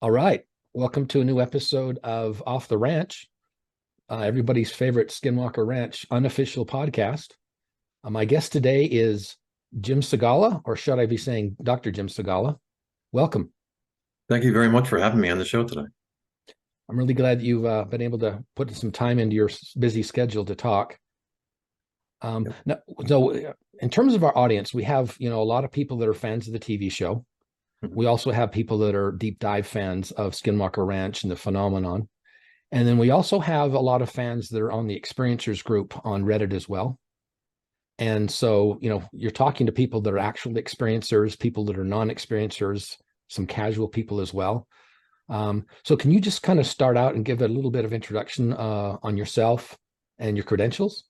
All right. Welcome to a new episode of Off the Ranch, everybody's favorite Skinwalker Ranch unofficial podcast. My guest today is Jim Segala, or should I be saying Dr. Jim Segala? Welcome. Thank you very much for having me on the show today. I'm really glad that you've been able to put some time into your busy schedule to talk. Now, so in terms of our audience, we have, a lot of people that are fans of the TV show. We also have people that are deep dive fans of Skinwalker Ranch and the phenomenon. And then we also have a lot of fans that are on the experiencers group on Reddit as well. And so, you're talking to people that are actual experiencers, people that are non-experiencers, some casual people as well. So can you just kind of start out and give a little bit of introduction on yourself and your credentials?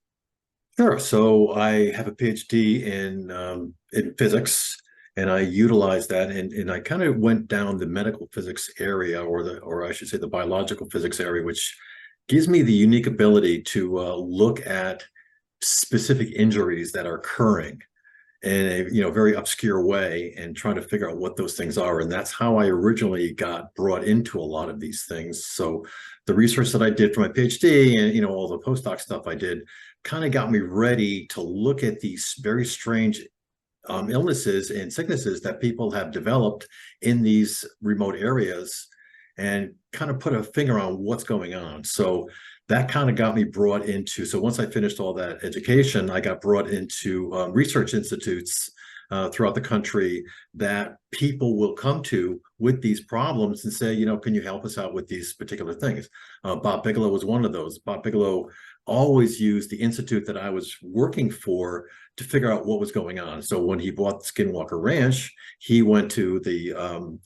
Sure. So I have a PhD in physics, and I utilize that, and I kind of went down the medical physics area, or I should say the biological physics area, which gives me the unique ability to look at specific injuries that are occurring in a very obscure way and trying to figure out what those things are. And that's how I originally got brought into a lot of these things. So the research that I did for my PhD and all the postdoc stuff I did kind of got me ready to look at these very strange illnesses and sicknesses that people have developed in these remote areas and kind of put a finger on what's going on. So that kind of got me brought into, so once I finished all that education, I got brought into research institutes throughout the country that people will come to with these problems and say, can you help us out with these particular things? Bob Bigelow was one of those. Bob Bigelow always used the institute that I was working for to figure out what was going on. So when he bought Skinwalker Ranch, he went to the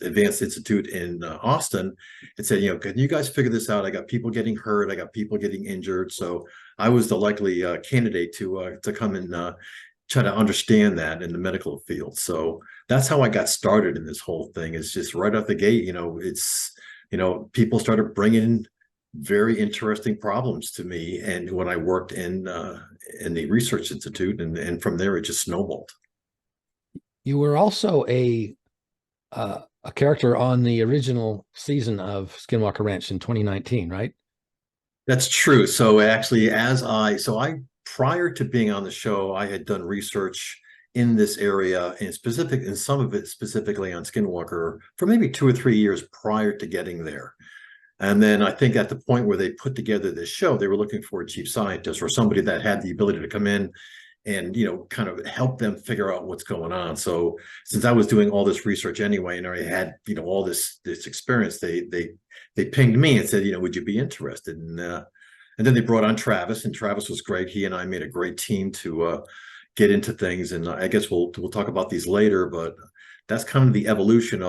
Advanced Institute in Austin and said, can you guys figure this out? I got people getting hurt. I got people getting injured. So I was the likely candidate to come and try to understand that in the medical field. So that's how I got started in this whole thing. It's just right off the gate, people started bringing very interesting problems to me, and when I worked in the research institute, and from there it just snowballed. You were also a character on the original season of Skinwalker Ranch in 2019, right? That's true. So actually, prior to being on the show, I had done research in this area, and some of it specifically on Skinwalker for maybe 2 or 3 years prior to getting there. And then I think at the point where they put together this show, they were looking for a chief scientist or somebody that had the ability to come in and, kind of help them figure out what's going on. So since I was doing all this research anyway, and I had, all this experience, they pinged me and said, would you be interested? And then they brought on Travis, and Travis was great. He and I made a great team to get into things. And I guess we'll talk about these later, but that's kind of the evolution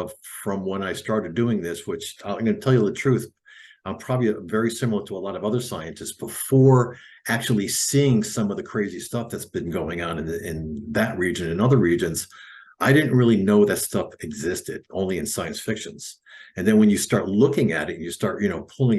from when I started doing this, which I'm going to tell you the truth. I'm probably very similar to a lot of other scientists. Before actually seeing some of the crazy stuff that's been going on in that region and other regions, I didn't really know that stuff existed, only in science fictions. And then when you start looking at it, you start, pulling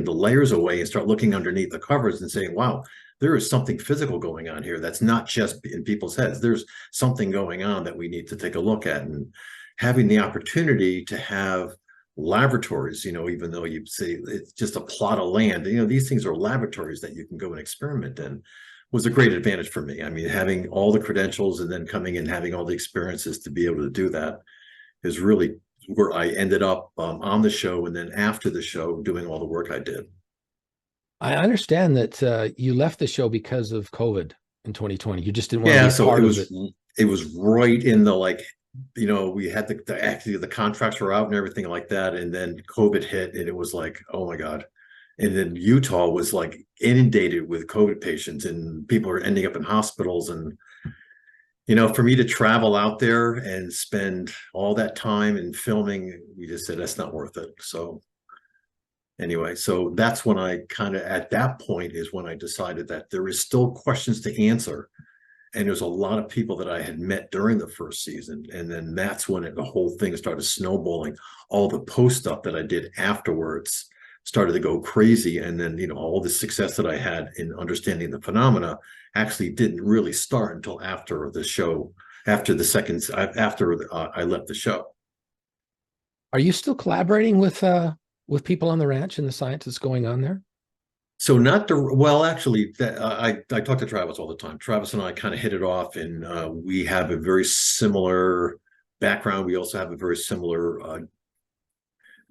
the layers away and start looking underneath the covers and saying, wow, there is something physical going on here that's not just in people's heads. There's something going on that we need to take a look at. And having the opportunity to have laboratories, even though you say it's just a plot of land, these things are laboratories that you can go and experiment in, was a great advantage for me. I mean, having all the credentials and then coming and having all the experiences to be able to do that is really where I ended up on the show, and then after the show doing all the work I did. I understand that you left the show because of COVID in 2020. You just didn't want to be so part of it. It was right in the we had the contracts were out and everything like that, and then COVID hit, and it was like, oh my God. And then Utah was like inundated with COVID patients, and people are ending up in hospitals, and For me to travel out there and spend all that time and filming, we just said that's not worth it. So anyway, so that's when I kind of, at that point is when I decided that there is still questions to answer. And there's a lot of people that I had met during the first season. And then that's when the whole thing started snowballing. All the post stuff that I did afterwards started to go crazy. And then, all the success that I had in understanding the phenomena actually didn't really start until after the show, after I left the show. Are you still collaborating with people on the ranch and the science that's going on there? So not the well, actually, I talk to Travis all the time. Travis and I kind of hit it off, and we have a very similar background. We also have a very similar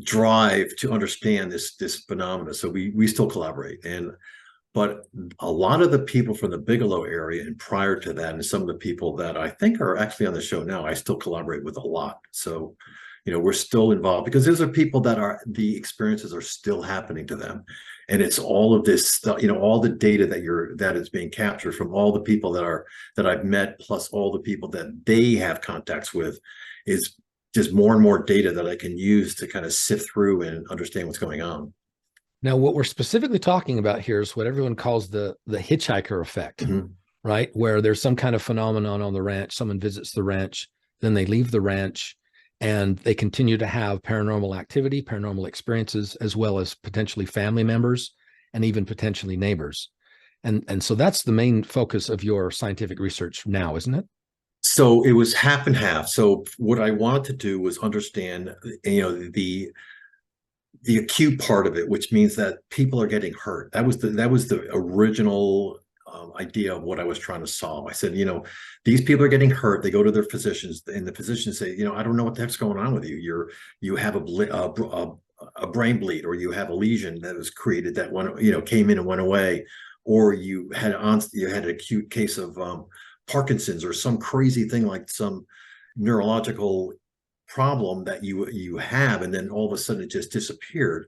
drive to understand this phenomena. So we still collaborate, but a lot of the people from the Bigelow area and prior to that, and some of the people that I think are actually on the show now, I still collaborate with a lot. So we're still involved because those are people that the experiences are still happening to them. And it's all of this stuff, all the data that is being captured from all the people that I've met, plus all the people that they have contacts with, is just more and more data that I can use to kind of sift through and understand what's going on. Now, what we're specifically talking about here is what everyone calls the hitchhiker effect, right? Where there's some kind of phenomenon on the ranch, someone visits the ranch, then they leave the ranch, and they continue to have paranormal activity, paranormal experiences, as well as potentially family members and even potentially neighbors. And so that's the main focus of your scientific research now, isn't it? So it was half and half. So what I wanted to do was understand, the acute part of it, which means that people are getting hurt. That was the original idea of what I was trying to solve. I said, these people are getting hurt. They go to their physicians, and the physicians say, I don't know what the heck's going on with you. You have a brain bleed, or you have a lesion that was created that came in and went away, or you had an acute case of Parkinson's, or some crazy thing like some neurological problem that you have, and then all of a sudden it just disappeared.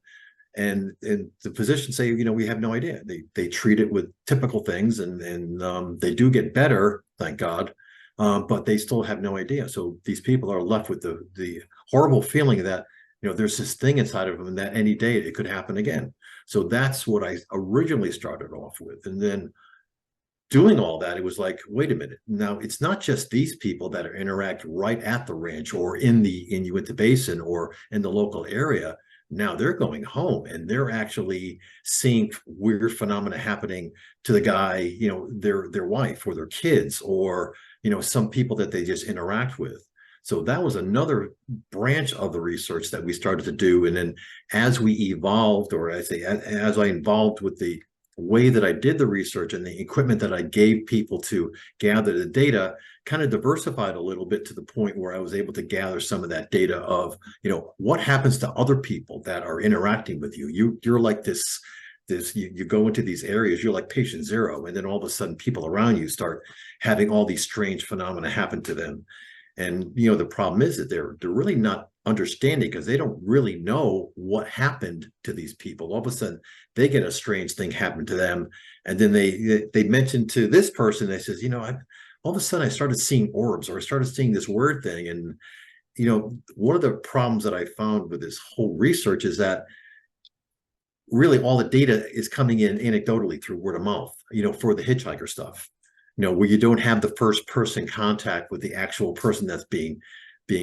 And the physicians say, we have no idea. They treat it with typical things, and they do get better, thank God, but they still have no idea. So these people are left with the horrible feeling that there's this thing inside of them, and that any day it could happen again. So that's what I originally started off with, and then doing all that, it was like, wait a minute. Now it's not just these people that are interact right at the ranch or in Uinta Basin or in the local area. Now they're going home and they're actually seeing weird phenomena happening to the guy, their wife or their kids, or some people that they just interact with. So that was another branch of the research that we started to do. And then as we evolved, or as I involved with the way that I did the research and the equipment that I gave people to gather the data, kind of diversified a little bit to the point where I was able to gather some of that data of, what happens to other people that are interacting with you. You're like this, you go into these areas, you're like patient zero, and then all of a sudden people around you start having all these strange phenomena happen to them. And the problem is that they're really not understanding, because they don't really know what happened to these people. All of a sudden they get a strange thing happen to them, and then they mention to this person, they says, all of a sudden I started seeing orbs, or I started seeing this weird thing. And one of the problems that I found with this whole research is that really all the data is coming in anecdotally through word of mouth, for the hitchhiker stuff, where you don't have the first person contact with the actual person that's being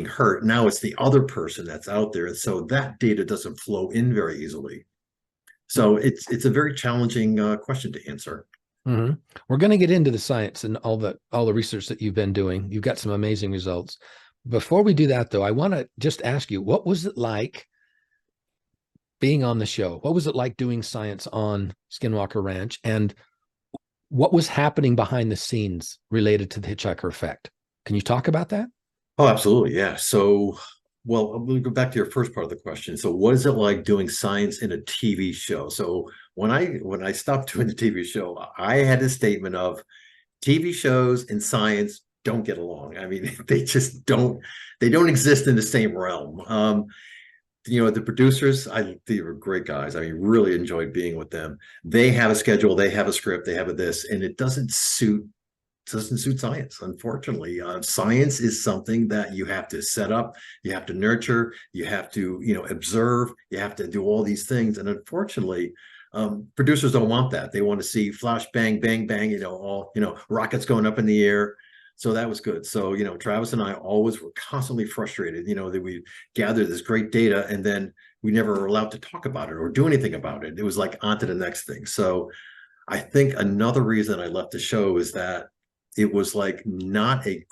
hurt. Now it's the other person that's out there. And so that data doesn't flow in very easily. So it's a very challenging question to answer. Mm-hmm. We're going to get into the science and all the research that you've been doing. You've got some amazing results. Before we do that, though, I want to just ask you, what was it like being on the show? What was it like doing science on Skinwalker Ranch? And what was happening behind the scenes related to the Hitchhiker Effect? Can you talk about that? Oh, absolutely. Yeah. So, well, we'll go back to your first part of the question. So what is it like doing science in a TV show? So when I stopped doing the TV show, I had a statement of TV shows and science don't get along. I mean, they just don't exist in the same realm. The producers, they were great guys. I mean, really enjoyed being with them. They have a schedule, they have a script, they have this, and it doesn't suit doesn't suit science, unfortunately. Science is something that you have to set up, you have to nurture, you have to, observe, you have to do all these things. And unfortunately, producers don't want that. They want to see flash, bang, bang, bang, all, rockets going up in the air. So that was good. So, Travis and I always were constantly frustrated, that we gathered this great data and then we never were allowed to talk about it or do anything about it. It was like on to the next thing. So I think another reason I left the show is that it was like it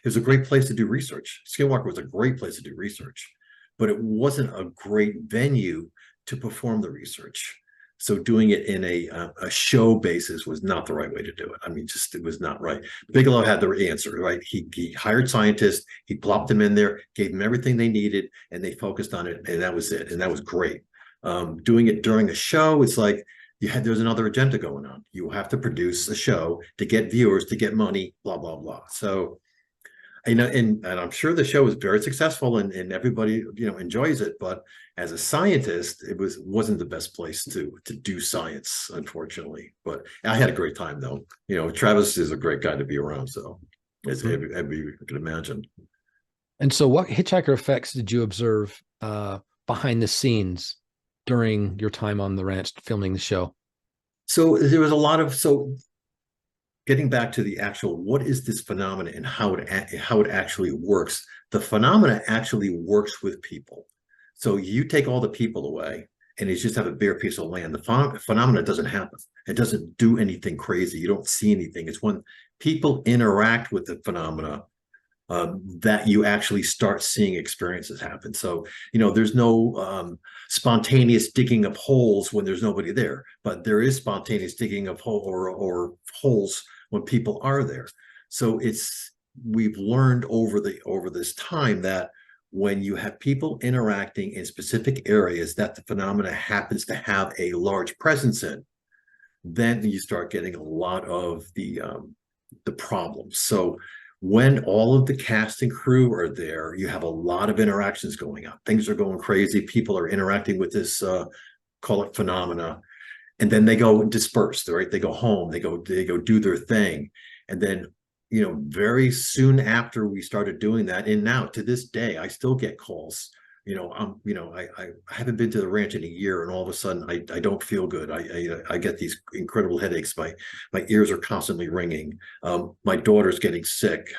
was a great place to do research. Skinwalker was a great place to do research, but it wasn't a great venue to perform the research. So doing it in a show basis was not the right way to do it. I mean, just it was not right. Bigelow had the answer, right? He hired scientists, he plopped them in there, gave them everything they needed, and they focused on it, and that was it. And that was great. Doing it during a show, it's like there's another agenda going on. You have to produce a show to get viewers, to get money, blah, blah, blah. So, and I'm sure the show was very successful and everybody, enjoys it. But as a scientist, it wasn't the best place to do science, unfortunately. But I had a great time though. Travis is a great guy to be around. So as you can imagine. And so what Hitchhiker Effects did you observe behind the scenes during your time on the ranch filming the show? So there was a lot of, getting back to the actual, what is this phenomena and how it actually works? The phenomena actually works with people. So you take all the people away and you just have a bare piece of land. The phenomena doesn't happen. It doesn't do anything crazy. You don't see anything. It's when people interact with the phenomena that you actually start seeing experiences happen. So, there's no spontaneous digging of holes when there's nobody there, but there is spontaneous digging of or holes when people are there. So we've learned over this time that when you have people interacting in specific areas that the phenomena happens to have a large presence in, then you start getting a lot of the problems. So when all of the cast and crew are there, you have a lot of interactions going on. Things are going crazy. People are interacting with this, call it phenomena, and then they go disperse, right? They go home, they go do their thing. And then, very soon after we started doing that, and now to this day, I still get calls. I haven't been to the ranch in a year, and all of a sudden I don't feel good. I get these incredible headaches. My ears are constantly ringing. My daughter's getting sick.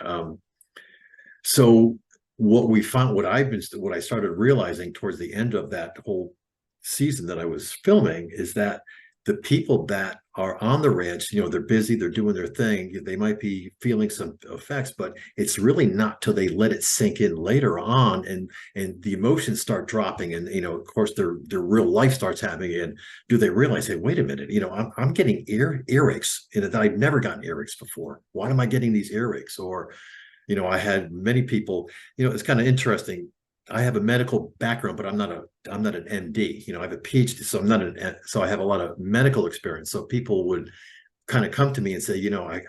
So what I started realizing towards the end of that whole season that I was filming is that the people that are on the ranch, they're busy, they're doing their thing. They might be feeling some effects, but it's really not till they let it sink in later on and the emotions start dropping. And, of course, their real life starts happening. And do they realize, hey, wait a minute, I'm getting earaches that I'd never gotten earaches before. Why am I getting these earaches? Or, I had many people, it's kind of interesting. I have a medical background, but I'm not an MD. I have a PhD, so so I have a lot of medical experience. So people would kind of come to me and say,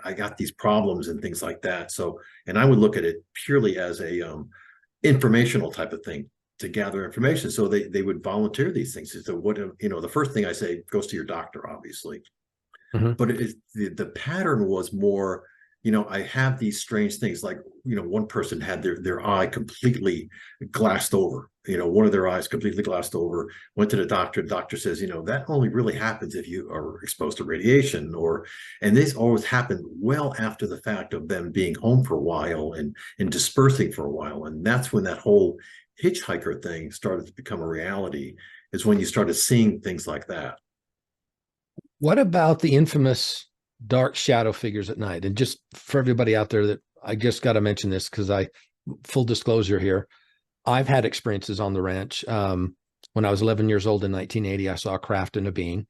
I got these problems and things like that. So, and I would look at it purely as a informational type of thing to gather information. So they would volunteer these things. So what, the first thing I say goes to your doctor, obviously. Mm-hmm. But the pattern was more, I have these strange things like, one person had their eye completely glassed over, one of their eyes completely glassed over, went to the doctor says, that only really happens if you are exposed to radiation and this always happened well after the fact of them being home for a while and dispersing for a while. And that's when that whole hitchhiker thing started to become a reality, is when you started seeing things like that. What about the infamous dark shadow figures at night? And just for everybody out there, that I just got to mention this because full disclosure here, I've had experiences on the ranch. When I was 11 years old in 1980, I saw a craft and a being.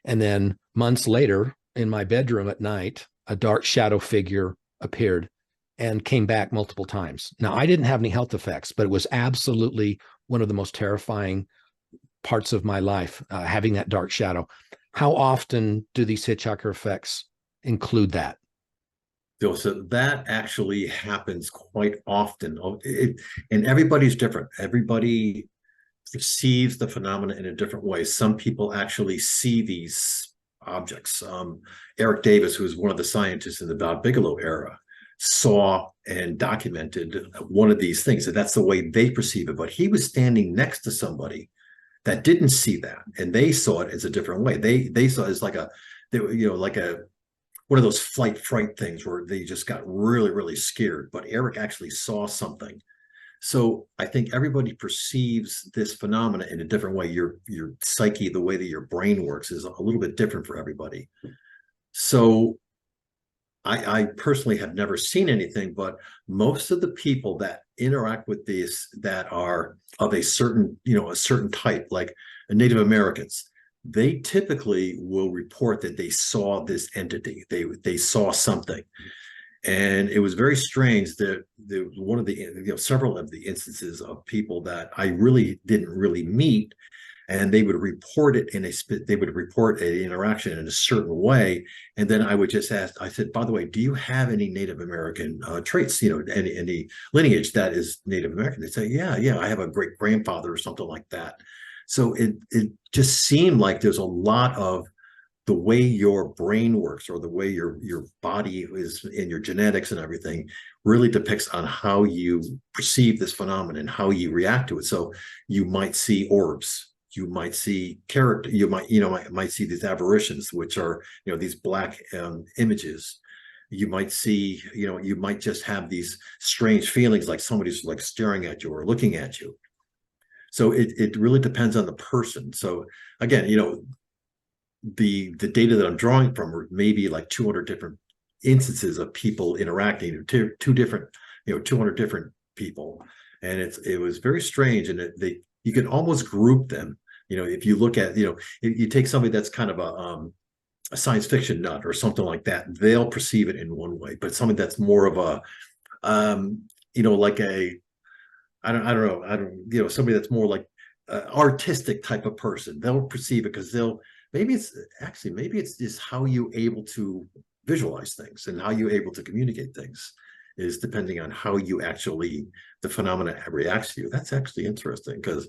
And then months later in my bedroom at night, a dark shadow figure appeared and came back multiple times. Now, I didn't have any health effects, but it was absolutely one of the most terrifying parts of my life, having that dark shadow. How often do these Hitchhiker effects include that? So that actually happens quite often. And everybody's different. Everybody perceives the phenomena in a different way. Some people actually see these objects. Eric Davis, who was one of the scientists in the Bob Bigelow era, saw and documented one of these things, and that's the way they perceive it. But he was standing next to somebody that didn't see that, and they saw it as a different way. They saw it as like like a one of those flight fright things where they just got really, really scared. But Eric actually saw something. So I think everybody perceives this phenomena in a different way. Your psyche, the way that your brain works, is a little bit different for everybody. So I personally have never seen anything, but most of the people that interact with these that are of a certain type, like Native Americans, they typically will report that they saw this entity. They saw something. And it was very strange that one of the several of the instances of people that I really didn't really meet, and they would report it they would report an interaction in a certain way, and then I would just ask. I said, by the way, do you have any Native American traits? Any lineage that is Native American? They say, yeah, I have a great grandfather or something like that. So it just seemed like there's a lot of the way your brain works, or the way your body is, in your genetics and everything, really depicts on how you perceive this phenomenon, how you react to it. So you might see orbs, you might see character, you might see these apparitions, which are these black images. You might see, you might just have these strange feelings, like somebody's like staring at you or looking at you. So it really depends on the person. So again, the data that I'm drawing from are maybe like 200 different instances of people interacting, two different, 200 different people. And it was very strange. And you can almost group them. If you look at, if you take somebody that's kind of a science fiction nut or something like that, they'll perceive it in one way. But somebody that's more of a, like somebody that's more like artistic type of person, they'll perceive it because maybe it's just how you're able to visualize things and how you're able to communicate things is depending on how you actually, the phenomena reacts to you. That's actually interesting, because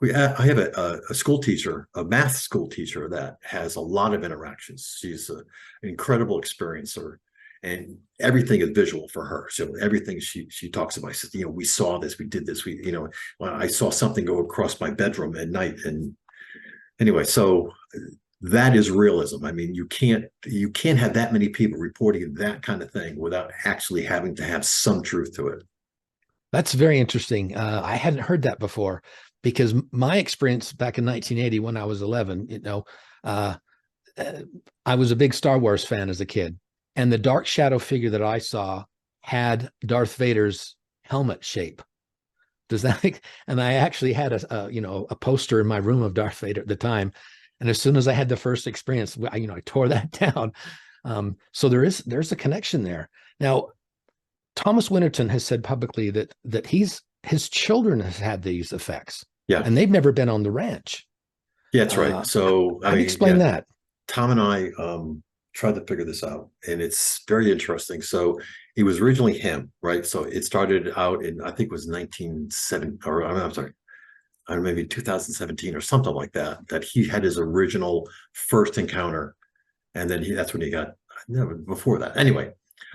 I have a school teacher, a math school teacher, that has a lot of interactions. She's an incredible experiencer, and everything is visual for her. So everything she talks about, she says, we saw this, we did this, I saw something go across my bedroom at night. And anyway, so that is realism. I mean, you can't have that many people reporting that kind of thing without actually having to have some truth to it. That's very interesting. I hadn't heard that before, because my experience back in 1980 when I was 11, I was a big Star Wars fan as a kid, and the dark shadow figure that I saw had Darth Vader's helmet shape. Does that make, and I actually had a poster in my room of Darth Vader at the time. And as soon as I had the first experience, I tore that down. So there's a connection there. Now, Thomas Winterton has said publicly that his children has had these effects. Yeah. And they've never been on the ranch. Yeah, that's right. So how do you explain that? Tom and I tried to figure this out, and it's very interesting. So it was originally him, right? So it started out in, I think it was 1970, or I'm sorry, maybe 2017 or something like that, that he had his original first encounter. And then that's when he got, no, before that. Anyway,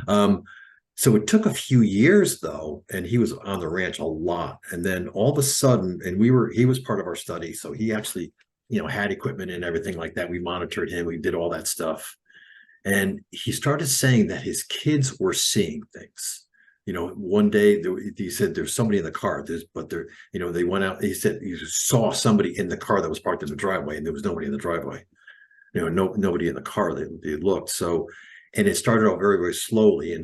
so it took a few years though, and he was on the ranch a lot. And then all of a sudden, and he was part of our study. So he actually, had equipment and everything like that. We monitored him, we did all that stuff. And he started saying that his kids were seeing things. One day he said there's somebody in the car, they went out. He said he saw somebody in the car that was parked in the driveway, and there was nobody in the driveway. Nobody in the car. They looked. So, and it started out very, very slowly, and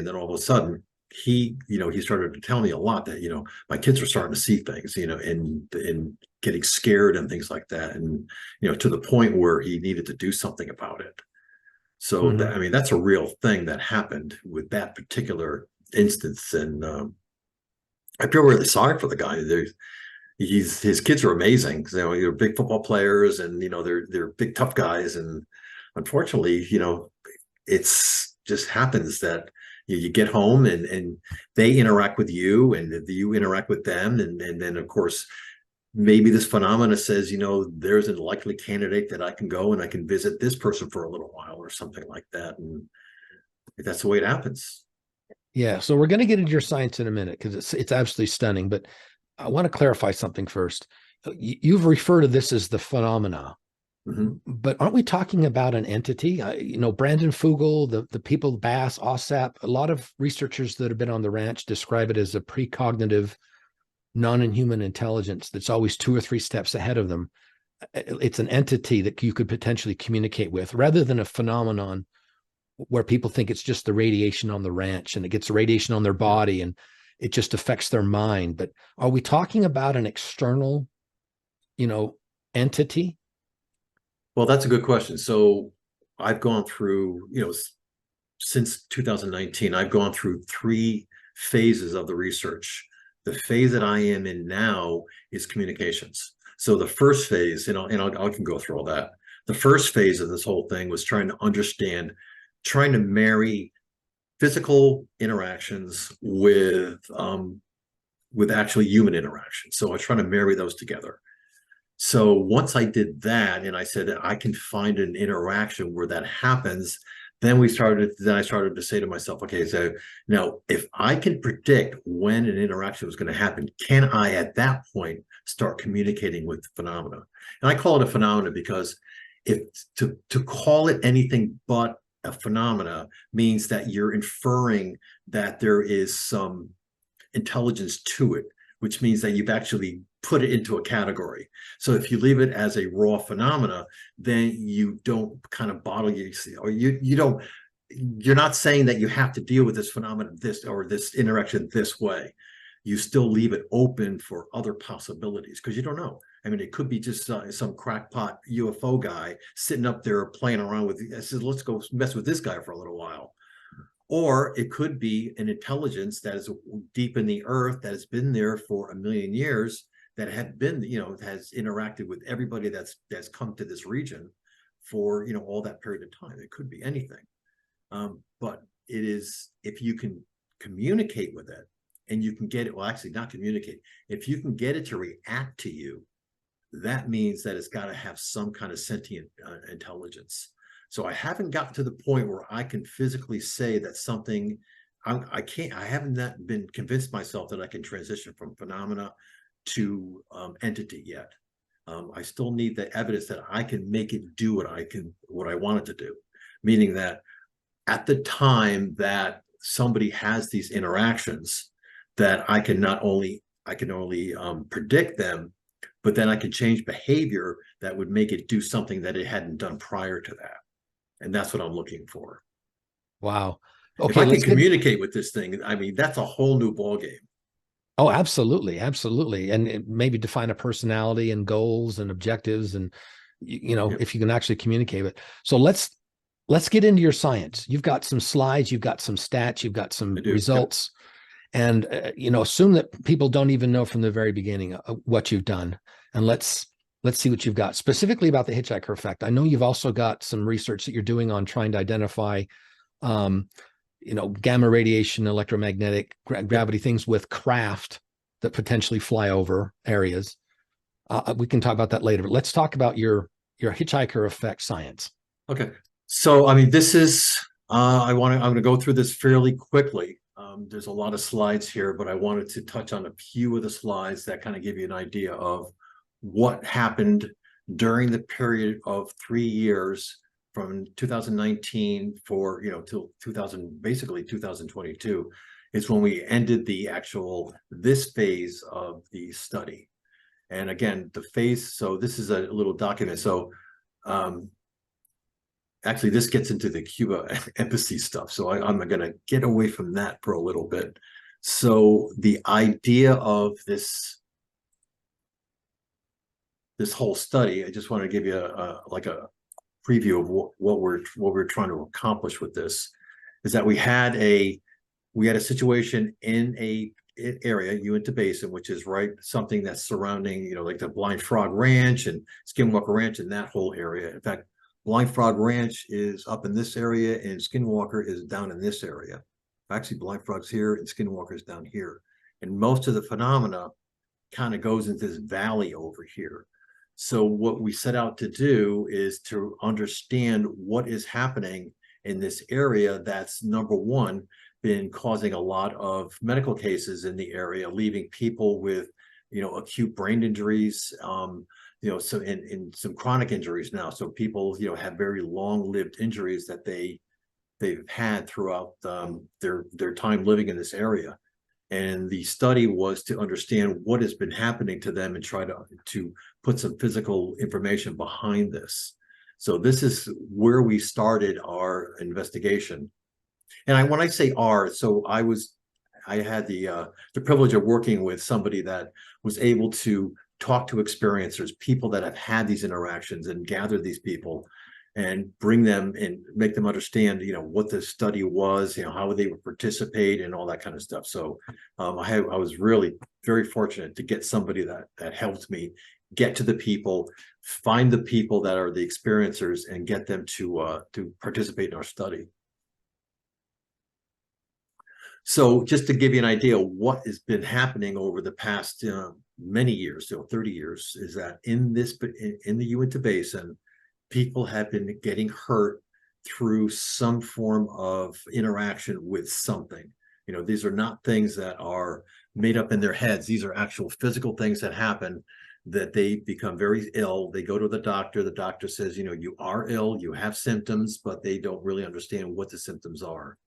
then all of a sudden he started to tell me a lot that my kids were starting to see things, and getting scared and things like that, and to the point where he needed to do something about it. So that's a real thing that happened with that particular instance, and I feel really sorry for the guy. His kids are amazing. They're big football players, and they're big tough guys, and unfortunately, it's just happens that you get home and they interact with you, and you interact with them, and then of course maybe this phenomena says, there's a likely candidate that I can go and I can visit this person for a little while or something like that. And that's the way it happens. Yeah. So we're going to get into your science in a minute because it's absolutely stunning. But I want to clarify something first. You've referred to this as the phenomena, but aren't we talking about an entity? Brandon Fugel, the people, Bass, Ossap, a lot of researchers that have been on the ranch describe it as a precognitive, non-human intelligence that's always 2 or 3 steps ahead of them. It's an entity that you could potentially communicate with rather than a phenomenon where people think it's just the radiation on the ranch and it gets radiation on their body and it just affects their mind. But are we talking about an external, entity? Well, that's a good question. So I've gone through, since 2019, I've gone through 3 phases of the research. The phase that I am in now is communications. So the first phase, I can go through all that. The first phase of this whole thing was trying to marry physical interactions with actually human interactions. So I was trying to marry those together. So once I did that, and I said that I can find an interaction where that happens, then I started to say to myself, okay, so now if I can predict when an interaction was going to happen, can I at that point start communicating with the phenomena? And I call it a phenomena because to call it anything but a phenomena means that you're inferring that there is some intelligence to it, which means that you've actually put it into a category. So if you leave it as a raw phenomena, then you don't kind of bottle you're not saying that you have to deal with this phenomenon this interaction this way. You still leave it open for other possibilities because you don't know. I mean, it could be just some crackpot UFO guy sitting up there playing around with. I said, let's go mess with this guy for a little while. Or it could be an intelligence that is deep in the earth that has been there for 1,000,000 years, that had been, has interacted with everybody that's come to this region for, all that period of time. It could be anything. But it is, if you can communicate with it and you can get it, well, actually not communicate. If you can get it to react to you, that means that it's got to have some kind of sentient intelligence. So I haven't gotten to the point where I can physically say that something, I haven't been convinced myself that I can transition from phenomena to entity yet. I still need the evidence that I can make it do what I want it to do. Meaning that at the time that somebody has these interactions, that I can only predict them, but then I can change behavior that would make it do something that it hadn't done prior to that. And that's what I'm looking for. Wow. Okay, if I can communicate with this thing, I mean, that's a whole new ballgame. Oh, absolutely. Absolutely. And maybe define a personality and goals and objectives. And, if you can actually communicate with it. So let's get into your science. You've got some slides, you've got some stats, you've got some results. Yep. And, assume that people don't even know from the very beginning what you've done. And let's see what you've got specifically about the Hitchhiker effect. I know you've also got some research that you're doing on trying to identify, gamma radiation, electromagnetic, gravity things with craft that potentially fly over areas. We can talk about that later, but let's talk about your Hitchhiker effect science. Okay. So, I mean, this is, I'm going to go through this fairly quickly. There's a lot of slides here, but I wanted to touch on a few of the slides that kind of give you an idea of what happened during the period of 3 years from 2019 till 2022 is when we ended this phase of the study. And again, the phase, so this is a little document. So actually this gets into the Cuba embassy stuff. So I'm going to get away from that for a little bit. So the idea of this whole study, I just want to give you a preview of what we're trying to accomplish with this, is that we had a situation in a area, Uinta Basin, which is something that's surrounding, like the Blind Frog Ranch and Skinwalker Ranch and that whole area. In fact, Blind Frog Ranch is up in this area and Skinwalker is down in this area. Actually, Blind Frog's here and Skinwalker is down here. And most of the phenomena kind of goes into this valley over here. So what we set out to do is to understand what is happening in this area that's, number one, been causing a lot of medical cases in the area, leaving people with, acute brain injuries, so in some chronic injuries now. So people, have very long-lived injuries that they've had throughout their time living in this area. And the study was to understand what has been happening to them and try to put some physical information behind this. So this is where we started our investigation. And when I say so I had the privilege of working with somebody that was able to talk to experiencers, people that have had these interactions, and gather these people and bring them and make them understand, what the study was, how they would participate and all that kind of stuff. So I was really very fortunate to get somebody that helped me get to the people, find the people that are the experiencers, and get them to participate in our study. So just to give you an idea of what has been happening over the past many years, 30 years, is that in the Uinta Basin, people have been getting hurt through some form of interaction with something. These are not things that are made up in their heads. These are actual physical things that happen, that they become very ill. They go to the doctor. The doctor says, you are ill, you have symptoms, but they don't really understand what the symptoms are.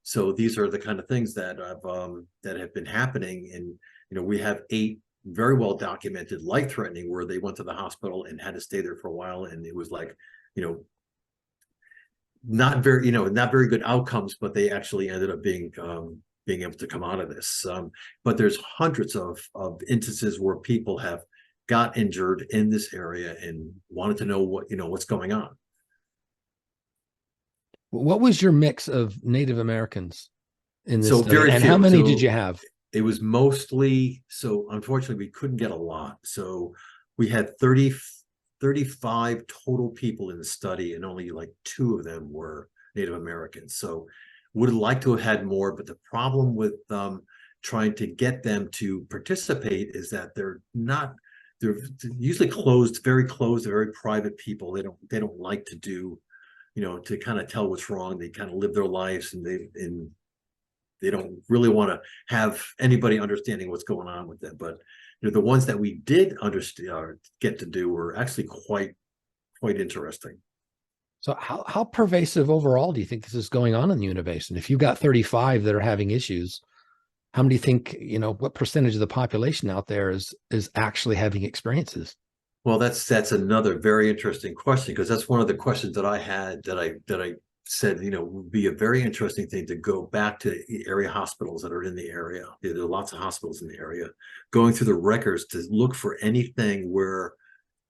So these are the kind of things that have been happening. And, we have 8 very well documented life-threatening where they went to the hospital and had to stay there for a while, and it was like, not very good outcomes, but they actually ended up being able to come out of this. But there's hundreds of instances where people have got injured in this area and wanted to know what's going on. What was your mix of Native Americans in this So study? very And few. how many So did you have? it was mostly, so unfortunately we couldn't get a lot. So we had 35 total people in the study, and only like 2 of them were Native Americans. So would have liked to have had more, but the problem with trying to get them to participate is that they're usually very closed, very private people. They don't like to do, to kind of tell what's wrong. They kind of live their lives, and they don't really want to have anybody understanding what's going on with them. But the ones that we did understand get to do were actually quite interesting. So how pervasive overall do you think this is going on in the Uinta Basin? If you've got 35 that are having issues, how many do you think, what percentage of the population out there is actually having experiences? Well, that's another very interesting question, because that's one of the questions that I had that I said, would be a very interesting thing to go back to area hospitals that are in the area. There are lots of hospitals in the area, going through the records to look for anything where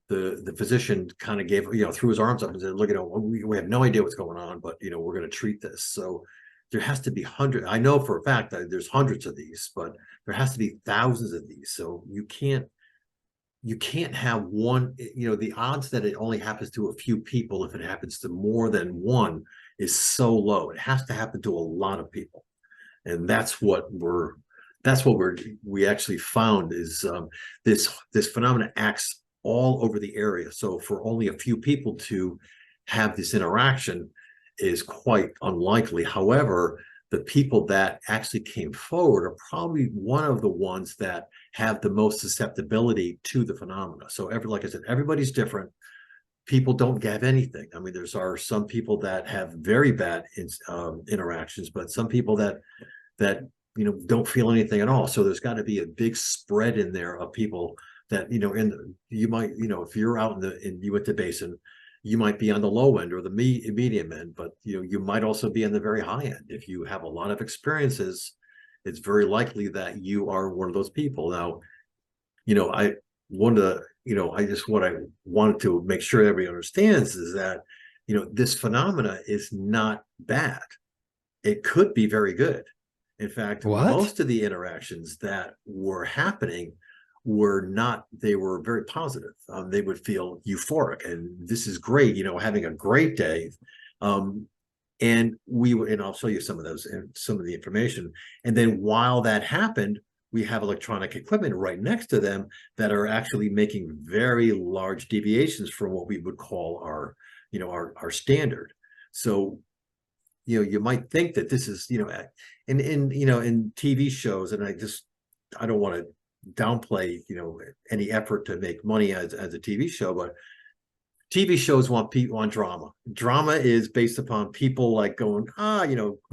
the physician kind of gave, threw his arms up and said, look, we have no idea what's going on, but, we're going to treat this. So there has to be hundreds. I know for a fact that there's hundreds of these, but there has to be thousands of these. So you can't have one, the odds that it only happens to a few people, if it happens to more than one, is so low. It has to happen to a lot of people. And that's what we actually found is this phenomenon acts all over the area. So for only a few people to have this interaction is quite unlikely. However, the people that actually came forward are probably one of the ones that have the most susceptibility to the phenomena. So like I said, everybody's different. People don't have anything. I mean, are some people that have very bad interactions, but some people that don't feel anything at all. So there's got to be a big spread in there of people that you might if you're out in Uinta Basin, you might be on the low end or the medium end, but you might also be on the very high end. If you have a lot of experiences, it's very likely that you are one of those people. Now, I wanted to make sure everybody understands is that this phenomena is not bad. It could be very good. In fact, most of the interactions that were happening they were very positive. They would feel euphoric, and this is great, having a great day. And I'll show you some of those and some of the information. And then while that happened, we have electronic equipment right next to them that are actually making very large deviations from what we would call our, our standard. So, you might think that this is, in TV shows, and I don't want to downplay, any effort to make money as a TV show, but TV shows want drama. Drama is based upon people like going,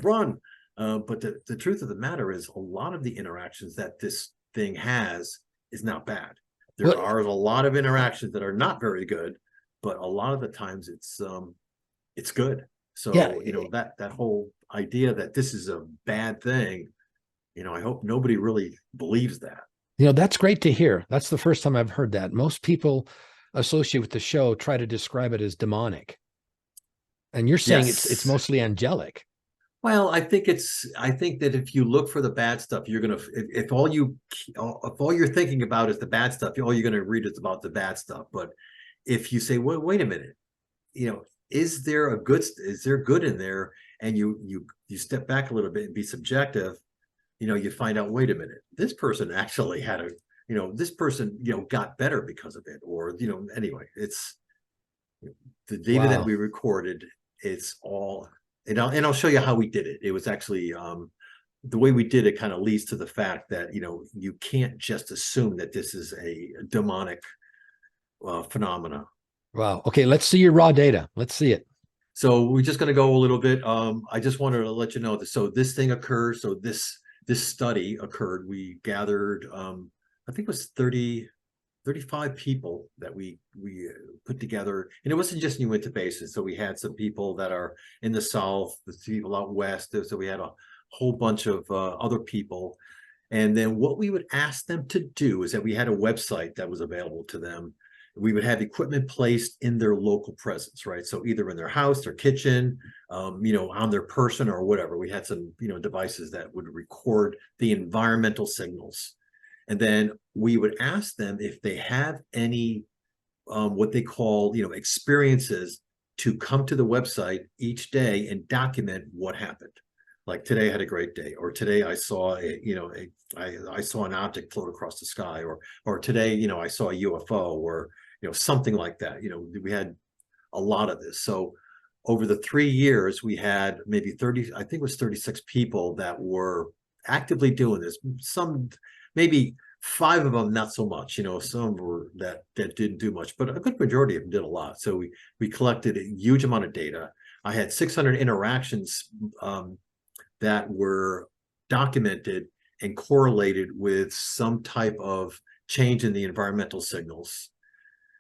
run. But the truth of the matter is, a lot of the interactions that this thing has is not bad. There are a lot of interactions that are not very good, but a lot of the times it's good. So, that whole idea that this is a bad thing, I hope nobody really believes that. That's great to hear. That's the first time I've heard that. Most people associated with the show try to describe it as demonic. And you're saying it's mostly angelic. Well, I think that if you look for the bad stuff, you're gonna if all you're thinking about is the bad stuff, all you're gonna read is about the bad stuff. But if you say, well, wait a minute, is there good in there? And you step back a little bit and be subjective, you find out, wait a minute, this person actually had this person, got better because of it. Or, anyway, it's the data that we recorded. It's all, and I'll show you how we did it. It was actually, the way we did it kind of leads to the fact that, you can't just assume that this is a demonic phenomena. Wow. Okay. Let's see your raw data. Let's see it. So we're just going to go a little bit. I just wanted to let you know that, so this thing occurs. So this study occurred. We gathered, I think it was 35 people that we put together, and it wasn't just New Uinta Basin. So we had some people that are in the South, the people out West. So we had a whole bunch of other people. And then what we would ask them to do is that we had a website that was available to them. We would have equipment placed in their local presence, right? So either in their house, their kitchen, on their person or whatever. We had some, devices that would record the environmental signals. And then we would ask them if they have any, what they call, experiences, to come to the website each day and document what happened. Like, today I had a great day, or today I saw I saw an object float across the sky, or today, I saw a UFO, or, something like that. We had a lot of this. So over the 3 years, we had maybe 30, I think it was 36 people that were actively doing this. Some, maybe 5 of them, not so much, some were that didn't do much, but a good majority of them did a lot. So we collected a huge amount of data. I had 600 interactions that were documented and correlated with some type of change in the environmental signals.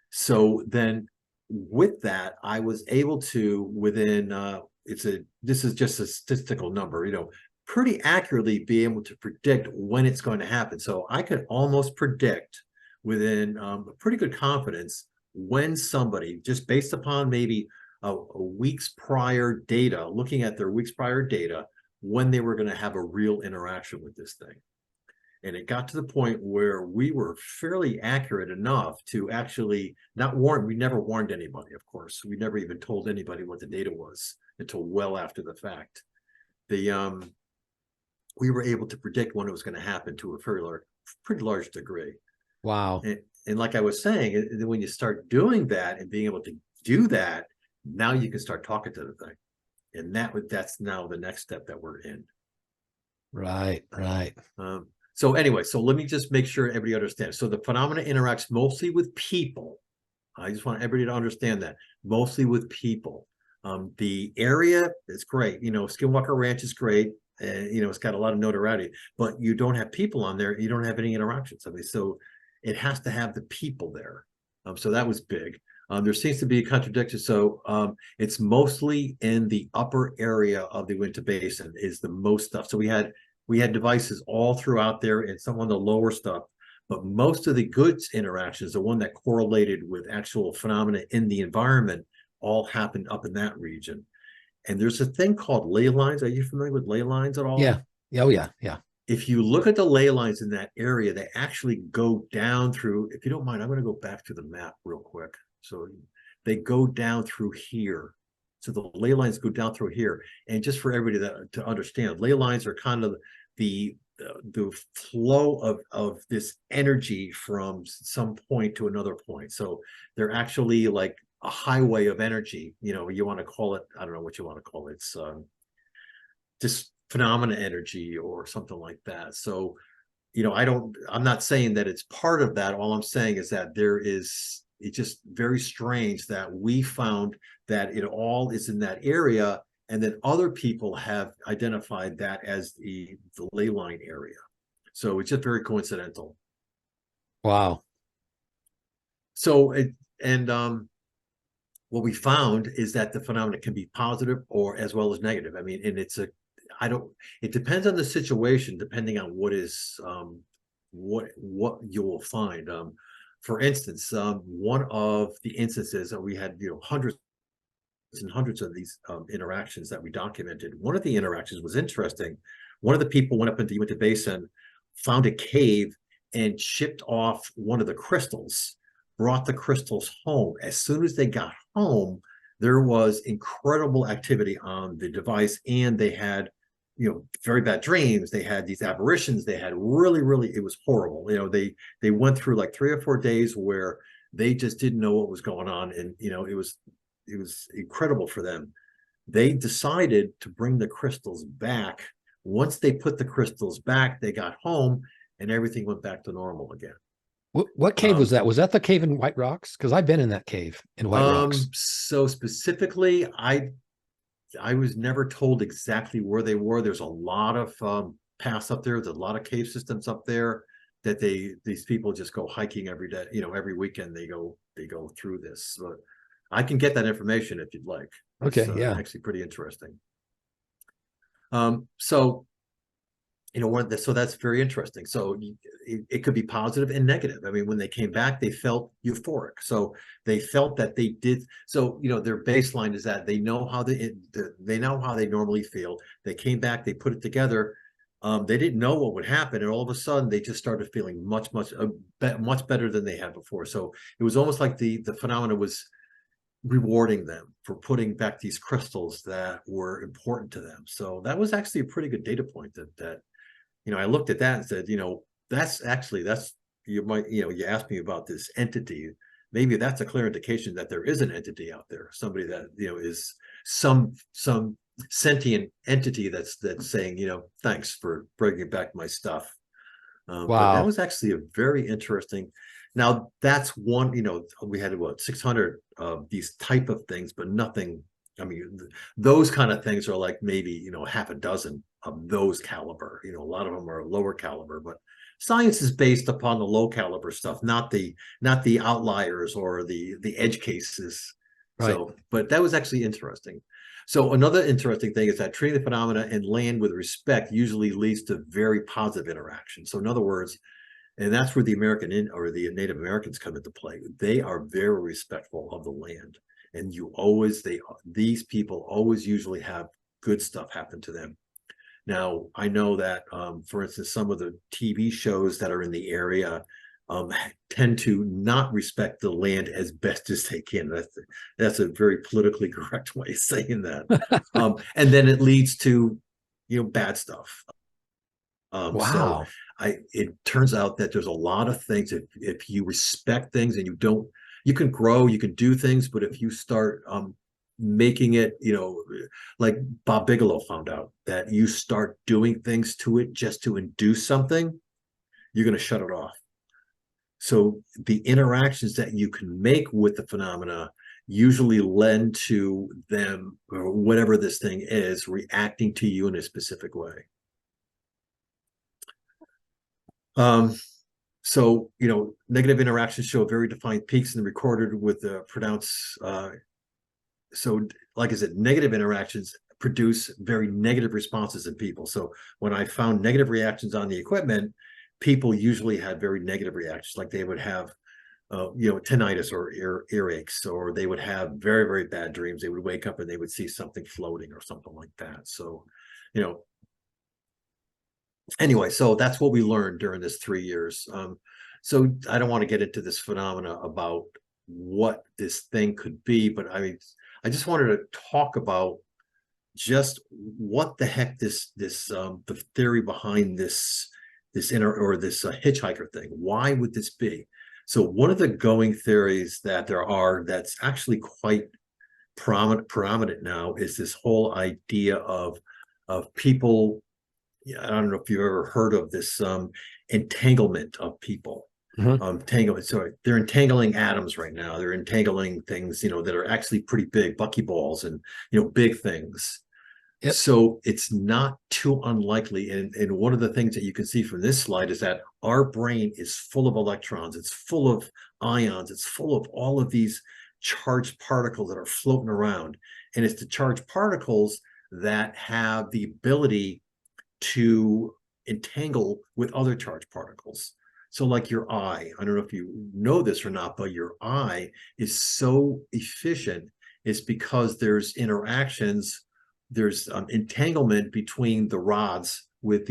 So then with that, I was able to, within, this is just a statistical number, pretty accurately be able to predict when it's going to happen. So I could almost predict within a pretty good confidence when somebody, just based upon maybe a week's prior data, looking at their week's prior data, when they were going to have a real interaction with this thing. And it got to the point where we were fairly accurate enough to actually not warn. We never warned anybody, of course. We never even told anybody what the data was until well after the fact. We were able to predict when it was going to happen to a pretty large degree. Wow. And like I was saying, when you start doing that and being able to do that, now you can start talking to the thing. And that's now the next step that we're in. Right. So anyway, so let me just make sure everybody understands. So the phenomena interacts mostly with people. I just want everybody to understand that, mostly with people. The area is great. Skinwalker Ranch is great. It's got a lot of notoriety, but you don't have people on there. You don't have any interactions. I mean, so it has to have the people there. So that was big. There seems to be a contradiction. So it's mostly in the upper area of the Uinta Basin is the most stuff. So we had devices all throughout there and some on the lower stuff, but most of the goods interactions, the one that correlated with actual phenomena in the environment, all happened up in that region. And there's a thing called ley lines. Are you familiar with ley lines at all? Yeah. Oh, yeah. If you look at the ley lines in that area, they actually go down through, if you don't mind, I'm going to go back to the map real quick. So they go down through here. So the ley lines go down through here. And just for everybody to understand, ley lines are kind of the the flow of this energy from some point to another point. So they're actually like a highway of energy. You want to call it, I don't know what you want to call it. It's just phenomena energy or something like that. So, I'm not saying that it's part of that. All I'm saying is that it's just very strange that we found that it all is in that area, and then other people have identified that as the ley line area. So it's just very coincidental. Wow. So what we found is that the phenomena can be positive or as well as negative. I mean, and it depends on the situation, depending on what you will find. For instance, one of the instances that we had, hundreds and hundreds of these interactions that we documented. One of the interactions was interesting. One of the people went up into the Uinta Basin, found a cave, and chipped off one of the crystals, brought the crystals home. As soon as they got home, there was incredible activity on the device, and they had, very bad dreams. They had these apparitions. They had really, it was horrible. They went through like 3 or 4 days where they just didn't know what was going on, and it was incredible for them. They decided to bring the crystals back. Once they put the crystals back, they got home, and everything went back to normal again. What cave was that? Was that the cave in White Rocks? Because I've been in that cave in White Rocks. So specifically, I was never told exactly where they were. There's a lot of paths up there. There's a lot of cave systems up there that these people just go hiking every day. Every weekend they go through this. But I can get that information if you'd like. Okay, yeah. Actually pretty interesting. So that's very interesting. So it could be positive and negative. I mean, when they came back, they felt euphoric. So they felt that they did. So, their baseline is that they know how they know how they normally feel. They came back, they put it together. They didn't know what would happen. And all of a sudden they just started feeling much better than they had before. So it was almost like the phenomena was rewarding them for putting back these crystals that were important to them. So that was actually a pretty good data point that I looked at that and said, you asked me about this entity. Maybe that's a clear indication that there is an entity out there, somebody that, is some sentient entity that's saying, thanks for bringing back my stuff. Wow. But that was actually a very interesting. Now that's one, we had 600 of these type of things, but nothing. I mean, those kind of things are like maybe, half a dozen of those caliber. A lot of them are lower caliber, but science is based upon the low caliber stuff, not the outliers or the edge cases. Right. So, but that was actually interesting. So another interesting thing is that treating the phenomena and land with respect usually leads to very positive interaction. So in other words, and that's where the the Native Americans come into play. They are very respectful of the land. And these people always usually have good stuff happen to them. Now, I know that, for instance, some of the TV shows that are in the area tend to not respect the land as best as they can. That's a very politically correct way of saying that. And then it leads to, bad stuff. Wow. So it turns out that there's a lot of things, if you respect things and you can grow, you can do things, but if you start making it, like Bob Bigelow found out, that you start doing things to it just to induce something, you're going to shut it off. So the interactions that you can make with the phenomena usually lend to them, or whatever this thing is, reacting to you in a specific way. So, negative interactions show very defined peaks and recorded with the pronounced. So, like I said, negative interactions produce very negative responses in people. So when I found negative reactions on the equipment, people usually had very negative reactions, like they would have, tinnitus or earaches, or they would have very, very bad dreams. They would wake up and they would see something floating or something like that. So, anyway, so that's what we learned during this 3 years. So I don't want to get into this phenomena about what this thing could be, but I just wanted to talk about just what the heck the theory behind this hitchhiker thing. Why would this be? So one of the going theories that there are that's actually quite prominent now is this whole idea of people. I don't know if you've ever heard of this entanglement of people. So they're entangling atoms right now. They're entangling things, that are actually pretty big, buckyballs and big things. Yep. So it's not too unlikely. And one of the things that you can see from this slide is that our brain is full of electrons. It's full of ions. It's full of all of these charged particles that are floating around. And it's the charged particles that have the ability to entangle with other charged particles. So like your eye, I don't know if you know this or not, but your eye is so efficient. It's because there's interactions, there's entanglement between the rods with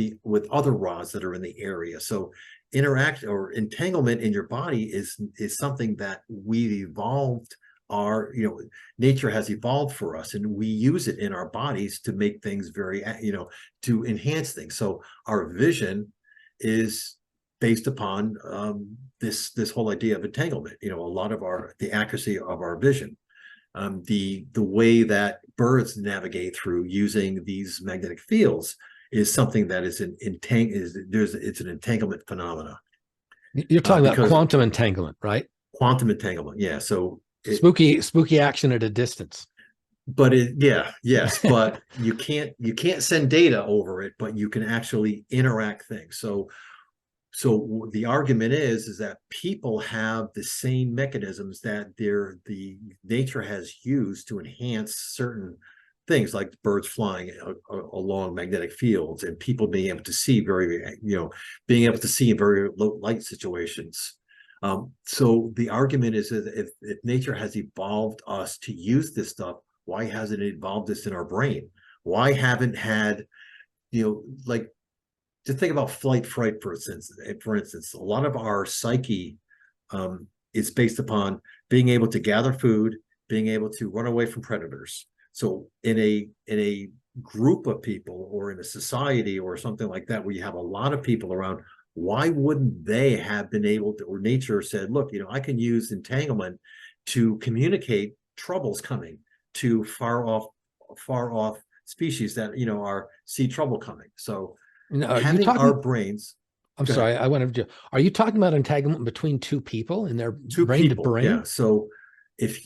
other rods that are in the area. So interaction or entanglement in your body is something that we've evolved. Nature has evolved for us, and we use it in our bodies to make things very, to enhance things. So our vision is based upon this whole idea of entanglement. A lot of the accuracy of our vision, the way that birds navigate through using these magnetic fields is something that is it's an entanglement phenomena. You're talking about quantum entanglement, right? Quantum entanglement, yeah. So spooky action at a distance. But yes, but you can't send data over it, but you can actually interact things. So the argument is that people have the same mechanisms that the nature has used to enhance certain things, like birds flying along magnetic fields, and people being able to see being able to see in very low light situations. So the argument is that if nature has evolved us to use this stuff, why hasn't it evolved this in our brain? Why haven't had, like, just think about fright, for instance, a lot of our psyche is based upon being able to gather food, being able to run away from predators. So in a group of people or in a society or something like that, where you have a lot of people around, why wouldn't they have been able to, or nature said, look, I can use entanglement to communicate troubles coming to far off species that, see trouble coming. So having our brains. I'm sorry, I wanted to. Are you talking about entanglement between two people in their brain to brain? Yeah. So if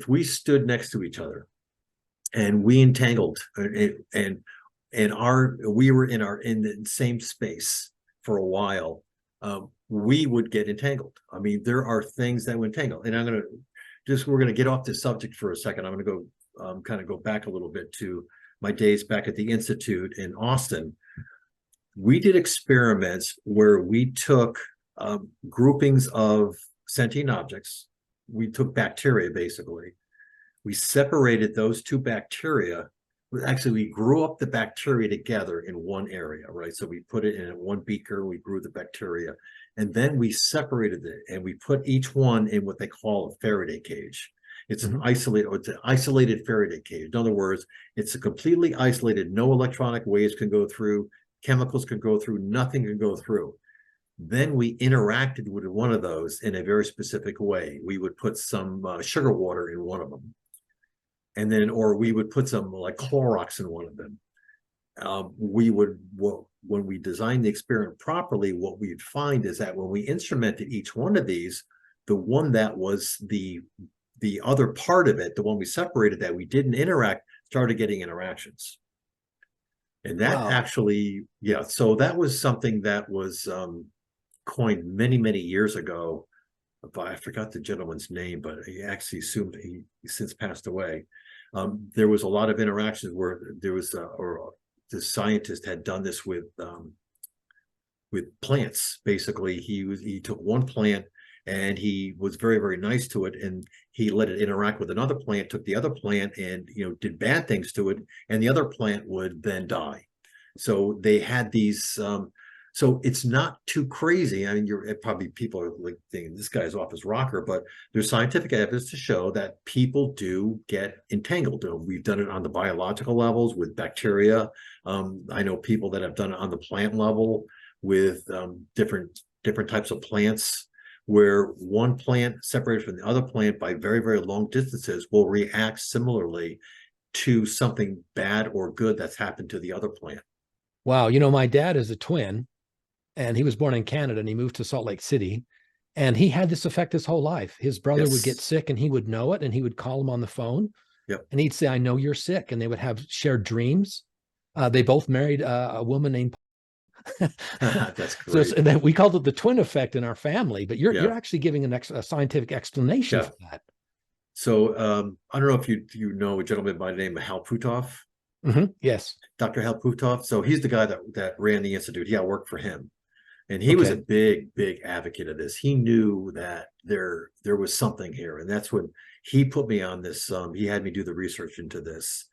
we stood next to each other and we entangled and we were in the same space for a while, we would get entangled. I mean, there are things that would entangle. And we're going to get off this subject for a second. I'm going to go kind of go back a little bit to my days back at the Institute in Austin. We did experiments where we took groupings of sentient objects. We took bacteria, basically. We separated those two bacteria. Actually, we grew up the bacteria together in one area, right? So we put it in one beaker, we grew the bacteria, and then we separated it, and we put each one in what they call a Faraday cage. It's an isolated Faraday cage. In other words, it's a completely isolated, no electronic waves can go through, chemicals can go through, nothing can go through. Then we interacted with one of those in a very specific way. We would put some sugar water in one of them. And then, or we would put some like Clorox in one of them. When we designed the experiment properly, what we'd find is that when we instrumented each one of these, the one that was the other part of it, the one we separated that we didn't interact, started getting interactions. And that actually, so that was something that was coined many, many years ago. But I forgot the gentleman's name, but he actually assumed he since passed away. There was a lot of interactions where there was, or the scientist had done this with plants. Basically, he took one plant and he was very, very nice to it, and he let it interact with another plant, took the other plant and did bad things to it, and the other plant would then die. So they had these So it's not too crazy. I mean, you're probably people are like thinking this guy's off his rocker, but there's scientific evidence to show that people do get entangled. We've done it on the biological levels with bacteria. I know people that have done it on the plant level with different types of plants, where one plant separated from the other plant by very, very long distances will react similarly to something bad or good that's happened to the other plant. Wow. You know, my dad is a twin, and he was born in Canada, and he moved to Salt Lake City. And he had this effect his whole life. His brother would get Yes. sick and he would know it, and he would call him on the phone Yep. and he'd say, I know you're sick. And they would have shared dreams. They both married a woman named That's so great. and we called it the twin effect in our family, but you're Yeah. actually giving a scientific explanation Yeah. for that. So I don't know if you know a gentleman by the name of Hal Puthoff, Yes. Dr. Hal Puthoff. So he's the guy that ran the institute. Yeah, I worked for him. And he was a Okay. big advocate of this. He knew that there was something here. And that's when he put me on this. He had me do the research into this.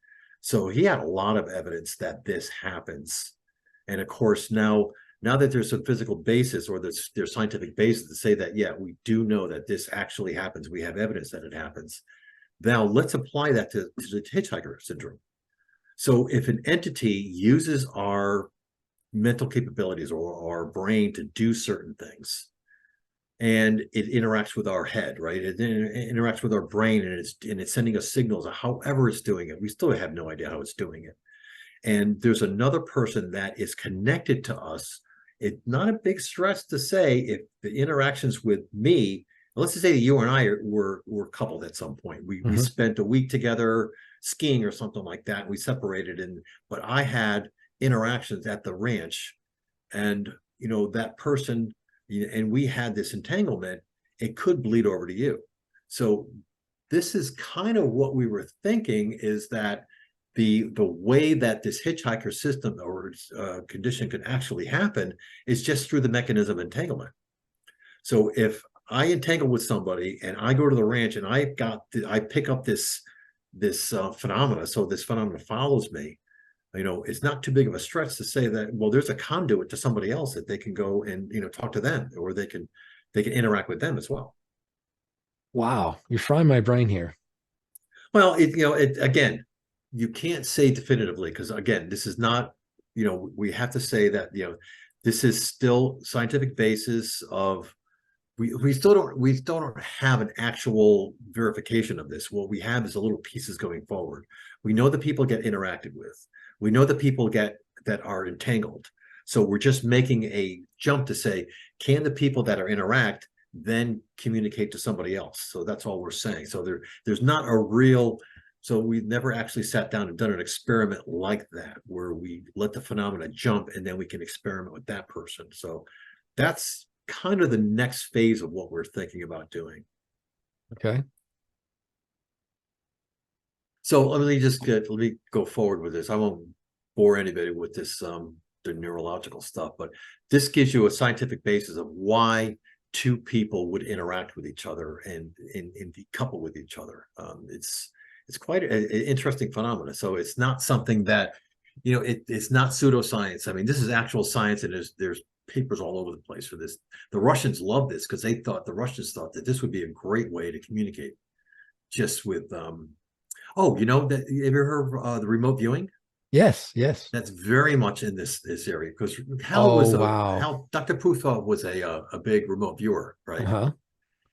So he had a lot of evidence that this happens. And of course, now that there's some physical basis, or there's scientific basis to say that, yeah, we do know that this actually happens. We have evidence that it happens. Now let's apply that to the hitchhiker syndrome. So if an entity uses our mental capabilities or our brain to do certain things, and it interacts with our head, right? It interacts with our brain, and it's sending us signals of however it's doing it. We still have no idea how it's doing it. And there's another person that is connected to us. It's not a big stretch to say, if the interactions with me, let's just say that you and I were coupled at some point. We Mhm. spent a week together skiing or something like that. We separated, but I had interactions at the ranch, and that person, and we had this entanglement. It could bleed over to you. So this is kind of what we were thinking, is that the way that this hitchhiker system or condition can actually happen is just through the mechanism of entanglement. So if I entangle with somebody and I go to the ranch and I pick up this phenomena, so this phenomena follows me, it's not too big of a stretch to say that, well, there's a conduit to somebody else that they can go and talk to them, or they can interact with them as well. Wow. You're frying my brain here. Well, it again, you can't say definitively, because again, this is not, we have to say that, this is still scientific basis of, we still don't have an actual verification of this. What we have is a little pieces going forward. We know that people get interacted with. We know that people that are entangled. So we're just making a jump to say, can the people that are interact then communicate to somebody else? So that's all we're saying. So there's not a real, so we've never actually sat down and done an experiment like that, where we let the phenomena jump and then we can experiment with that person. So that's kind of the next phase of what we're thinking about doing. Okay. So let me go forward with this. I won't bore anybody with this, the neurological stuff, but this gives you a scientific basis of why two people would interact with each other and be coupled with each other. It's quite an interesting phenomenon. So it's not something that, it's not pseudoscience. I mean, this is actual science, and there's papers all over the place for this. The Russians love this because the Russians thought that this would be a great way to communicate, just with oh, that, have you heard of the remote viewing? Yes. Yes. That's very much in this area, because Oh, wow. Dr. Puthoff was a big remote viewer, right? Uh-huh.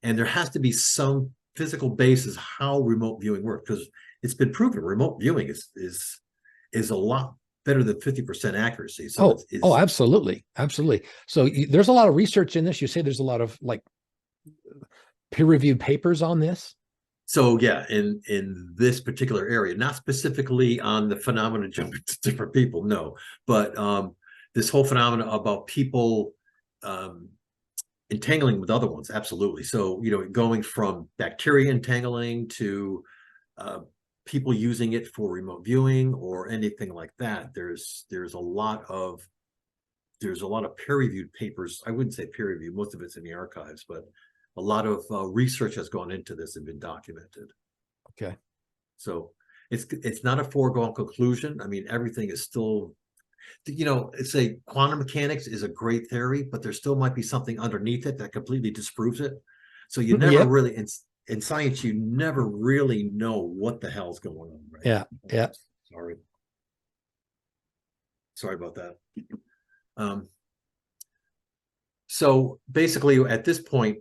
And there has to be some physical basis how remote viewing works, because it's been proven remote viewing is a lot better than 50% accuracy. So Oh, absolutely. Absolutely. So there's a lot of research in this. You say there's a lot of like peer-reviewed papers on this. So yeah, in this particular area, not specifically on the phenomena jumping to different people, no, but this whole phenomena about people entangling with other ones, absolutely. So going from bacteria entangling to people using it for remote viewing or anything like that. There's a lot of peer-reviewed papers. I wouldn't say peer-reviewed; most of it's in the archives, but a lot of research has gone into this and been documented. Okay. So it's not a foregone conclusion. I mean, everything is still You know, it's a quantum mechanics is a great theory, but there still might be something underneath it that completely disproves it. So you never Yep. really in science, you never really know what the hell's going on, right? Yeah. Yeah. Sorry. Sorry about that. Um, so basically at this point,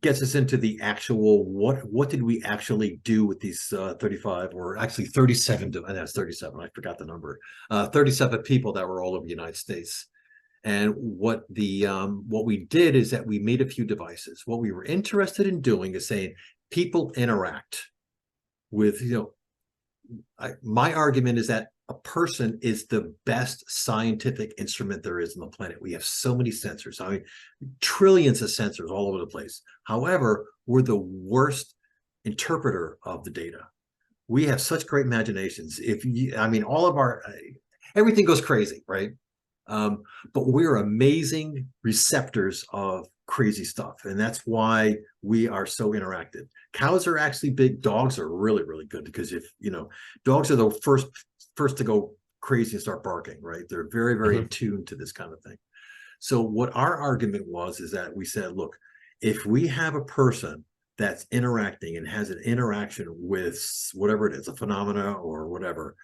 gets us into the actual what did we actually do with these 35 or actually 37 that's 37, I forgot the number, 37 people that were all over the United States. And what we did is that we made a few devices. What we were interested in doing is saying people interact with, you know, my argument is that a person is the best scientific instrument there is on the planet. We have so many sensors. I mean, trillions of sensors all over the place. However, we're the worst interpreter of the data. We have such great imaginations. If you, I mean, all of our, everything goes crazy, right? But we're amazing receptors of crazy stuff. And that's why we are so interactive. Cows are actually big. Dogs are really, really good because if, you know, dogs are the first to go crazy and start barking, right? They're very, very attuned to this kind of thing. So what our argument was is that we said, look, if we have a person that's interacting and has an interaction with whatever it is, a phenomena or whatever,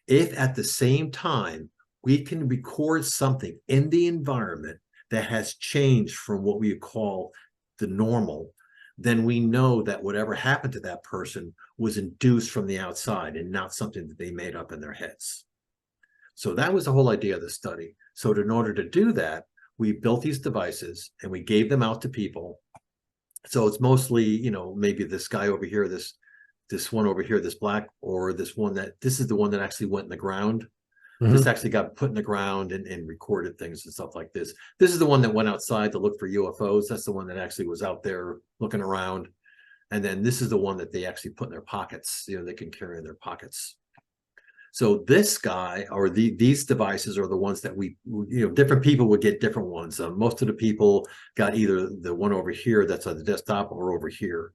if at the same time we can record something in the environment that has changed from what we call the normal, then we know that whatever happened to that person was induced from the outside and not something that they made up in their heads. So that was the whole idea of the study. So in order to do that, we built these devices and we gave them out to people. So it's mostly, you know, maybe this guy over here, this one over here, this black, or this one this is the one that actually went in the ground. This actually got put in the ground and recorded things and stuff like this. This is the one that went outside to look for UFOs. That's the one that actually was out there looking around. And then this is the one that they actually put in their pockets. You know, they can carry in their pockets. So this guy or these devices are the ones that we, you know, different people would get different ones. Most of the people got either the one over here that's on the desktop or over here.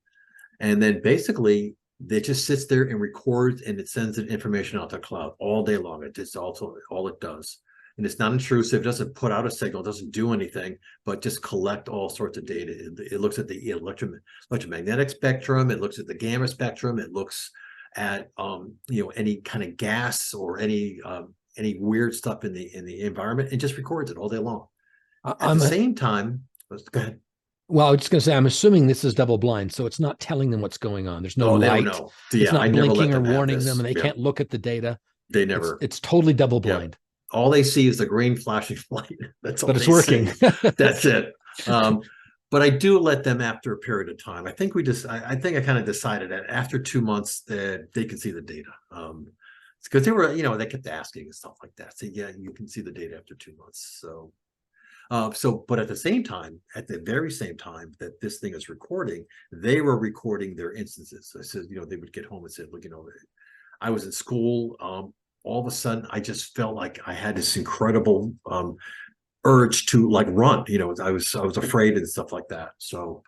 And then basically, it just sits there and records and it sends the information out to the cloud all day long. It just also all it does. And it's not intrusive, it doesn't put out a signal, it doesn't do anything, but just collect all sorts of data. It looks at the electromagnetic spectrum, it looks at the gamma spectrum, it looks at you know, any kind of gas or any weird stuff in the environment, and just records it all day long. At the same time, go ahead. Well, I was just going to say, I'm assuming this is double blind, so it's not telling them what's going on. There's no light. No. It's not I never let blinking or them have warning this. them, and they can't look at the data. They never. It's totally double blind. All they see is the green flashing light. That's all. But it's working. That's it. But I do let them after a period of time. I think I think I kind of decided that after 2 months that they can see the data. Because they were, you know, they kept asking and stuff like that. So yeah, you can see the data after 2 months. So. But at the same time, at the very same time that this thing is recording, they were recording their instances. I said, you know, they would get home and say, look, you know, I was in school. All of a sudden, I just felt like I had this incredible urge to like run. You know, I was afraid and stuff like that. So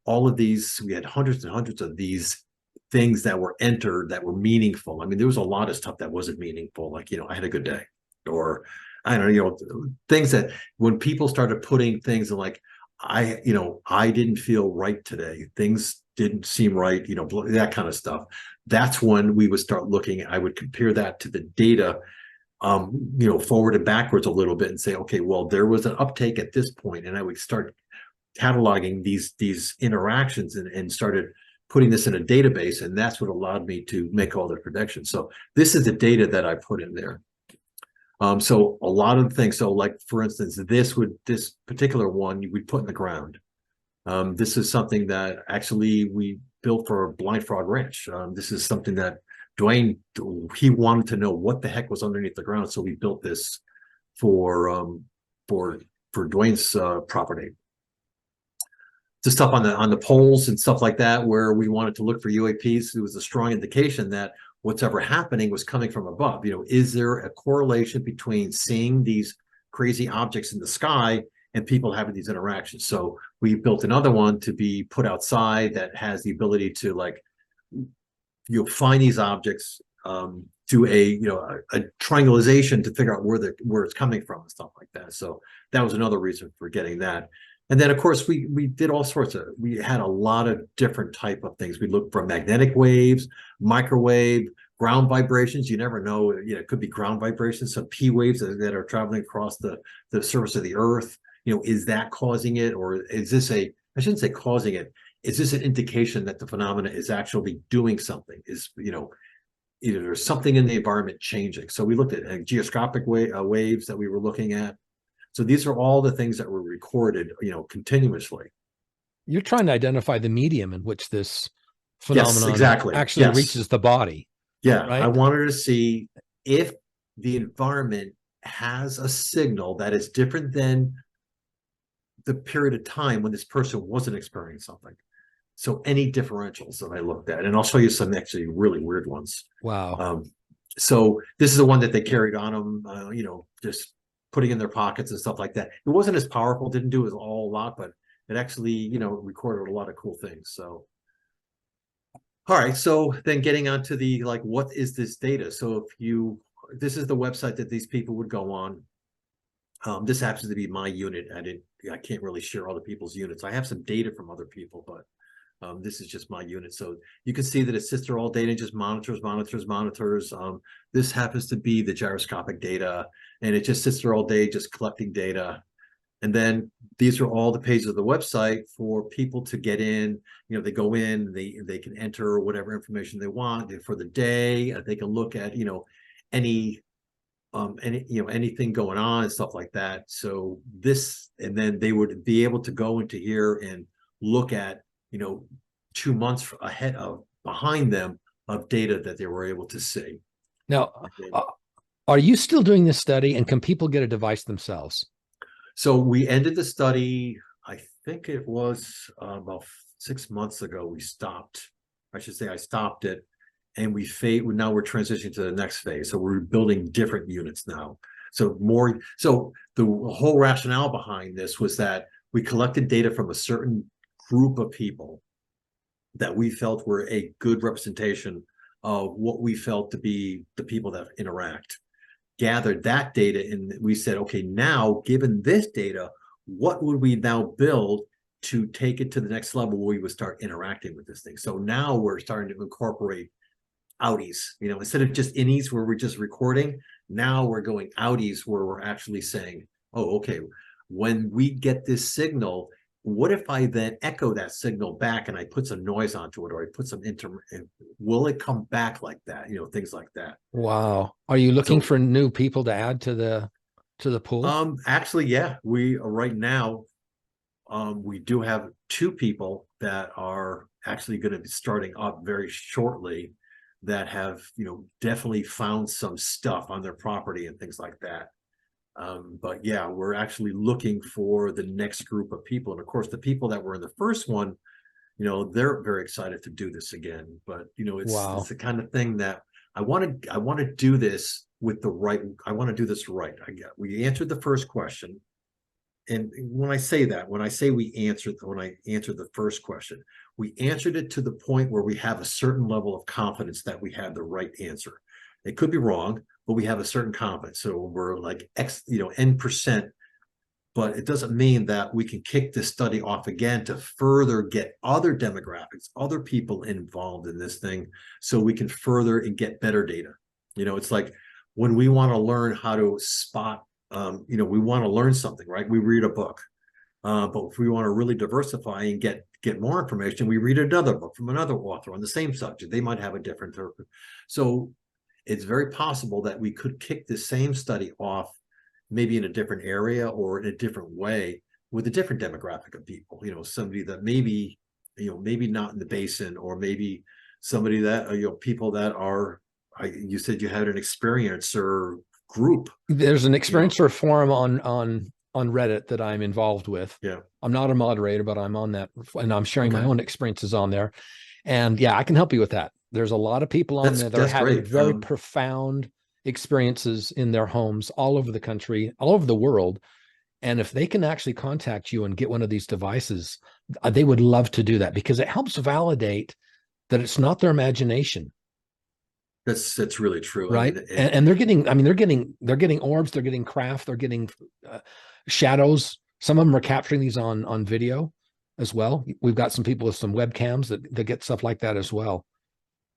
all of these, we had hundreds and hundreds of these things that were entered that were meaningful. I mean, there was a lot of stuff that wasn't meaningful. Like, you know, I had a good day, or I don't know, you know, things that when people started putting things like, you know, I didn't feel right today. Things didn't seem right, you know, that kind of stuff. That's when we would start looking. I would compare that to the data, you know, forward and backwards a little bit and say, okay, well, there was an uptake at this point, and I would start cataloging these interactions and started putting this in a database, and that's what allowed me to make all the predictions. So this is the data that I put in there. So a lot of things. So like, for instance, this particular one we put in the ground. This is something that actually we built for Blind Frog Ranch. This is something that Dwayne, he wanted to know what the heck was underneath the ground. So we built this for Dwayne's property. The stuff on the poles and stuff like that, where we wanted to look for UAPs. It was a strong indication that whatever happening was coming from above. You know, is there a correlation between seeing these crazy objects in the sky and people having these interactions? So we built another one to be put outside that has the ability to, like, you'll find these objects do a triangulation to figure out where it's coming from and stuff like that. So that was another reason for getting that. And then of course we did all sorts of, we had a lot of different type of things. We looked for magnetic waves, microwave, ground vibrations. You never know, it could be ground vibrations, some P waves that are traveling across the surface of the earth. Is that causing it, or is this I shouldn't say causing it, is this an indication that the phenomena is actually doing something? Either there's something in the environment changing. So we looked at geoscopic waves that we were looking at. So these are all the things that were recorded, continuously. You're trying to identify the medium in which this Yes, phenomenon exactly. actually Yes. reaches the body. Yeah, Right? I wanted to see if the environment has a signal that is different than the period of time when this person wasn't experiencing something. So any differentials that I looked at, and I'll show you some actually really weird ones. Wow. So this is the one that they carried on them, just putting in their pockets and stuff like that. It wasn't as powerful, didn't do a lot, but it actually, recorded a lot of cool things. So, all right. So then getting onto the, what is this data? So this is the website that these people would go on. This happens to be my unit. I can't really share other people's units. I have some data from other people, but this is just my unit. So you can see that it sits there all day and just monitors. This happens to be the gyroscopic data, and it just sits there all day just collecting data. And then these are all the pages of the website for people to get in. They go in, they can enter whatever information they want for the day. They can look at, anything going on and stuff like that. So and then they would be able to go into here and look at, 2 months behind them of data that they were able to see. Now, are you still doing this study, and can people get a device themselves? So we ended the study, I think it was about 6 months ago. We stopped. I should say I stopped it, and now we're transitioning to the next phase. So we're building different units now. So the whole rationale behind this was that we collected data from a certain group of people that we felt were a good representation of what we felt to be the people that interact. Gathered that data, and we said, okay, now given this data, what would we now build to take it to the next level where we would start interacting with this thing? So now we're starting to incorporate outies, instead of just innies where we're just recording. Now we're going outies where we're actually saying, oh, okay, when we get this signal, what if I then echo that signal back and I put some noise onto it, or I put some will it come back like that? Things like that. Wow. Are you looking for new people to add to the pool? Actually, yeah, we right now, we do have 2 people that are actually going to be starting up very shortly that have, definitely found some stuff on their property and things like that. But yeah, we're actually looking for the next group of people. And of course, the people that were in the first one, they're very excited to do this again. But, it's the kind of thing that I want to do this I want to do this right. We answered the first question. And when I say I answered the first question, we answered it to the point where we have a certain level of confidence that we had the right answer. It could be wrong, but we have a certain confidence. So we're like N%, but it doesn't mean that we can kick this study off again to further get other demographics, other people involved in this thing, so we can further and get better data. It's like when we want to learn how to spot, we want to learn something, right? We read a book. But if we want to really diversify and get more information, we read another book from another author on the same subject. They might have a different. So it's very possible that we could kick the same study off maybe in a different area or in a different way with a different demographic of people, somebody that maybe not in the basin, or maybe somebody that, people that are, you said you had an experiencer group. There's an experiencer forum on Reddit that I'm involved with. Yeah. I'm not a moderator, but I'm on that, and I'm sharing my own experiences on there. And yeah, I can help you with that. There's a lot of people on there that are having very profound experiences in their homes all over the country, all over the world. And if they can actually contact you and get one of these devices, they would love to do that, because it helps validate that it's not their imagination. That's really true. I right? mean, And they're getting, I mean, they're getting orbs, they're getting craft, they're getting shadows. Some of them are capturing these on video as well. We've got some people with some webcams that get stuff like that as well.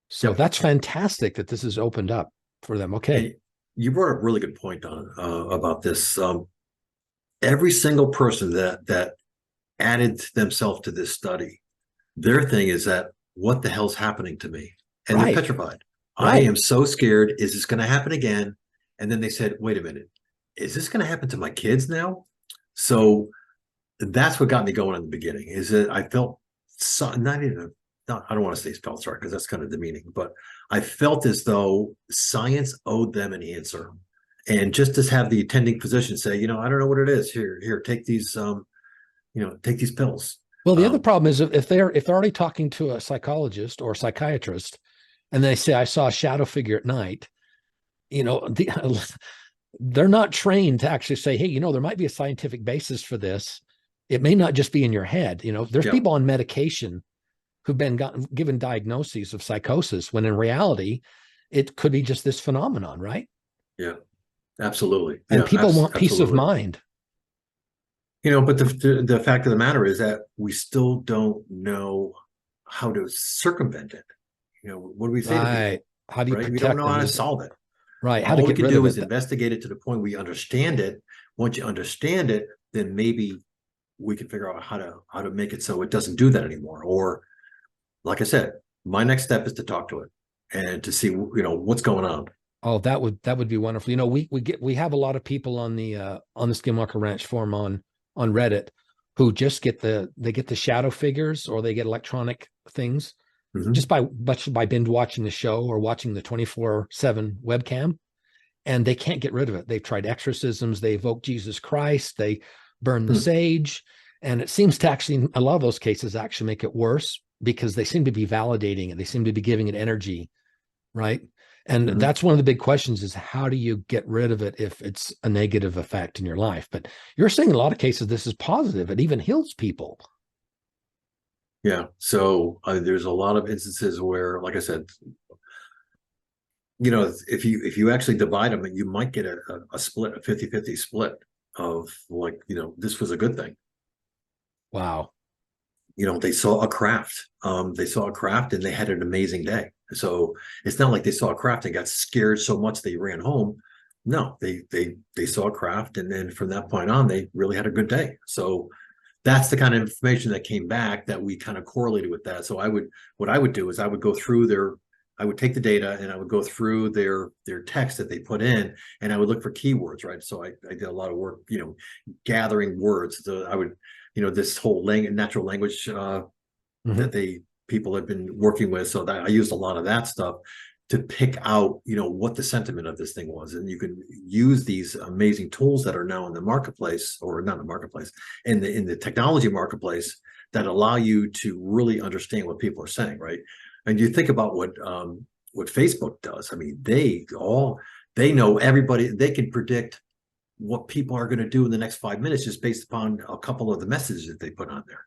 So yep. that's fantastic that this is opened up for them. Okay. And you brought up a really good point on about this. Every single person that added themselves to this study, their thing is that what the hell's happening to me? And they're Right. petrified. I Right. am so scared. Is this going to happen again? And then they said, wait a minute, is this going to happen to my kids now? So that's what got me going in the beginning, is that I felt not even, not, I don't want to say felt sorry because that's kind of demeaning, but I felt as though science owed them an answer. And just to have the attending physician say, I don't know what it is. Here, take these, take these pills. Well, the other problem is if they're already talking to a psychologist or psychiatrist and they say, I saw a shadow figure at night, they're not trained to actually say, hey, there might be a scientific basis for this. It may not just be in your head. There's Yeah. people on medication who've been given diagnoses of psychosis when in reality, it could be just this phenomenon, right? Yeah, absolutely. And Yeah, people want peace of absolutely. mind. But the fact of the matter is that we still don't know how to circumvent it. What do we say to people? Right. How do you Right? We don't protect know them? how to solve it. Right. How to All we get can rid of do is it. investigate it to the point we understand it. Once you understand it, then maybe we can figure out how to make it so it doesn't do that anymore. Or, like I said, my next step is to talk to it and to see what's going on. Oh, that would be wonderful. We have a lot of people on the Skinwalker Ranch forum on Reddit who just get the shadow figures or they get electronic things just by binge watching the show or watching the 24/7 webcam, and they can't get rid of it. They've tried exorcisms, they evoke Jesus Christ, they burn the sage, and it seems to actually, in a lot of those cases, actually make it worse because they seem to be validating it. They seem to be giving it energy, right? And that's one of the big questions is how do you get rid of it if it's a negative effect in your life? But you're saying in a lot of cases, this is positive. It even heals people. Yeah. So there's a lot of instances where, like I said, if you actually divide them, you might get a split, a 50-50 split of like, this was a good thing. Wow. They saw a craft. They saw a craft and they had an amazing day. So it's not like they saw a craft and got scared so much they ran home. No, they saw a craft, and then from that point on, they really had a good day. So that's the kind of information that came back that we kind of correlated with that. So what I would do is I would go through I would take the data and I would go through their text that they put in, and I would look for keywords, right? So I did a lot of work, gathering words. So I would, this whole natural language that people have been working with. So that I used a lot of that stuff to pick out, what the sentiment of this thing was. And you can use these amazing tools that are now in the marketplace, or not in the marketplace, in the technology marketplace, that allow you to really understand what people are saying, right? And you think about what Facebook does. I mean, they know everybody. They can predict what people are going to do in the next 5 minutes just based upon a couple of the messages that they put on there.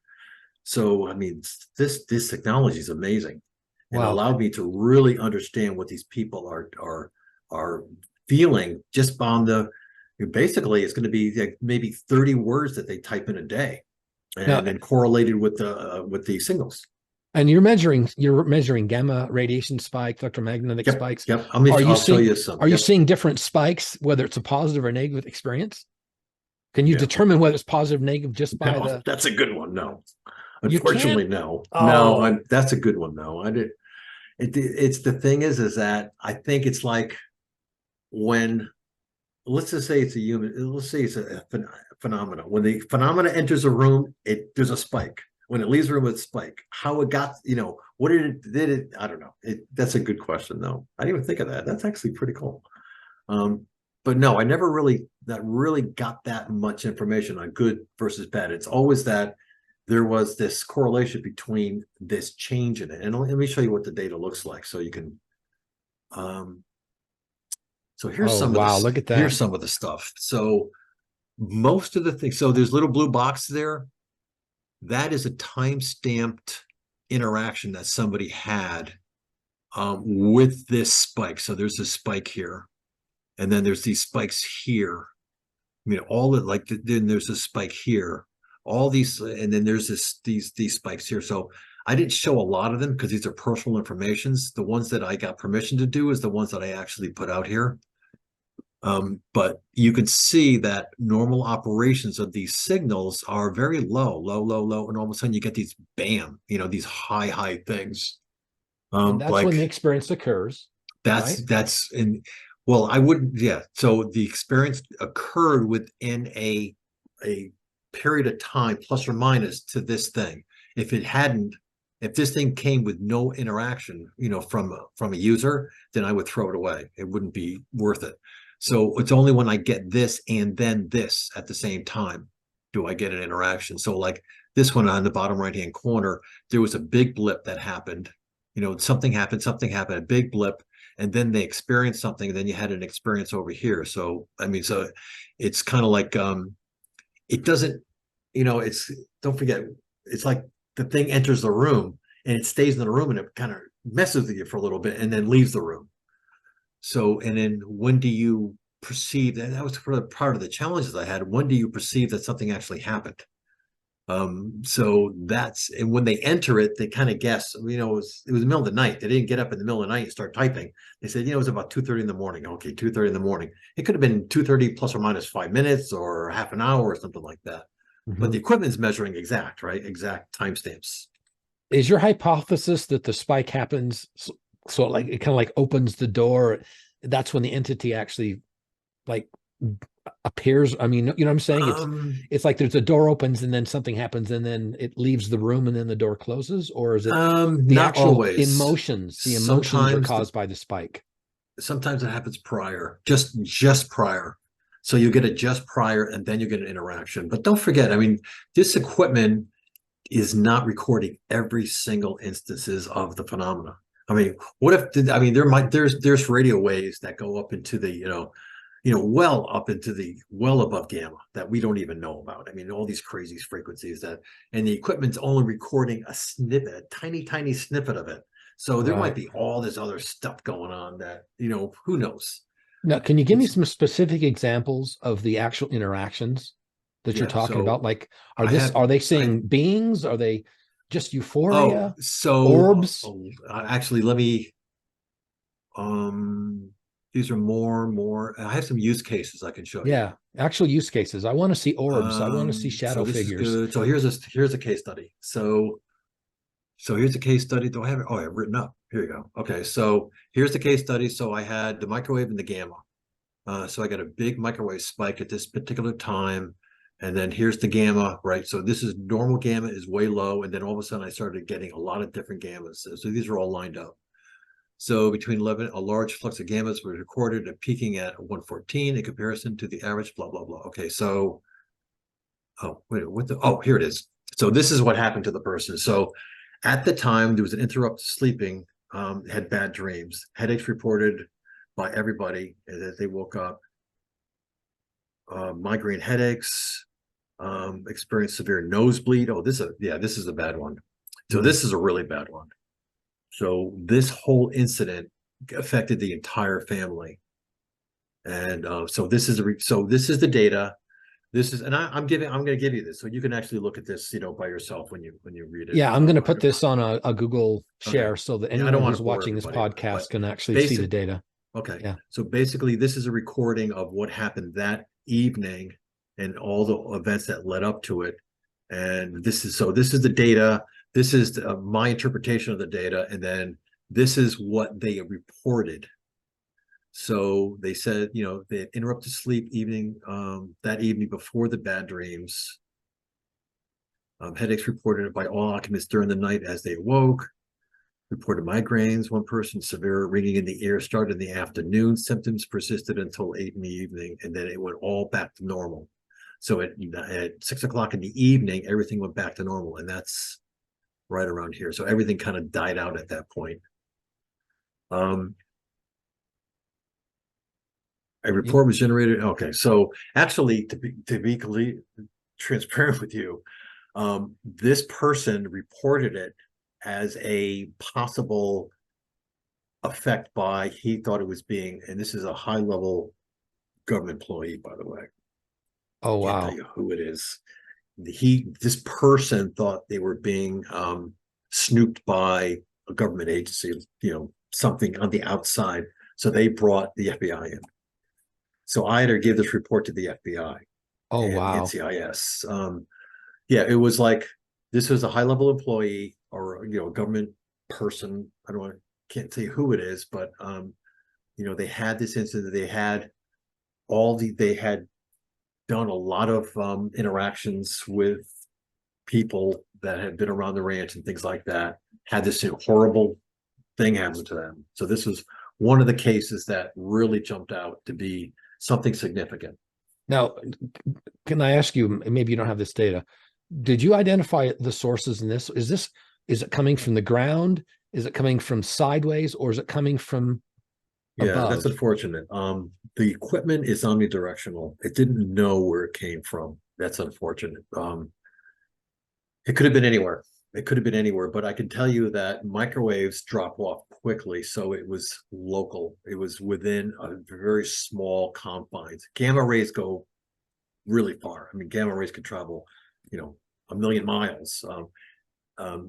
So, I mean, this technology is amazing, and Wow. allowed me to really understand what these people are feeling just on basically it's going to be like maybe 30 words that they type in a day, and then correlated with the signals. And you're measuring gamma radiation spikes, electromagnetic spikes. Yep. I'll show you some. Are you seeing different spikes, whether it's a positive or negative experience? Can you determine whether it's positive or negative just by That's a good one. No, you unfortunately, can't? no. Oh. No, that's a good one. No, I did. It's the thing is that I think it's like when, let's just say it's a human, let's say it's a phenomena. When the phenomena enters a room, there's a spike. When it leaves the room, it's a spike. How it got, what did it, I don't know. That's a good question though. I didn't even think of that. That's actually pretty cool. But no, I never really got that much information on good versus bad. It's always that there was this correlation between this change in it. And let me show you what the data looks like so you can, so here's Look at that. Here's some of the stuff. So most of the things, so there's little blue box there. That is a time-stamped interaction that somebody had with this spike. So there's a spike here, and then there's these spikes here. I mean, all of like then there's a spike here, all these, and then there's these spikes here. So I didn't show a lot of them because these are personal informations. The ones that I got permission to do is the ones that I actually put out here. But you can see that normal operations of these signals are very low, low, and all of a sudden you get these bam, these high things. And that's when the experience occurs. That's in well, I wouldn't, yeah. So the experience occurred within a period of time, plus or minus, to this thing. If it hadn't, if this thing came with no interaction, from a user, then I would throw it away. It wouldn't be worth it. So it's only when I get this and then this at the same time do I get an interaction. So like this one on the bottom right-hand corner, there was a big blip that happened. Something happened, a big blip, and then they experienced something, and then you had an experience over here. So, I mean, so it's kind of like, it doesn't, don't forget, it's like the thing enters the room and it stays in the room and it kind of messes with you for a little bit and then leaves the room. So, and then when do you perceive that was part of the challenges I had. When do you perceive that something actually happened? So and when they enter it, they kind of guess, it was the middle of the night. They didn't get up in the middle of the night and start typing. They said, it was about 2:30 in the morning. Okay, 2:30 in the morning. It could have been 2:30 plus or minus 5 minutes or half an hour or something like that. But the equipment's measuring exact, right? Exact timestamps. Is your hypothesis that the spike happens so like it kind of like opens the door? That's when the entity actually like appears? I mean, you know what I'm saying? It's like there's a door opens and then something happens and then it leaves the room and then the door closes, or is it the not actual always. emotions? The emotions are caused by the spike. Sometimes it happens prior, just prior. So you get it just prior and then you get an interaction. But don't forget, I mean, this equipment is not recording every single instances of the phenomena. I mean, what if there's radio waves that go up into the, well up into the well above gamma that we don't even know about. I mean, all these crazy frequencies and the equipment's only recording a snippet, a tiny snippet of it. So there might be all this other stuff going on that, who knows? Now, can you give me some specific examples of the actual interactions that you're talking about? Like, are they seeing beings? Are they just euphoria? Orbs? Actually, let me, these are more, I have some use cases I can show you. Yeah, actual use cases. I want to see orbs. I want to see shadow figures. So here's a case study. So here's a case study. Do I have it? Oh, I have written up. Here you go. Okay, so here's the case study. So I had the microwave and the gamma. So I got a big microwave spike at this particular time. And then here's the gamma, right? So this is normal gamma is way low. And then all of a sudden I started getting a lot of different gammas. So these are all lined up. So between 11, a large flux of gammas was recorded at peaking at 114 in comparison to the average, blah, blah, blah. Okay, so, here it is. So this is what happened to the person. So at the time, there was an interrupted sleeping, had bad dreams, headaches reported by everybody that they woke up, migraine headaches, experienced severe nosebleed. Oh, this is a bad one. So this is a really bad one. So this whole incident affected the entire family. And so this is the data. I'm going to give you this so you can actually look at this, by yourself when you read it. Yeah, I'm going to put this on a Google share so that anyone who's watching this podcast can actually see the data. Okay. Yeah. So basically, this is a recording of what happened that evening and all the events that led up to it. And this is the data. This is my interpretation of the data. And then this is what they reported. So they said, they had interrupted sleep that evening before the bad dreams. Headaches reported by all occupants during the night as they awoke. Reported migraines. One person, severe ringing in the ear, started in the afternoon. Symptoms persisted until 8 in the evening, and then it went all back to normal. So at 6 o'clock in the evening, everything went back to normal, and that's right around here. So everything kind of died out at that point. A report was generated. Okay, so actually, to be transparent with you, this person reported it as a possible effect by, he thought it was being, and this is a high level government employee, by the way. Oh, Can't tell wow. you who it is. This person thought they were being snooped by a government agency, something on the outside. So they brought the FBI in. So I had to give this report to the FBI Oh, and wow. NCIS. Yeah, it was like this was a high level employee or a government person. Can't tell you who it is, but they had this incident. They had done a lot of interactions with people that had been around the ranch and things like that. Had this horrible thing happen to them. So this was one of the cases that really jumped out to be something significant. Now, can I ask you, maybe you don't have this data, did you identify the sources in this? Is it coming from the ground? Is it coming from sideways, or is it coming from Yeah, that's above? unfortunate. The equipment is omnidirectional. It didn't know where it came from. That's unfortunate. It could have been anywhere. It could have been anywhere, but I can tell you that microwaves drop off quickly, so it was local. It was within a very small confines. Gamma rays go really far. I mean, gamma rays can travel, 1,000,000 miles.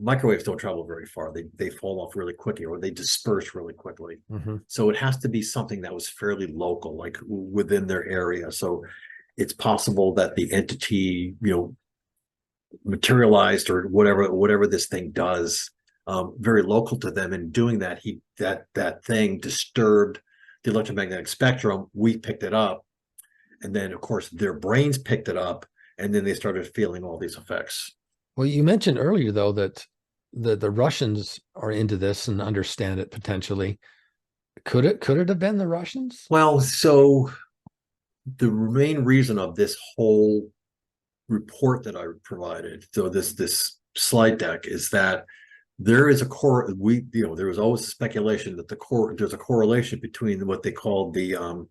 Microwaves don't travel very far. They fall off really quickly, or they disperse really quickly. Mm-hmm. So it has to be something that was fairly local, like within their area. So it's possible that the entity, materialized or whatever this thing does, very local to them. And doing that, that thing disturbed the electromagnetic spectrum. We picked it up, and then of course their brains picked it up, and then they started feeling all these effects. Well, you mentioned earlier, though, that the Russians are into this and understand it potentially. Could it have been the Russians? Well, so the main reason of this whole report that I provided, so this slide deck, is that there is there was always a speculation that there's a correlation between what they call the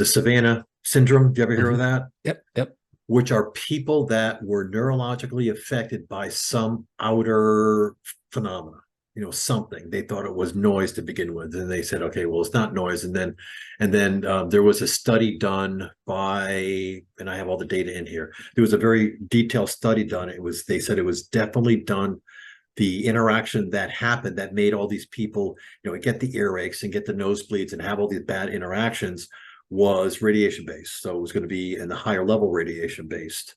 Savannah syndrome. Do you ever hear of that? Yep. Which are people that were neurologically affected by some outer phenomena, something. They thought it was noise to begin with, and they said, okay, well, it's not noise. And then there was a study done by, and I have all the data in here. There was a very detailed study done. They said it was definitely done. The interaction that happened that made all these people, get the earaches and get the nosebleeds and have all these bad interactions was radiation based. So it was going to be in the higher level radiation based.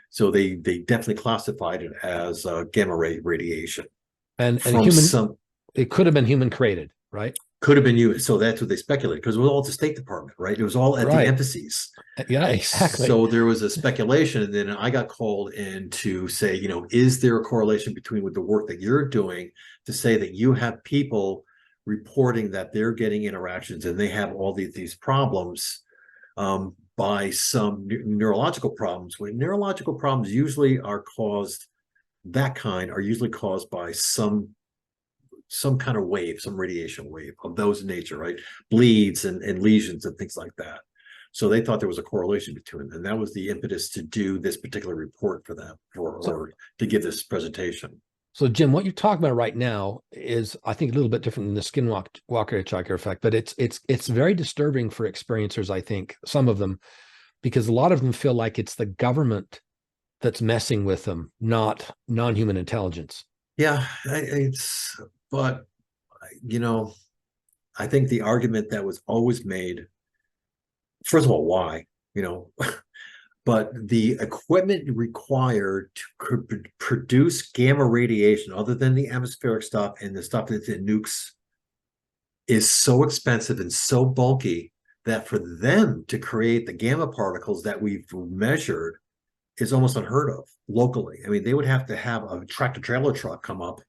So they definitely classified it as gamma ray radiation. And from human, it could have been human created, right? Could have been used. So that's what they speculated, because it was all at the State Department, right? It was all at the embassies. Yeah, exactly. So there was a speculation, and then I got called in to say, is there a correlation between with the work that you're doing to say that you have people reporting that they're getting interactions and they have all these problems by some neurological problems. When neurological problems usually are caused by some kind of wave, some radiation wave of those nature, right? Bleeds and lesions and things like that. So they thought there was a correlation between them. And that was the impetus to do this particular report for them, or to give this presentation. So, Jim, what you're talking about right now is, I think, a little bit different than the Skinwalker Hitchhiker Effect, but it's very disturbing for experiencers, I think, some of them, because a lot of them feel like it's the government that's messing with them, not non-human intelligence. Yeah, but I think the argument that was always made, first of all, why, but the equipment required to produce gamma radiation, other than the atmospheric stuff and the stuff that's in nukes, is so expensive and so bulky that for them to create the gamma particles that we've measured is almost unheard of locally. I mean, they would have to have a tractor trailer truck come up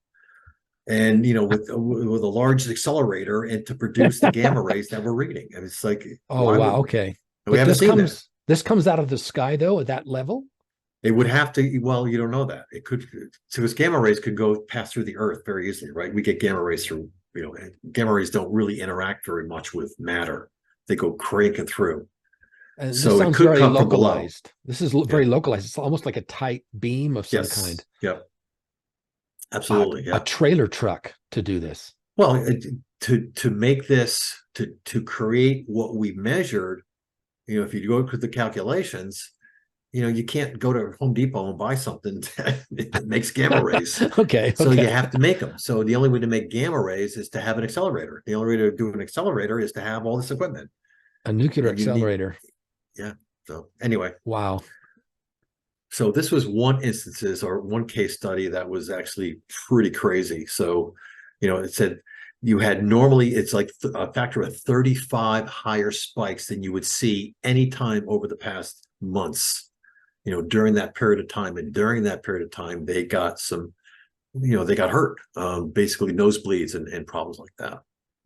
and with a large accelerator and to produce the gamma rays that we're reading. And it's like, oh wow, okay. We haven't seen that. This comes out of the sky, though, at that level? It would have to, well, you don't know that. It could, so this gamma rays could pass through the earth very easily, right? We get gamma rays through, gamma rays don't really interact very much with matter. They go cranking through. And so it could come from below. This is very localized. It's almost like a tight beam of some kind. Yep. Absolutely. A trailer truck to do this. Well, to make this to create what we measured, if you go through the calculations, you can't go to Home Depot and buy something that makes gamma rays. Okay, So you okay. have to make them. So the only way to make gamma rays is to have an accelerator. The only way to do an accelerator is to have all this equipment. A nuclear And you need, accelerator. yeah. So anyway, Wow. so this was one instances or one case study that was actually pretty crazy. So, it said you had normally it's like a factor of 35 higher spikes than you would see anytime over the past months, during that period of time. And during that period of time, they got some, they got hurt, basically nosebleeds and problems like that.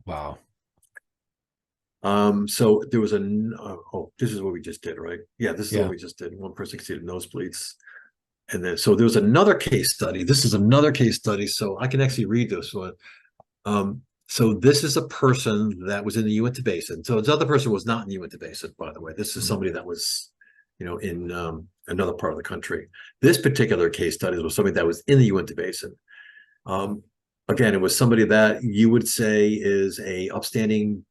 Wow. So there was this is what we just did, right? Yeah, this is Yeah. what we just did. One person exceeded nosebleeds. And then, so there was another case study. This is another case study. So I can actually read this one. So this is a person that was in the Uinta Basin. So this other person was not in the Uinta Basin, by the way. This is somebody that was, in another part of the country. This particular case study was somebody that was in the Uinta Basin. Again, it was somebody that you would say is a upstanding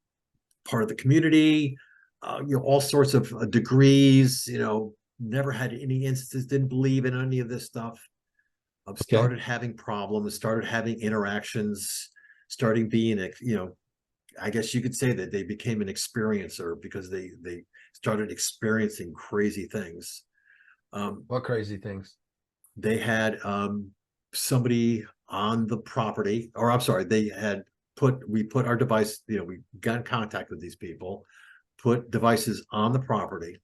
part of the community, all sorts of degrees, never had any instances, didn't believe in any of this stuff. Started having problems, started having interactions, starting being, I guess you could say that they became an experiencer because they started experiencing crazy things. What crazy things? They had somebody on the property, or I'm sorry, we put our device, we got in contact with these people, put devices on the property.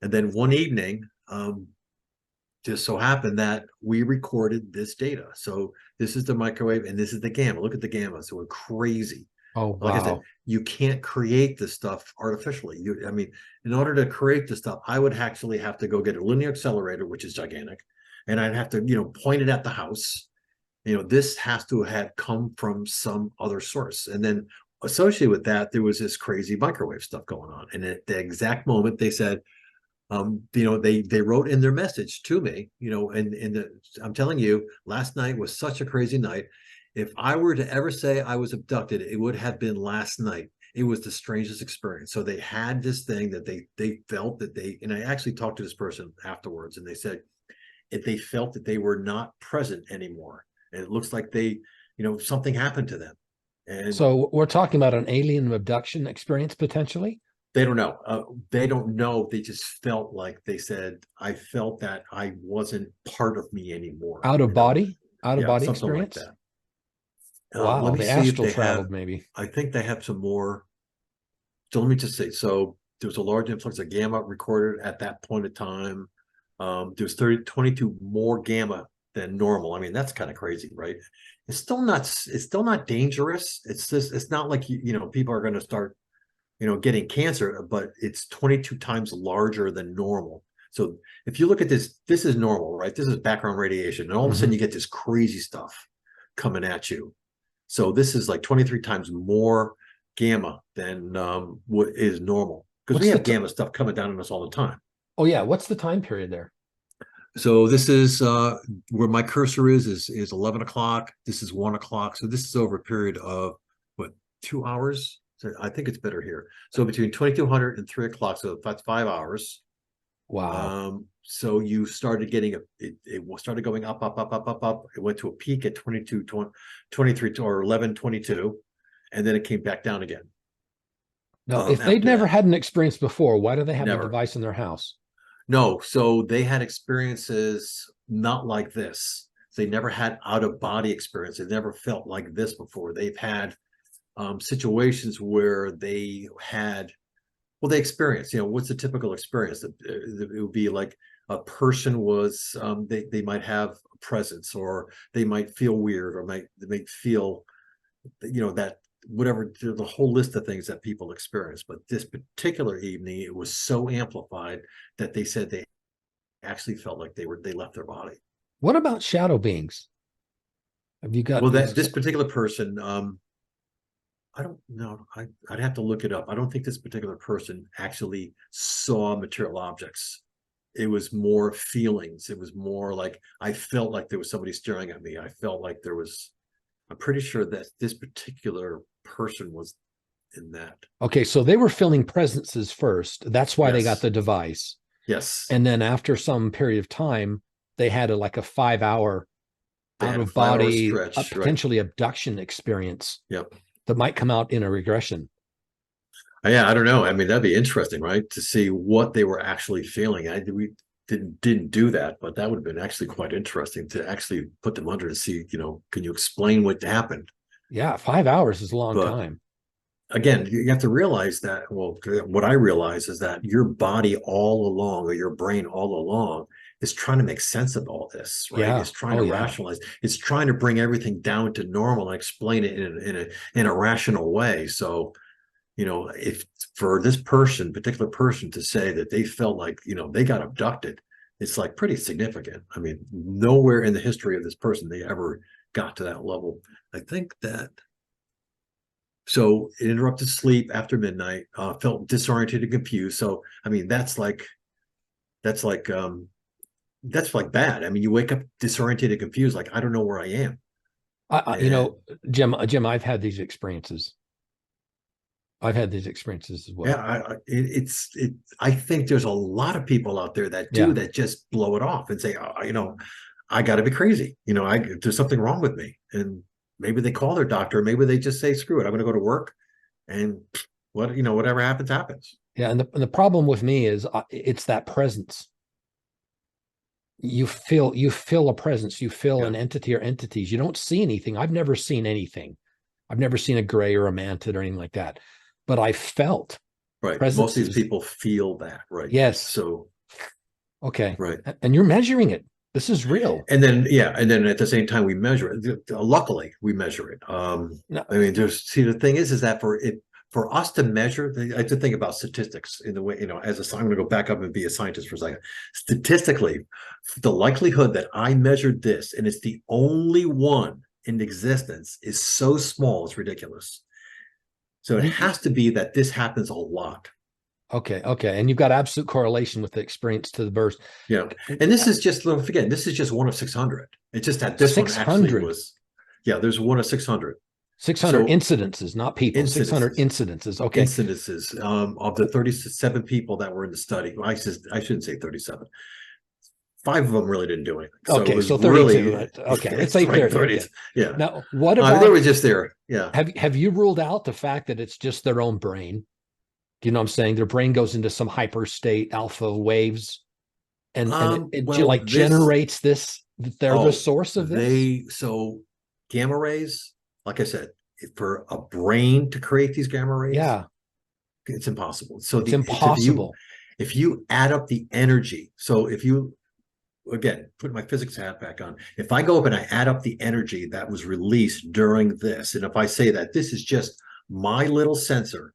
And then one evening, just so happened that we recorded this data. So this is the microwave and this is the gamma. Look at the gamma. So we're crazy. Oh, Like I said, wow. you can't create this stuff artificially. In order to create this stuff, I would actually have to go get a linear accelerator, which is gigantic. And I'd have to, point it at the house. This has to have come from some other source. And then associated with that, there was this crazy microwave stuff going on. And at the exact moment they said, they wrote in their message to me, I'm telling you, last night was such a crazy night. If I were to ever say I was abducted, it would have been last night. It was the strangest experience. So they had this thing that they felt that and I actually talked to this person afterwards, and they said if they felt that they were not present anymore. And it looks like something happened to them. And So we're talking about an alien abduction experience potentially? they don't know. They don't know. They just felt like they said, I felt that I wasn't part of me anymore. Out of body? Out of Yeah, body something like experience? that. Wow, Let me they see if astral they have, traveled maybe. I think they have some more. So let me just say, so there was a large influx of gamma recorded at that point in time. There's 22 more gamma than normal. I mean, that's kind of crazy, right? It's still not dangerous. It's just, it's not like, people are going to start, getting cancer, but it's 22 times larger than normal. So if you look at this is normal, right? This is background radiation. And all of a sudden you get this crazy stuff coming at you. So this is like 23 times more gamma than what is normal. Because we have gamma stuff coming down on us all the time. Oh yeah, what's the time period there? So this is where my cursor is 11 o'clock. This is 1 o'clock. So this is over a period of what, 2 hours? So I think it's better here. So between 2200 and 3 o'clock. So that's 5 hours. Wow. So you started getting it started going up, up, up, up, up, up. It went to a peak at 22, 23 or 11, 22. And then it came back down again. Now, if they'd never had an experience before, why do they have Never. the device in their house? No, so they had experiences not like this. They never had out of body experience. They never felt like this before. They've had situations where they had, well, they experienced, what's the typical experience? It would be like a person was, they might have a presence, or they might feel weird, or they might feel, that whatever, the whole list of things that people experience. But this particular evening, it was so amplified that they said they actually felt like they left their body. What about shadow beings? Have you got this particular person, I don't know. I'd have to look it up. I don't think this particular person actually saw material objects. It was more feelings. It was more like I felt like there was somebody staring at me. I felt like there was I'm pretty sure that this particular person was in that. Okay, so they were feeling presences first. That's why they got Yes. the device. Yes. And then after some period of time, they had like a 5 hour They out had a of 5 hour body, stretch, right? potentially abduction experience Yep. that might come out in a regression. Yeah, I don't know. I mean, that'd be interesting, right? To see what they were actually feeling. We didn't do that, but that would have been actually quite interesting to actually put them under and see, can you explain what happened? Yeah, 5 hours is a long But time. again, you have to realize that, well, what I realize is that your body all along, or your brain all along, is trying to make sense of all this, right? Yeah. It's trying Oh, to yeah. rationalize. It's trying to bring everything down to normal and explain it in a rational way. So, if for this particular person to say that they felt like, they got abducted, it's like pretty significant. I mean, nowhere in the history of this person they ever got to that level. I think that. So it interrupted sleep after midnight, felt disoriented and confused. So, I mean, that's like, that's like bad. I mean, you wake up disoriented and confused, like, I don't know where I am. And Jim, I've had these experiences. I've had these experiences as yeah, well. I think there's a lot of people out there that Yeah. that just blow it off and say, oh, I got to be crazy. There's something wrong with me. And maybe they call their doctor. Maybe they just say, screw it. I'm going to go to work, and whatever happens, happens. Yeah. And the problem with me is it's that presence. You feel a presence, you feel Yeah. an entity or entities. You don't see anything. I've never seen anything. I've never seen a gray or a mantid or anything like that. But I felt Right. Most of these presences. people feel that, right? Yes. So, Okay. right. And you're measuring it. This is real. And then, yeah. And then at the same time, we measure it. Luckily, we measure it. No, I mean, the thing is that for us to measure, I have to think about statistics in the way, I'm going to go back up and be a scientist for a second. Statistically, the likelihood that I measured this and it's the only one in existence is so small, it's ridiculous. So it has to be that this happens a lot. okay. And you've got absolute correlation with the experience to the burst. Yeah. And this is just, don't forget, this is just one of 600. It's just that this one actually 600. was, yeah, there's one of 600. 600 So incidences, not people. 600 incidences, incidences. Okay. of the 37 people that were in the study. Well, I shouldn't say 37. 5 of them really didn't do anything. So it Okay. was So 32. really, Okay. Let's it's say like 30. 30. Okay. Yeah. Now, what I mean, they about, were just there. Yeah. have you ruled out the fact that it's just their own brain? Do you know what I'm saying? Their brain goes into some hyper state, alpha waves, and it Well, like generates this. They're the oh, source of this. so gamma rays, like I said, for a brain to create these gamma rays, Yeah, it's impossible. So it's impossible. if you add up the energy, so if you, again, put my physics hat back on, if I go up and I add up the energy that was released during this, and if I say that this is just my little sensor,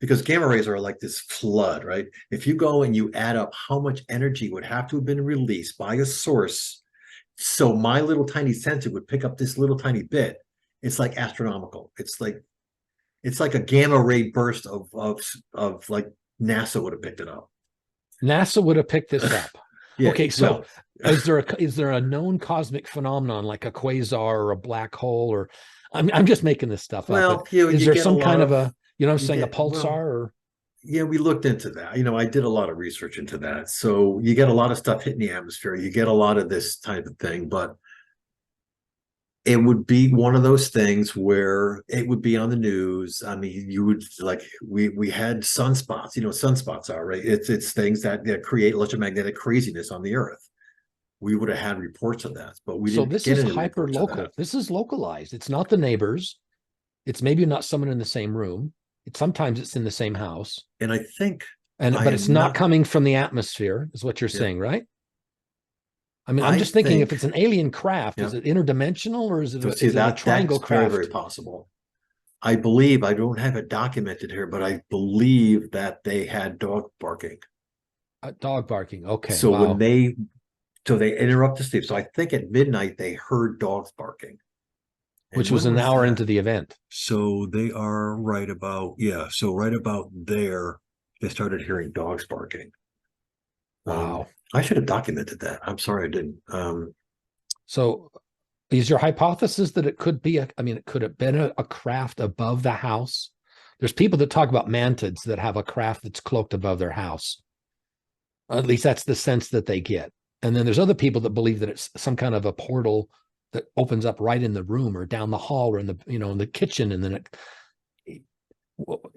because gamma rays are like this flood, right? If you go and you add up how much energy would have to have been released by a source, so my little tiny sensor would pick up this little tiny bit, it's like astronomical. It's like a gamma ray burst of like NASA would have picked it up. NASA would have picked this up. Yeah, Okay, so well, is there a known cosmic phenomenon like a quasar or a black hole, or I'm just making this stuff up, but well, is you there get a some lot kind of of a, you know what I'm you saying, a get pulsar well, or yeah, we looked into that. I did a lot of research into that. So you get a lot of stuff hitting the atmosphere. You get a lot of this type of thing, but it would be one of those things where it would be on the news. I mean, you would like we had sunspots. Sunspots are right. It's things that create electromagnetic craziness on the earth. We would have had reports of that, but we so didn't this get is any hyper reports of local. that. This is localized. It's not the neighbors. It's maybe not someone in the same room. Sometimes it's in the same house. And I think I But it's am not not. coming from the atmosphere, is what you're Yeah, saying, right? I mean, I'm I just thinking if think. it's an alien craft, Yeah. is it interdimensional or is it So see is it a that triangle that's very, craft? very possible. I believe I don't have it documented here, but I believe that they had dog barking. Dog barking. Okay, So when wow. they interrupt the sleep. So I think at midnight they heard dogs barking. And Which was when an was hour that? into the event. So they are right about, yeah. So right about there, they started hearing dogs barking. Wow. I should have documented that. I'm sorry I didn't. So Is your hypothesis that it could be it could have been a craft above the house? There's people that talk about mantids that have a craft that's cloaked above their house. At least that's the sense that they get. And then there's other people that believe that it's some kind of a portal that opens up right in the room or down the hall or in the, in the kitchen. And then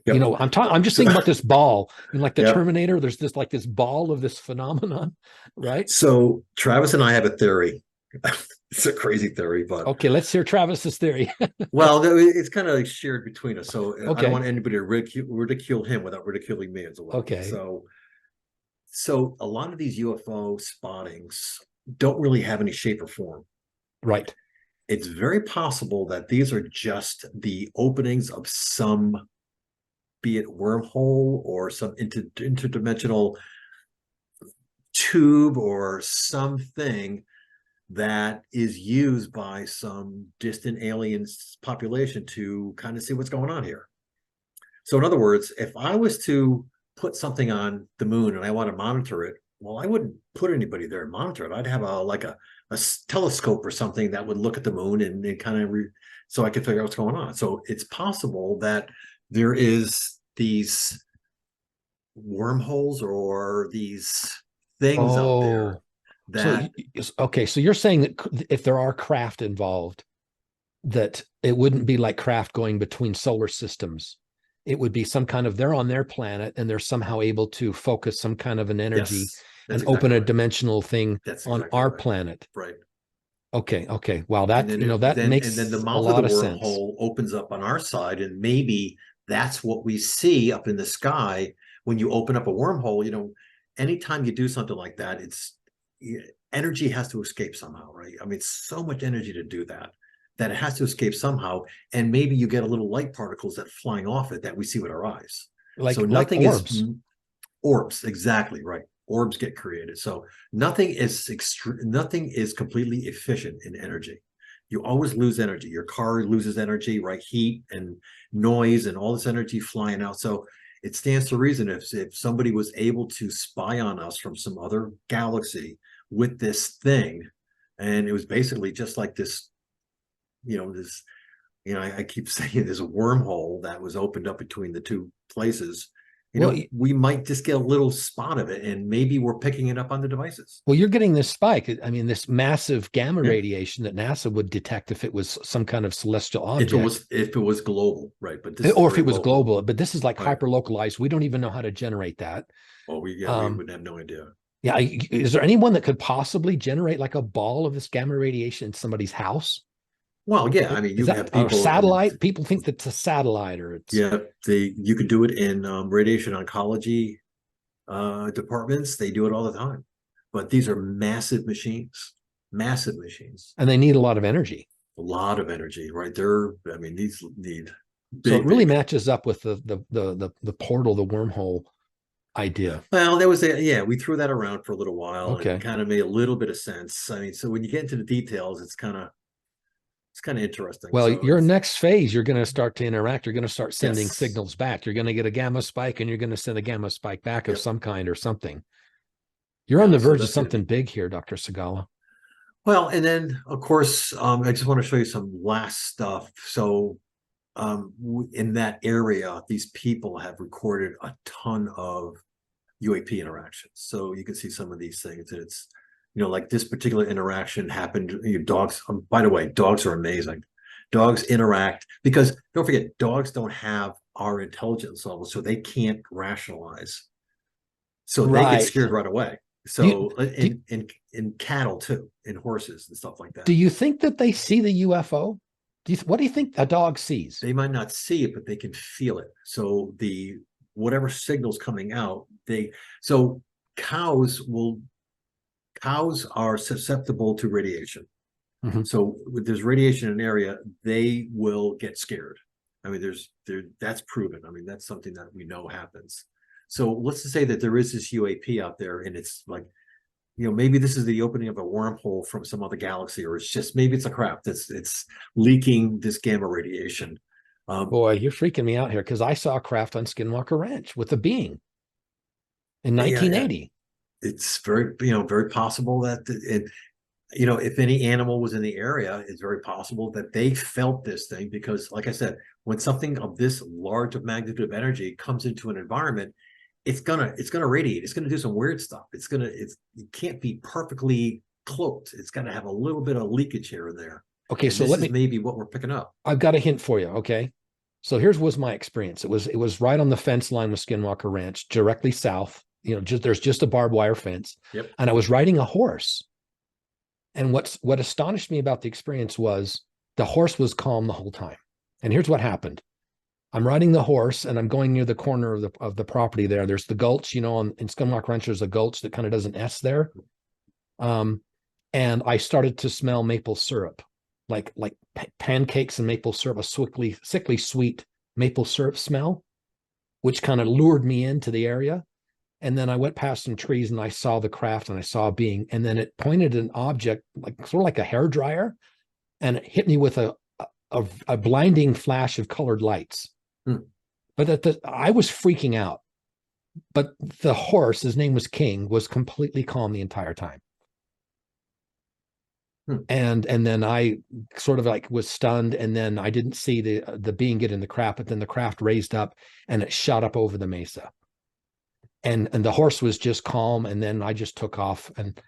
Yep. I'm just thinking about this ball and like the Yep. Terminator, there's this like this ball of this phenomenon, right? So Travis and I have a theory. It's a crazy theory, but Okay, let's hear Travis's theory. well, it's kind of like shared between us. So I don't Okay. want anybody to ridicule him without ridiculing me as well. Okay. So a lot of these UFO spottings don't really have any shape or form. Right. It's very possible that these are just the openings of some, be it wormhole or some interdimensional tube or something that is used by some distant alien population to kind of see what's going on here. So in other words, if I was to put something on the moon and I want to monitor it, well, I wouldn't put anybody there and monitor it. I'd have a telescope or something that would look at the moon and kind of so I could figure out what's going on. So it's possible that there is these wormholes or these things out there that so you're saying that if there are craft involved, that it wouldn't be like craft going between solar systems. It would be some kind of, they're on their planet and they're somehow able to focus some kind of an energy and exactly open a right. dimensional thing on our planet. Right. Okay. Wow, that makes and then the a mouth lot of the of sense. wormhole opens up on our side, and maybe that's what we see up in the sky when you open up a wormhole. Anytime you do something like that, it's energy has to escape somehow, right? I mean, it's so much energy to do that it has to escape somehow, and maybe you get a little light particles that flying off it that we see with our eyes. Like orbs. Is orbs, exactly right. Orbs get created. So nothing is completely efficient in energy. You always lose energy. Your car loses energy, right? Heat and noise and all this energy flying out. So it stands to reason if somebody was able to spy on us from some other galaxy with this thing, and it was basically just like this, I keep saying this wormhole that was opened up between the two places. We might just get a little spot of it, and maybe we're picking it up on the devices. Well, you're getting this spike. I mean, this massive gamma radiation that NASA would detect if it was some kind of celestial object. If it was global, right? But if it was global, but this is like hyper localized. We don't even know how to generate that. Oh, we would have no idea. Yeah, is there anyone that could possibly generate like a ball of this gamma radiation in somebody's house? Well, yeah, I mean, you have people. Satellite. People think that's a satellite, or it's you could do it in radiation oncology departments. They do it all the time, but these are massive machines, and they need a lot of energy. Right? These need. So it really matches up with the portal, the wormhole idea. Well, we threw that around for a little while. Okay. And it kind of made a little bit of sense. I mean, so when you get into the details, it's kind of interesting. Well, your next phase, you're going to start to interact. You're going to start sending signals back. You're going to get a gamma spike, and you're going to send a gamma spike back of some kind or something. You're on the verge of something big here, Dr. Segala. Well, and then, of course, I just want to show you some last stuff. So in that area, these people have recorded a ton of UAP interactions. So you can see some of these things. It's like this particular interaction happened. Dogs, by the way, dogs are amazing. Dogs interact because don't forget, dogs don't have our intelligence level, so they can't rationalize. So they get scared right away. So in cattle too, in horses and stuff like that. Do you think that they see the UFO? What do you think a dog sees? They might not see it, but they can feel it. So whatever signal's coming out, cows are susceptible to radiation. Mm-hmm. So if there's radiation in an area, they will get scared. I mean, that's proven. I mean, that's something that we know happens. So let's just say that there is this UAP out there, and it's like, maybe this is the opening of a wormhole from some other galaxy, or maybe it's a craft it's leaking this gamma radiation. Boy, you're freaking me out here, because I saw a craft on Skinwalker Ranch with a being in 1980. It's very, very possible that if any animal was in the area, it's very possible that they felt this thing because, like I said, when something of this large of magnitude of energy comes into an environment, it's gonna radiate. It's gonna do some weird stuff. It can't be perfectly cloaked. It's gonna have a little bit of leakage here and there. Okay, And so this is maybe what we're picking up. I've got a hint for you. Okay. So here's was my experience. It was right on the fence line with Skinwalker Ranch, directly south. There's just a barbed wire fence. Yep. And I was riding a horse. And what astonished me about the experience was the horse was calm the whole time. And here's what happened. I'm riding the horse and I'm going near the corner of the property there. There's the gulch, in Skinwalker Ranch, there's a gulch that kind of does an S there. And I started to smell maple syrup, like pancakes and maple syrup, a sickly sweet maple syrup smell, which kind of lured me into the area. And then I went past some trees and I saw the craft and I saw a being, and then it pointed an object sort of like a hair dryer, and it hit me with a blinding flash of colored lights. But I was freaking out. But the horse, his name was King, was completely calm the entire time. And then I sort of was stunned, and then I didn't see the being get in the craft, but then the craft raised up and it shot up over the mesa. And the horse was just calm, and then I just took off and,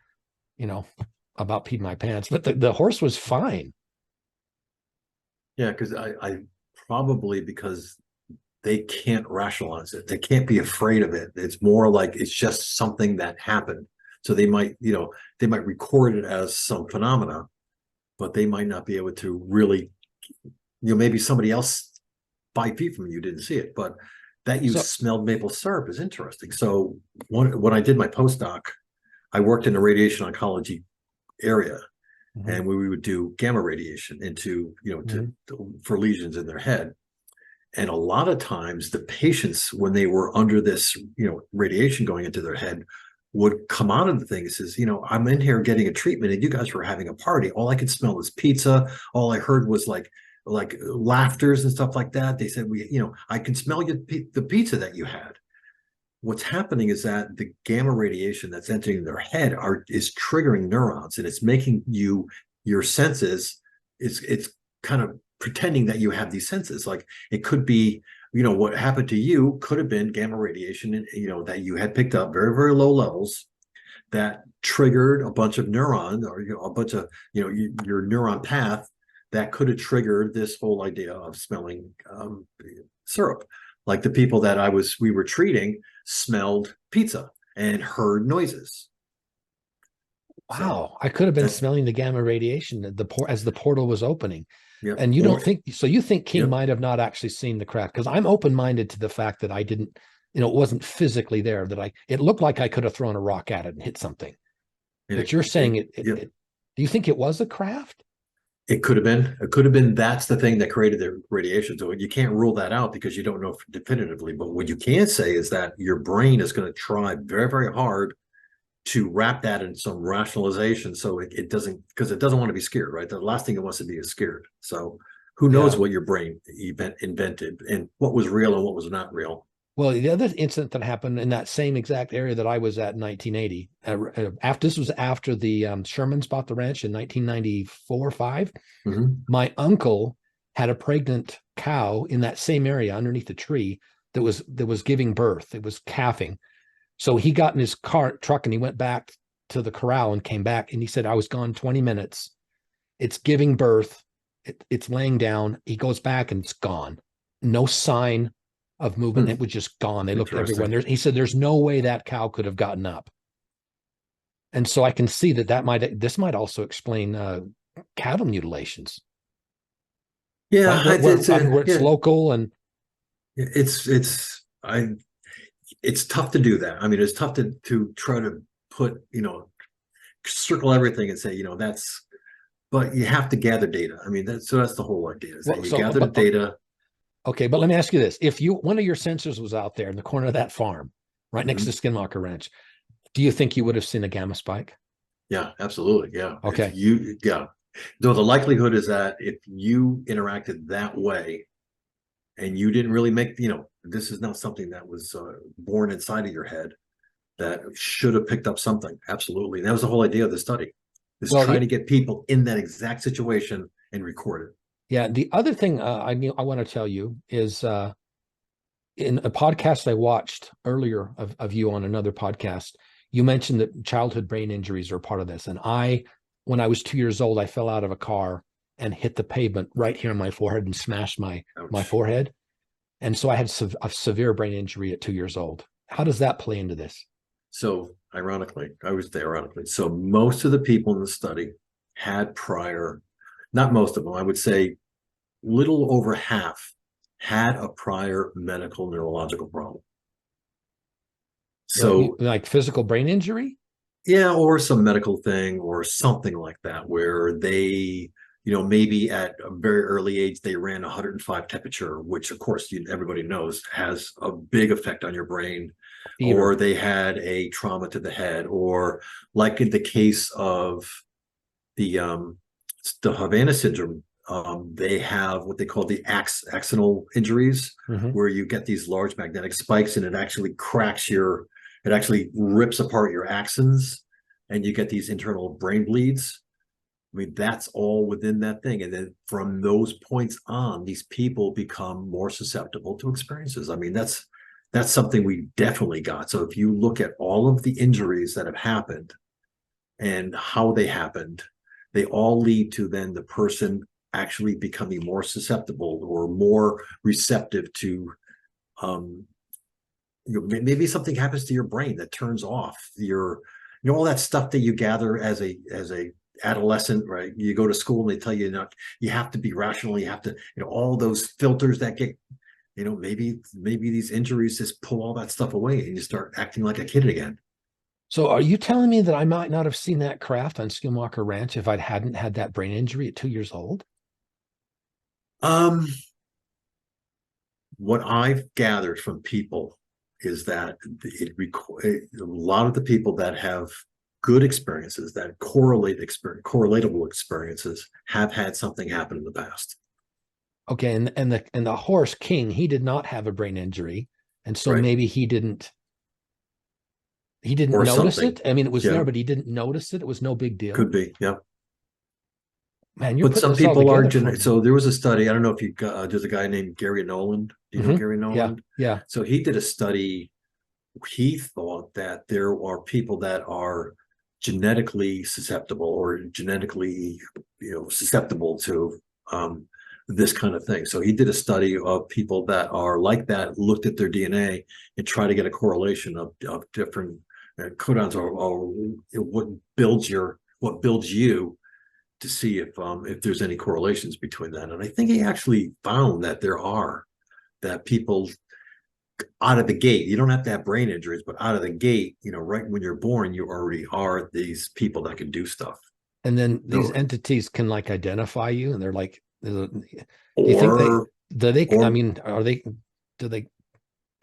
about peed my pants. But the horse was fine. Yeah, because I probably because they can't rationalize it. They can't be afraid of it. It's more like it's just something that happened. So they might record it as some phenomena, but they might not be able to really, maybe somebody else 5 feet from you didn't see it, but that you smelled maple syrup is interesting. So when I did my postdoc, I worked in the radiation oncology area, and we would do gamma radiation into, for lesions in their head. And a lot of times the patients, when they were under this, radiation going into their head, would come out of the thing and says, I'm in here getting a treatment and you guys were having a party. All I could smell was pizza. All I heard was like laughters and stuff like that. They said, I can smell the pizza that you had. What's happening is that the gamma radiation that's entering their head is triggering neurons, and it's making your senses, it's kind of pretending that you have these senses. Like it could be, what happened to you could have been gamma radiation, that you had picked up very, very low levels that triggered a bunch of neurons, or a bunch of, your neuron path that could have triggered this whole idea of smelling syrup. Like the people that we were treating smelled pizza and heard noises. Wow, so I could have been smelling the gamma radiation as the portal was opening. Yep. And you don't think so? You think King might have not actually seen the craft? Because I'm open-minded to the fact that I didn't, it wasn't physically there. It looked like I could have thrown a rock at it and hit something. But you're saying do you think it was a craft? It could have been. It could have been. That's the thing that created the radiation. So you can't rule that out because you don't know definitively. But what you can say is that your brain is going to try very, very hard to wrap that in some rationalization, so it doesn't, because it doesn't want to be scared, right? The last thing it wants to be is scared. So who knows what your brain invented and what was real and what was not real. Well, the other incident that happened in that same exact area that I was at in 1980, this was after the Shermans bought the ranch in 1994-5. My uncle had a pregnant cow in that same area underneath the tree that was giving birth. It was calving. So he got in his truck and he went back to the corral and came back, and he said, I was gone 20 minutes. It's giving birth. It's laying down. He goes back and it's gone. No sign of movement. It was just gone. They looked everywhere. He said, there's no way that cow could have gotten up. And so I can see this might also explain cattle mutilations. Yeah. Where it's local, and it's tough to do that. I mean, it's tough to try to put, circle everything and say, but you have to gather data. I mean, that's the whole idea, is that you gather the data. Okay, but let me ask you this. If one of your sensors was out there in the corner of that farm, right next to Skinwalker Ranch, do you think you would have seen a gamma spike? Yeah, absolutely. Yeah. Okay. Though the likelihood is that if you interacted that way and you didn't really make, this is not something that was born inside of your head, that should have picked up something. Absolutely. And that was the whole idea of the study. is Well, try to get people in that exact situation and record it. yeah. The other thing I want to tell you is in a podcast I watched earlier of you on another podcast, you mentioned that childhood brain injuries are part of this. And when I was 2 years old, I fell out of a car and hit the pavement right here on my forehead and smashed my forehead. And so I had a severe brain injury at 2 years old. How does that play into this? So ironically, so most of the people in the study had prior, not most of them, I would say little over half had a prior medical neurological problem. So like physical brain injury? yeah, or some medical thing or something like that, where they, maybe at a very early age, they ran 105 temperature, which of course everybody knows has a big effect on your brain. Fever. Or they had a trauma to the head, or like in the case of the Havana syndrome, they have what they call the axonal injuries, where you get these large magnetic spikes and it actually it actually rips apart your axons and you get these internal brain bleeds. I mean, that's all within that thing. And then from those points on, these people become more susceptible to experiences. I mean, that's something we definitely got. So if you look at all of the injuries that have happened and how they happened, they all lead to then the person actually becoming more susceptible or more receptive to maybe something happens to your brain that turns off your all that stuff that you gather as a adolescent, right? You go to school and they tell you you have to be rational, you have to, all those filters that get, maybe these injuries just pull all that stuff away and you start acting like a kid again. So are you telling me that I might not have seen that craft on Skinwalker Ranch if I hadn't had that brain injury at 2 years old? What I've gathered from people is that a lot of the people that have good experiences, that correlatable experiences, have had something happen in the past. Okay, and the horse King, he did not have a brain injury, and so Right. maybe he didn't Or notice something. it. I mean, it was Yeah. there, but he didn't notice it. It was no big deal. Could be, yeah. Man, you're But putting some this all people are together for me. so there was a study. I don't know if there's a guy named Gary Nolan. Do you know Gary Nolan? Yeah. So he did a study. He thought that there are people that are genetically susceptible or genetically, susceptible to this kind of thing. So he did a study of people that are like that, looked at their DNA and try to get a correlation of different codons or what builds you to see if there's any correlations between that. And I think he actually found that that people out of the gate, you don't have to have brain injuries, but out of the gate, right when you're born, you already are these people that can do stuff. And then these entities can like identify you, and they're like, do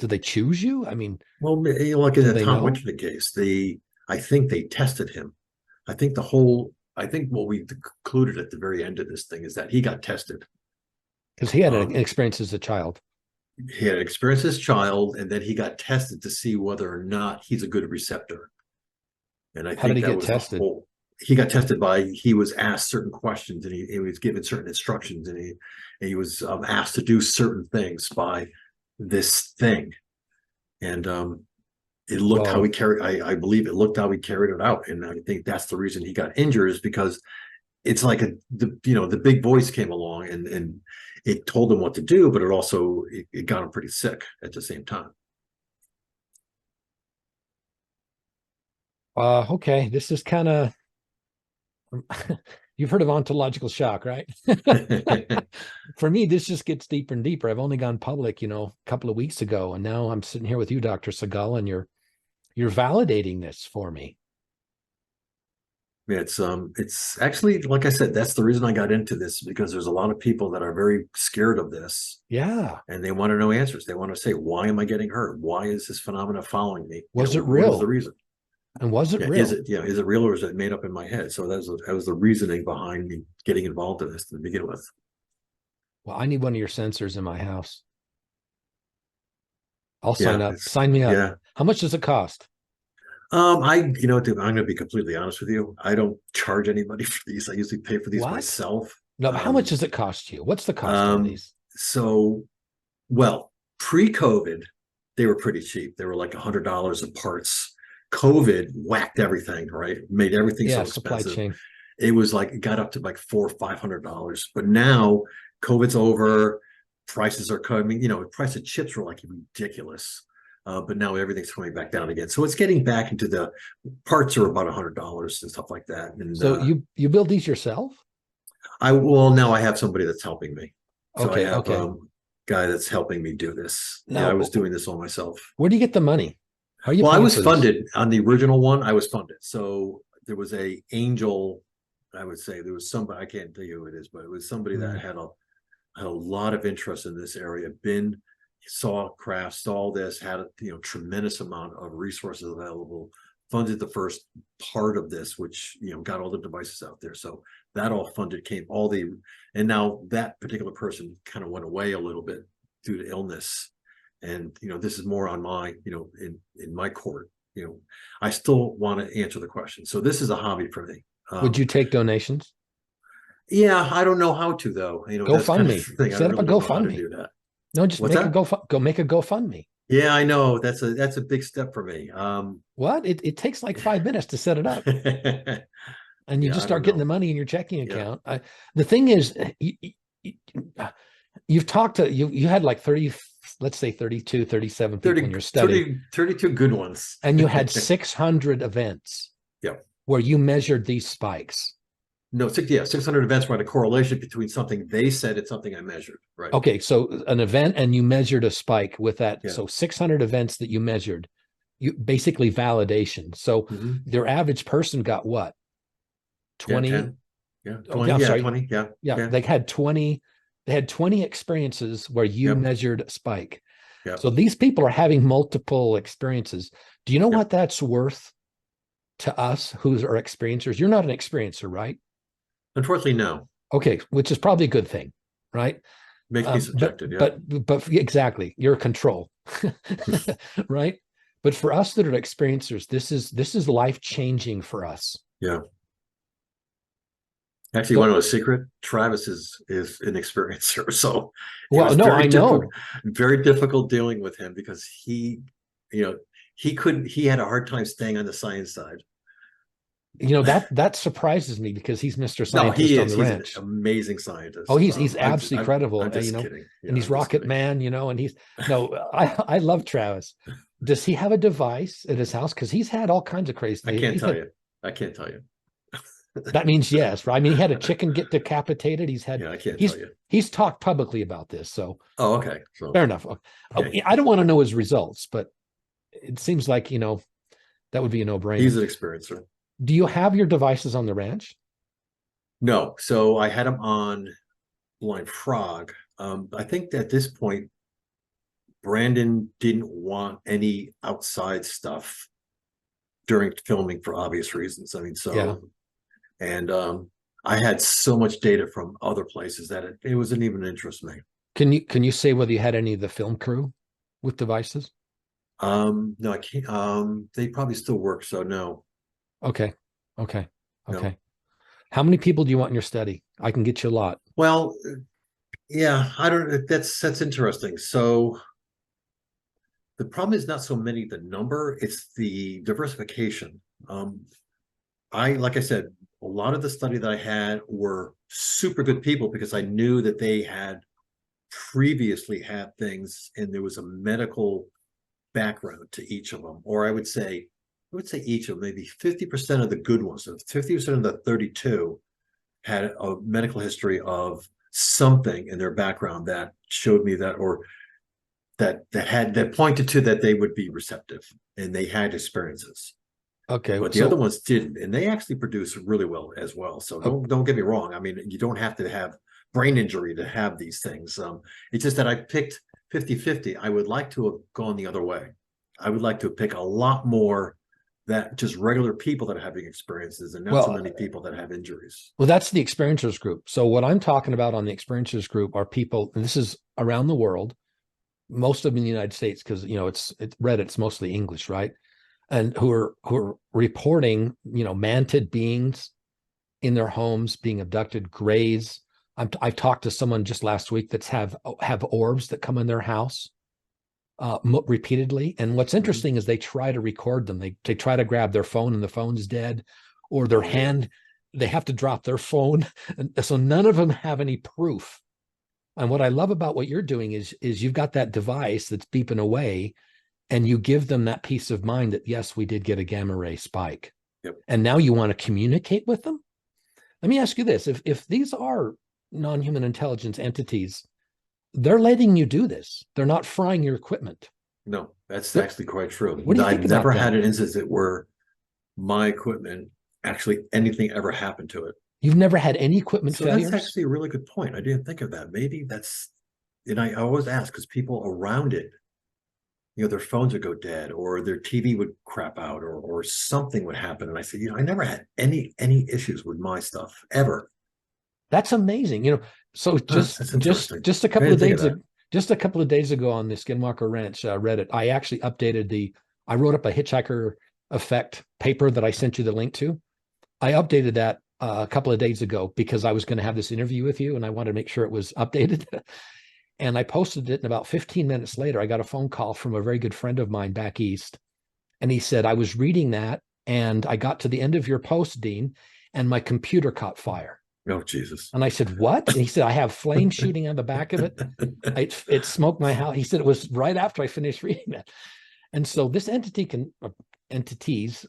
they choose you? I mean, well, like in the Tom Winterton case, I think they tested him. I think what we concluded at the very end of this thing is that he got tested. Because he had an experience as a child. He had an experience as a child, and then he got tested to see whether or not he's a good receptor. And I think that was tested? He got tested he was asked certain questions and he was given certain instructions and he was asked to do certain things by this thing. And it looked how he carried, I believe it looked how he carried it out. And I think that's the reason he got injured, is because it's like the big voice came along and it told him what to do, but it got him pretty sick at the same time. Okay, this is kind of you've heard of ontological shock, right? For me, this just gets deeper and deeper. I've only gone public, a couple of weeks ago, and now I'm sitting here with you, Dr. Segala, and you're validating this for me. Yeah, it's actually, like I said, that's the reason I got into this, because there's a lot of people that are very scared of this. Yeah. And they want to know answers. They want to say, why am I getting hurt? Why is this phenomena following me? Was it real? What is the reason? And was it real? Is it real, or is it made up in my head? So that was the reasoning behind me getting involved in this to begin with. Well, I need one of your sensors in my house. I'll sign up. Sign me up. Yeah. How much does it cost? Dude, I'm going to be completely honest with you. I don't charge anybody for these. I usually pay for these What? myself. No, how much does it cost you? What's the cost on Um, these? so, well, pre-COVID, they were pretty cheap. They were like $100 a parts. COVID whacked everything, right? Made everything Yeah, so supply expensive. chain. It was like it got up to like $400 or $500. But now COVID's over, prices are coming. The price of chips were like ridiculous. But now everything's coming back down again. So it's getting back into the parts are about $100 and stuff like that. And So you build these yourself? now I have somebody that's helping me. So I Okay, have okay. guy that's helping me do this. Yeah, I Now, was doing this all myself. where do you get the money? How are you Well, I paying was for this? funded on the original one. I was funded. So there was a angel, I would say there was somebody, I can't tell you who it is, but it was somebody that had a lot of interest in this area, saw crafts, saw this, had a tremendous amount of resources available, funded the first part of this, which got all the devices out there. So that all funded and now that particular person kind of went away a little bit due to illness. And this is more on my, in my court. I still want to answer the question. So this is a hobby for me. Would you take donations? Yeah, I don't know how to though. That's kind of GoFundMe. the thing. I Set up a really don't know how to GoFundMe. do that. No, just What's make a that? go make a GoFundMe. Yeah, I know. That's a big step for me. What? It takes like 5 minutes to set it up, and you Yeah, just I don't start getting the know. money in your checking Yeah. account. The thing is, you've talked to you had like 30, let's say 32, 37 people in 30, your study, 32 good ones. and you had 600 events Yeah. where you measured these spikes. No, 600 events were a correlation between something they said and something I measured. Right. Okay, so an event and you measured a spike with that. Yeah. So 600 events that you measured, you basically validation. So their average person got what? 20? Yeah, 10. Yeah. 20. Okay, I'm Yeah, sorry. 20. Yeah. Yeah, they had 20 experiences where you Yep. measured a spike. Yep. So these people are having multiple experiences. Do you know Yep. what that's worth to us who are experiencers? You're not an experiencer, right? Unfortunately, no. Okay, which is probably a good thing, right? Makes me subjected. Yeah. But exactly, you're a control, right? But for us that are experiencers, this is life changing for us. Yeah. Actually, one of a secret? Travis is an experiencer. So well, no, I know. Very difficult dealing with him because he had a hard time staying on the science side. That surprises me because he's Mr. No, Scientist on the he's ranch. an amazing scientist. Oh, he's absolutely credible. I'm just kidding. And he's Rocket Man, and he's I love Travis. Does he have a device at his house? Because he's had all kinds of crazy things. I can't tell you. That means yes, right? I mean, he had a chicken get decapitated. I can't tell you. He's talked publicly about this. So okay. So fair enough. Okay. I don't want to know his results, but it seems like that would be a no-brainer. He's an experiencer. Do you have your devices on the ranch? No. So I had them on Blind Frog. I think at this point, Brandon didn't want any outside stuff during filming for obvious reasons. I mean, and I had so much data from other places that it wasn't even interest me. Can you say whether you had any of the film crew with devices? No, I can't. They probably still work, so no. Okay. No. How many people do you want in your study? I can get you a lot. Well, yeah, I don't. That's interesting. So the problem is not so many the number; it's the diversification. Like I said, a lot of the study that I had were super good people because I knew that they had previously had things, and there was a medical background to each of them, or I would say each of them, maybe 50% of the good ones, so 50% of the 32 had a medical history of something in their background that showed me that, or that pointed to that they would be receptive and they had experiences. Okay. But the other ones didn't, and they actually produce really well as well. So don't get me wrong. I mean, you don't have to have brain injury to have these things. It's just that I picked 50-50. I would like to have gone the other way. I would like to pick a lot more that just regular people that are having experiences and not so many people that have injuries. Well, that's the experiencers group. So what I'm talking about on the experiencers group are people, and this is around the world, most of them in the United States, because it's Reddit's mostly English, right? and who are reporting, mantid beings in their homes being abducted, grays. I've talked to someone just last week that's have orbs that come in their house repeatedly. And what's interesting is they try to record them. They try to grab their phone and the phone's dead, or their hand, they have to drop their phone. And so none of them have any proof. And what I love about what you're doing is you've got that device that's beeping away, and you give them that peace of mind that, yes, we did get a gamma ray spike. Yep. And now you want to communicate with them. Let me ask you this. If these are non-human intelligence entities, they're letting you do this. They're not frying your equipment. No, that's actually quite true. What do you think I've never about that? had an instance where my equipment, actually anything ever happened to it. You've never had any equipment failures? That's actually a really good point. I didn't think of that. Maybe that's, and I always ask, because people around it, their phones would go dead, or their TV would crap out, or something would happen. And I said, I never had any issues with my stuff ever. That's amazing. So just a couple of days ago, just a couple of days ago on the Skinwalker Ranch Reddit, I actually updated I wrote up a Hitchhiker Effect paper that I sent you the link to. I updated that a couple of days ago because I was going to have this interview with you, and I wanted to make sure it was updated. And I posted it, and about 15 minutes later, I got a phone call from a very good friend of mine back east. And he said, I was reading that, and I got to the end of your post, Dean, and my computer caught fire. Oh, Jesus. And I said, what? And he said, I have flames shooting out the back of it. It smoked my house. He said it was right after I finished reading that. And so this entities,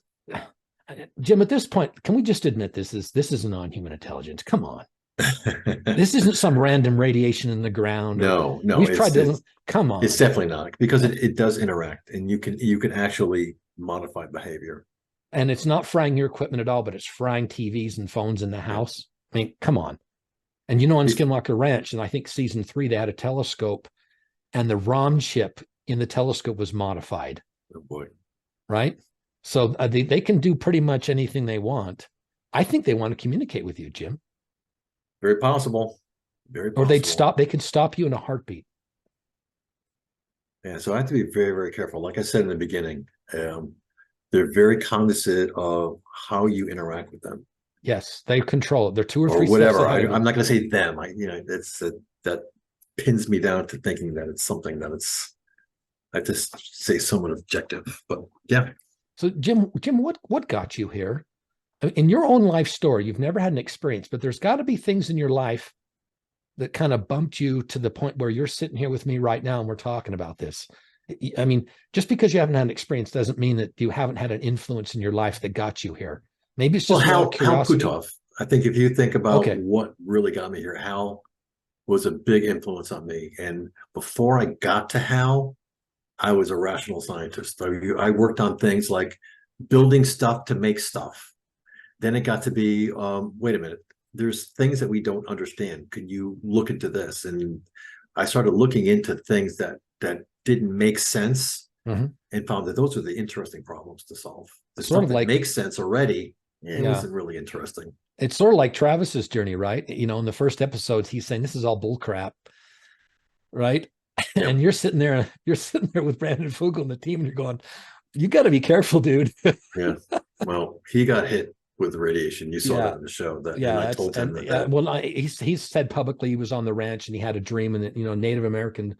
Jim, at this point, can we just admit this is a non-human intelligence? Come on. This isn't some random radiation in the ground. No, we've tried to come on. It's definitely not, because it does interact, and you can actually modify behavior. And it's not frying your equipment at all, but it's frying TVs and phones in the house. I mean, come on. And on Skinwalker Ranch, and I think season 3, they had a telescope, and the ROM chip in the telescope was modified. Oh boy. Right? So they can do pretty much anything they want. I think they want to communicate with you, Jim. Very possible. Very possible. Or they could stop you in a heartbeat. Yeah, so I have to be very, very careful. Like I said in the beginning, they're very cognizant of how you interact with them. Yes, they control it. They're 2 or 3 whatever. steps ahead. I'm not going to say them. That pins me down to thinking that it's something that I have to say somewhat objective. But yeah. So Jim, what got you here? In your own life story, you've never had an experience, but there's got to be things in your life that kind of bumped you to the point where you're sitting here with me right now and we're talking about this. I mean, just because you haven't had an experience doesn't mean that you haven't had an influence in your life that got you here. Maybe it's just Hal curiosity. Puthoff. I think if you think about what really got me here, Hal was a big influence on me. And before I got to Hal, I was a rational scientist. I worked on things like building stuff to make stuff. Then it got to be, wait a minute, there's things that we don't understand. Could you look into this? And I started looking into things that didn't make sense, and found that those are the interesting problems to solve. The stuff that makes sense already, it wasn't really interesting. It's sort of like Travis's journey, right? In the first episodes, he's saying this is all bull crap, right? Yep. And you're sitting there with Brandon Fugel and the team, and you're going, you got to be careful, dude. Yeah. Well, he got hit with radiation. You saw that in the show. I told him that. Well, he's said publicly he was on the ranch and he had a dream, and that Native American,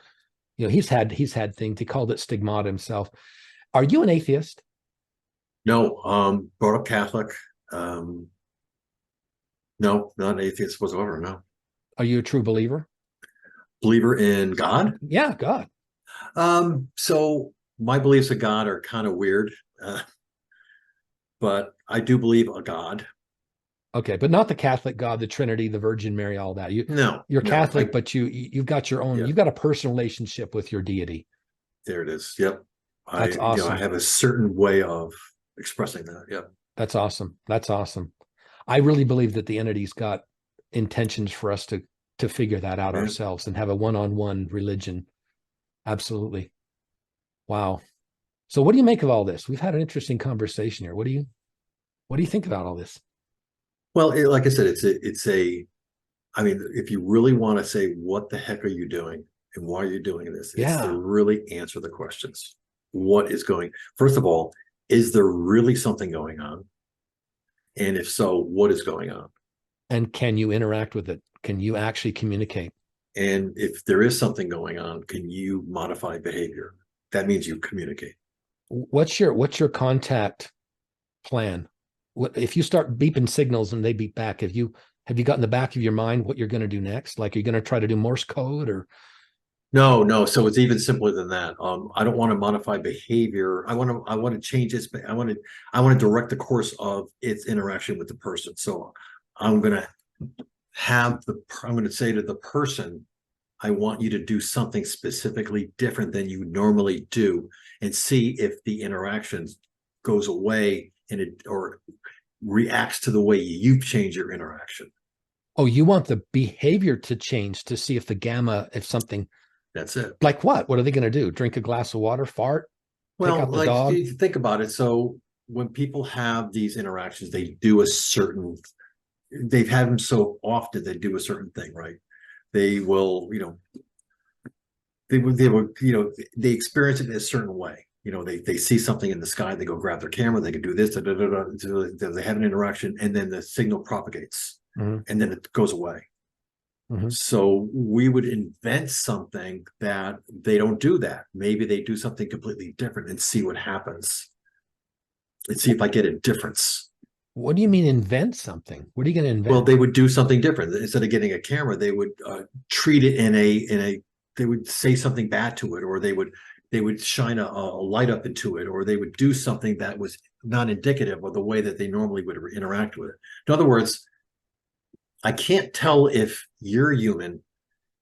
he's had things. He called it stigmata himself. Are you an atheist? No, brought up Catholic. No, not an atheist whatsoever. No. Are you a true believer? Believer in God? Yeah, God. So my beliefs of God are kind of weird, but I do believe a God. Okay, but not the Catholic God, the Trinity, the Virgin Mary, all that. You're Catholic, but you've got your own. You've got a personal relationship with your deity. There it is. Yep. That's awesome. I have a certain way of expressing that. Yep. That's awesome. That's awesome. I really believe that the entity's got intentions for us to figure that out ourselves and have a one-on-one religion. Absolutely. Wow. So what do you make of all this? We've had an interesting conversation here. What do you think about all this? Well, like I said, I mean, if you really want to say, what the heck are you doing and why are you doing this? It's to really answer the questions. What is going, first of all, is there really something going on? And if so, what is going on? And can you interact with it? Can you actually communicate? And if there is something going on, can you modify behavior? That means you communicate. What's your contact plan? What if you start beeping signals and they beep back? Have you got in the back of your mind what you're going to do next? Like, are you going to try to do Morse code or? No. So it's even simpler than that. I don't want to modify behavior. I want to change its. I want to direct the course of its interaction with the person. So I'm going to I'm going to say to the person, I want you to do something specifically different than you normally do, and see if the interaction goes away and it or reacts to the way you've changed your interaction. Oh, you want the behavior to change to see if the gamma, if something. That's it. Like what? What are they going to do? Drink a glass of water, fart, pick Well, out the like dog? you think about it. So when people have these interactions, they do a certain. They've had them so often they do a certain thing, right? They will, they experience it in a certain way. They see something in the sky, they go grab their camera, they can do this, they have an interaction, and then the signal propagates, and then it goes away. So we would invent something that they don't do that. Maybe they do something completely different and see what happens. And see if I get a difference. What do you mean invent something? What are you going to invent? Well, they would do something different. Instead of getting a camera, they would treat it they would say something bad to it, or they would shine a light up into it, or they would do something that was not indicative of the way that they normally would interact with it. In other words, I can't tell if you're human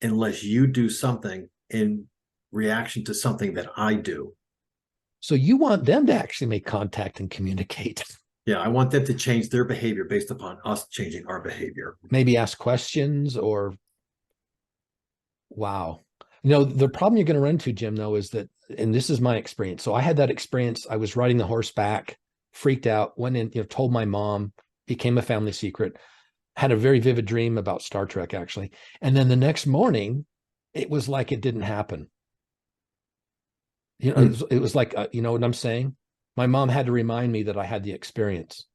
unless you do something in reaction to something that I do. So you want them to actually make contact and communicate. Yeah, I want them to change their behavior based upon us changing our behavior. Maybe ask questions or, wow. The problem you're going to run into, Jim, though, is that, and this is my experience. So I had that experience. I was riding the horseback, freaked out, went in, told my mom, became a family secret, had a very vivid dream about Star Trek, actually. And then the next morning, it was like it didn't happen. It was like, you know what I'm saying? My mom had to remind me that I had the experience.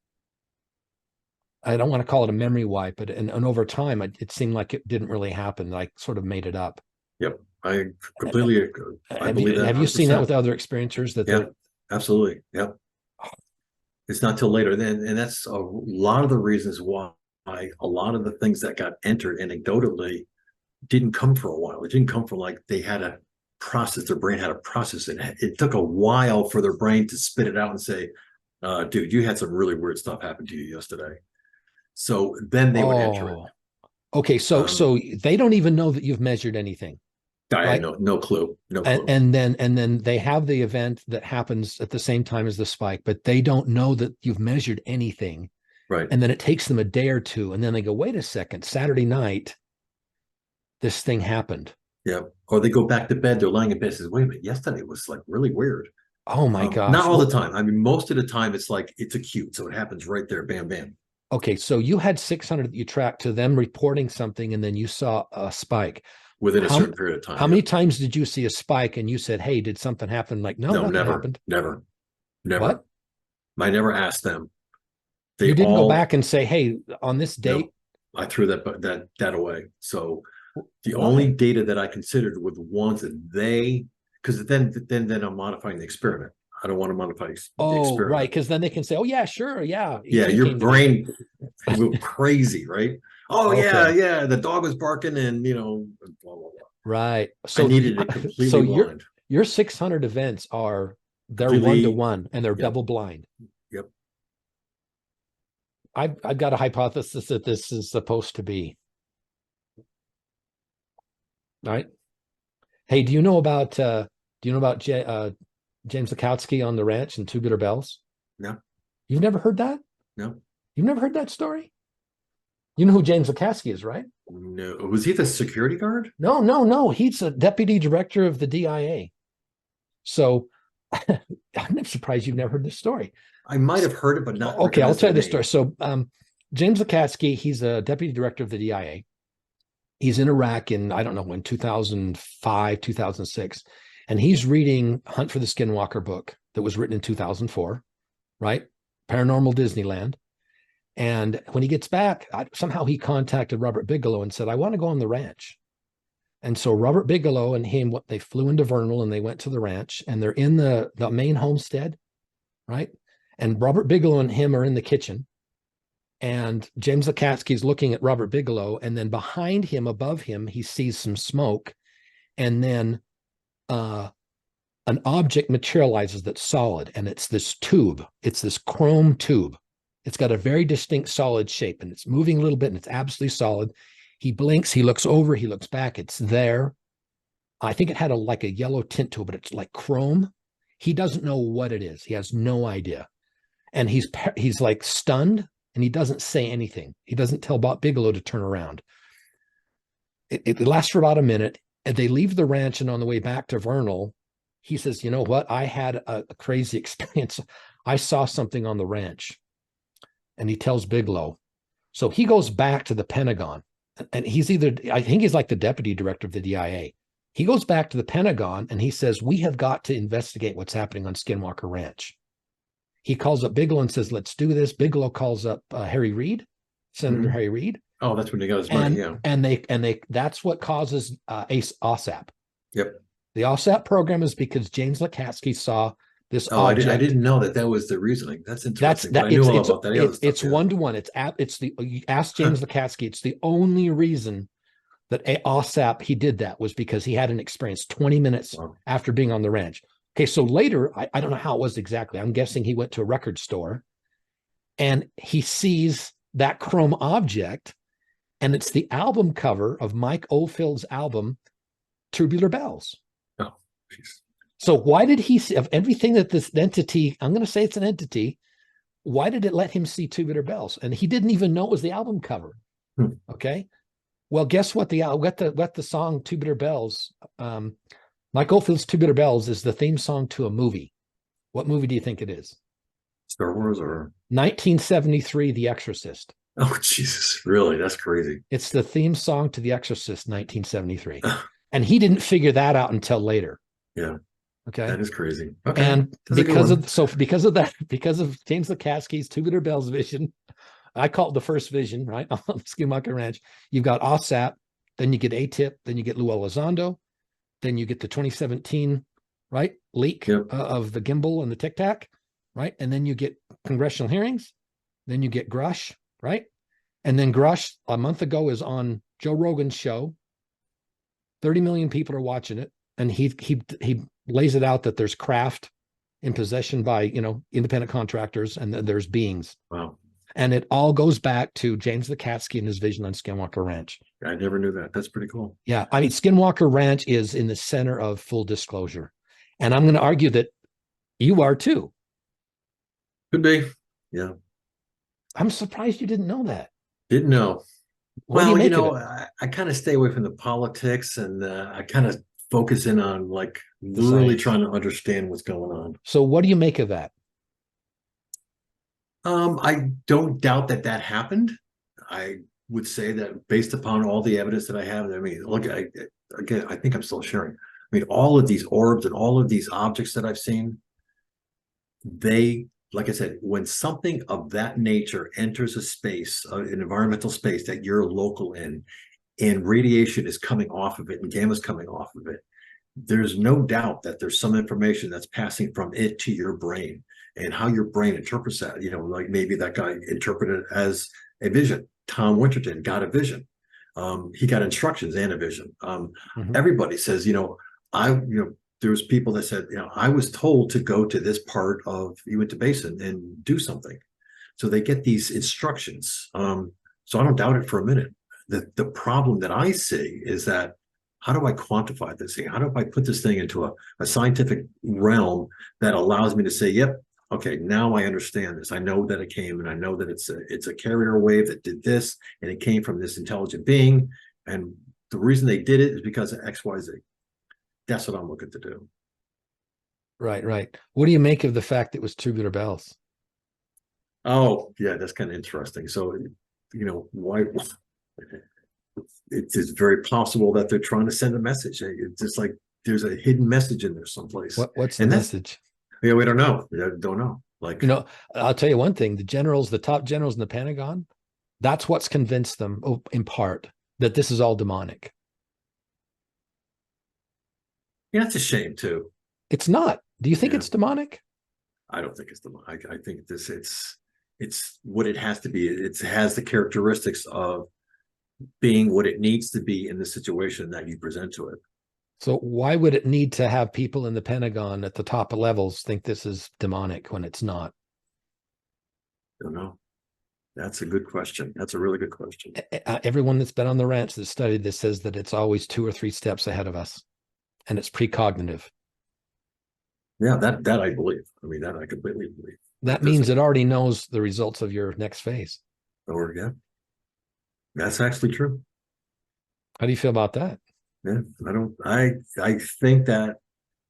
I don't want to call it a memory wipe, but and over time, it seemed like it didn't really happen. I sort of made it up. Yep, I completely agree. I believe that. Have you seen that with other experiencers? Yeah, absolutely. Yep. It's not till later then, and that's a lot of the reasons why a lot of the things that got entered anecdotally didn't come for a while. It didn't come from like they had a process, their brain had a process. It took a while for their brain to spit it out and say, dude, you had some really weird stuff happen to you yesterday. So then they would enter it. Okay, so they don't even know that you've measured anything. I had no clue. No clue. And then they have the event that happens at the same time as the spike, but they don't know that you've measured anything. Right. And then it takes them a day or two, and then they go, wait a second, Saturday night, this thing happened. Yeah. Or they go back to bed, they're lying in bed and says, wait a minute, yesterday was like really weird. Oh my gosh. Not all the time. I mean, most of the time it's like it's acute. So it happens right there, bam, bam. Okay, so you had 600 that you tracked to them reporting something, and then you saw a spike. Within a certain period of time. How many times did you see a spike and you said, hey, did something happen? Like, no, nothing never happened. Never. What? I never asked them. You didn't go back and say, hey, on this date? No, I threw that away. So the only data that I considered were the ones that because then I'm modifying the experiment. I don't want to modify the experiment. Right, because then they can say, oh, yeah, sure, yeah. Yeah, your brain will go crazy, right? Oh, okay. yeah, the dog was barking and, blah, blah, blah. Right. So I needed it completely blind. Your 600 events they're one-to-one and they're double blind. Yep. I've got a hypothesis that this is supposed to be. All right. Hey, do you know about James Zakowski on the ranch and Two Bitter Bells? No. You've never heard that? No. You've never heard that story? You know who James Zakowski is, right? No. Was he the security guard? No. He's a deputy director of the DIA. So I'm surprised you've never heard this story. I might have heard it, but not. Okay, I'll tell you the story. So James Zakowski, he's a deputy director of the DIA. He's in Iraq in, I don't know when, 2005, 2006. And he's reading Hunt for the Skinwalker book that was written in 2004. right? Paranormal Disneyland. And when he gets back, somehow he contacted Robert Bigelow and said, I want to go on the ranch. And so Robert Bigelow and him, they flew into Vernal and they went to the ranch, and they're in the main homestead, right? And Robert Bigelow and him are in the kitchen. And James Lakatsky's looking at Robert Bigelow, and then behind him, above him, he sees some smoke, and then an object materializes that's solid, and it's this tube. It's this chrome tube. It's got a very distinct solid shape, and it's moving a little bit, and it's absolutely solid. He blinks, he looks over, he looks back, it's there. I think it had like a yellow tint to it, but it's like chrome. He doesn't know what it is. He has no idea. And he's like stunned, and he doesn't say anything. He doesn't tell Bob Bigelow to turn around. It lasts for about a minute, and they leave the ranch, and on the way back to Vernal, he says, you know what? I had a crazy experience. I saw something on the ranch. And he tells Bigelow. So he goes back to the Pentagon, and I think he's like the deputy director of the DIA. He goes back to the Pentagon and he says, we have got to investigate what's happening on Skinwalker Ranch. He calls up Bigelow and says, let's do this. Bigelow calls up Harry Reid, Senator Harry Reid. Oh, that's when they got his money. Yeah. And they that's what causes OSAP. Yep. The OSAP program is because James Lakatsky saw this object. I didn't know that was the reasoning. That's interesting. I knew all about that. It's one-to-one. You ask James Lakatsky, it's the only reason that OSAP, he did that, was because he had an experience 20 minutes after being on the ranch. Okay, so later, I don't know how it was exactly. I'm guessing he went to a record store and he sees that chrome object, and it's the album cover of Mike Oldfield's album, Tubular Bells. Oh, jeez. So why did he see, of everything that this entity, I'm going to say it's an entity, why did it let him see Tubular Bells? And he didn't even know it was the album cover. Okay. Well, guess what? The song Tubular Bells, Mike Oldfield's Tubular Bells is the theme song to a movie. What movie do you think it is? Star Wars or? 1973, The Exorcist. Oh, Jesus. Really? That's crazy. It's the theme song to The Exorcist, 1973. And he didn't figure that out until later. Yeah. Okay. That is crazy. Okay. And because of James Lakatsky's Tubular Bells vision, I call it the first vision, right? On Skinwalker Ranch. You've got OSAP, then you get ATIP, then you get Lou Elizondo, then you get the 2017, right? Leak of the gimbal and the Tic Tac, right? And then you get congressional hearings, then you get Grush, right? And then Grush a month ago is on Joe Rogan's show. 30 million people are watching it. And he lays it out that there's craft in possession by, independent contractors, and there's beings. Wow. And it all goes back to James Lakatsky and his vision on Skinwalker Ranch. I never knew that. That's pretty cool. Yeah. I mean, Skinwalker Ranch is in the center of full disclosure. And I'm going to argue that you are too. Could be. Yeah. I'm surprised you didn't know that. Didn't know. Well, I kind of stay away from the politics, and I kind of focus in on like really trying to understand what's going on. So what do you make of that? I don't doubt that happened. I would say that based upon all the evidence that I have, I mean, look, I think I'm still sharing. I mean, all of these orbs and all of these objects that I've seen, like I said, when something of that nature enters a space, an environmental space that you're local in, and radiation is coming off of it and gamma's coming off of it, there's no doubt that there's some information that's passing from it to your brain, and how your brain interprets that. Like maybe that guy interpreted it as a vision. Tom Winterton got a vision. He got instructions and a vision. Everybody says, there was people that said, I was told to go to this part of Uinta Basin and do something. So they get these instructions. So I don't doubt it for a minute. The problem that I see is that, how do I quantify this thing? How do I put this thing into a scientific realm that allows me to say, yep, okay, now I understand this. I know that it came, and I know that it's a carrier wave that did this, and it came from this intelligent being. And the reason they did it is because of X, Y, Z. That's what I'm looking to do. Right. What do you make of the fact that it was Tubular Bells? Oh, yeah, that's kind of interesting. So, why? It's very possible that they're trying to send a message. It's just like there's a hidden message in there someplace. What's the message? Yeah, we don't know. We don't know. Like, You know, I'll tell you one thing, the top generals in the Pentagon, that's what's convinced them, in part, that this is all demonic. yeah, it's a shame too. It's not. Do you think Yeah, it's demonic? I don't think it's the. I think it's what it has to be. It has the characteristics of being what it needs to be in the situation that you present to it. So why would it need to have people in the Pentagon at the top levels think this is demonic when it's not? I don't know. That's a good question. That's a really good question. Everyone that's been on the ranch that studied this says that it's always 2 or 3 steps ahead of us, and it's precognitive. Yeah, that I believe. I mean, that I completely believe. That means it already knows the results of your next phase. Or yeah, that's actually true. How do you feel about that? Yeah, I don't. I think that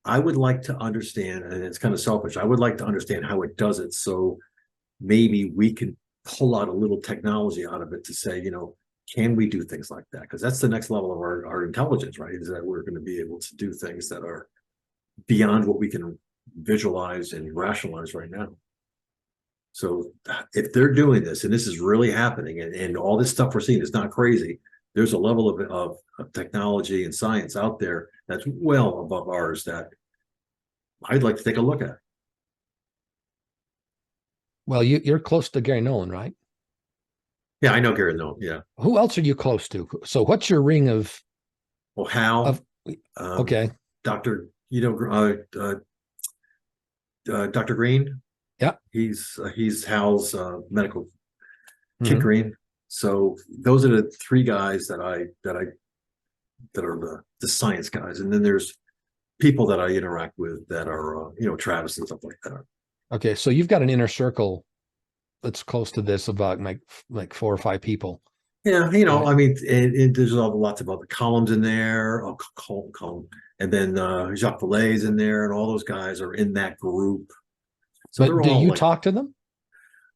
I would like to understand, and it's kind of selfish. I would like to understand how it does it, so maybe we can pull out a little technology out of it to say, can we do things like that? Because that's the next level of our intelligence, right? Is that we're going to be able to do things that are beyond what we can visualize and rationalize right now. So if they're doing this and this is really happening and all this stuff we're seeing is not crazy, there's a level of technology and science out there that's well above ours that I'd like to take a look at. Well, you're close to Gary Nolan, right? Yeah, I know Gary Nolan. Yeah. Who else are you close to? So what's your ring of Well, Hal, okay. Dr. Dr. Green. Yeah. He's Hal's medical Kit Mhm. Green. So those are the three guys that are the science guys. And then there's people that I interact with that are Travis and stuff like that. Okay, so you've got an inner circle that's close to this about like 4 or 5 people. Yeah, right? I mean, there's lots of other columns in there. Oh, column, and then Jacques Vallée's in there, and all those guys are in that group. So But they're do all you like, talk to them?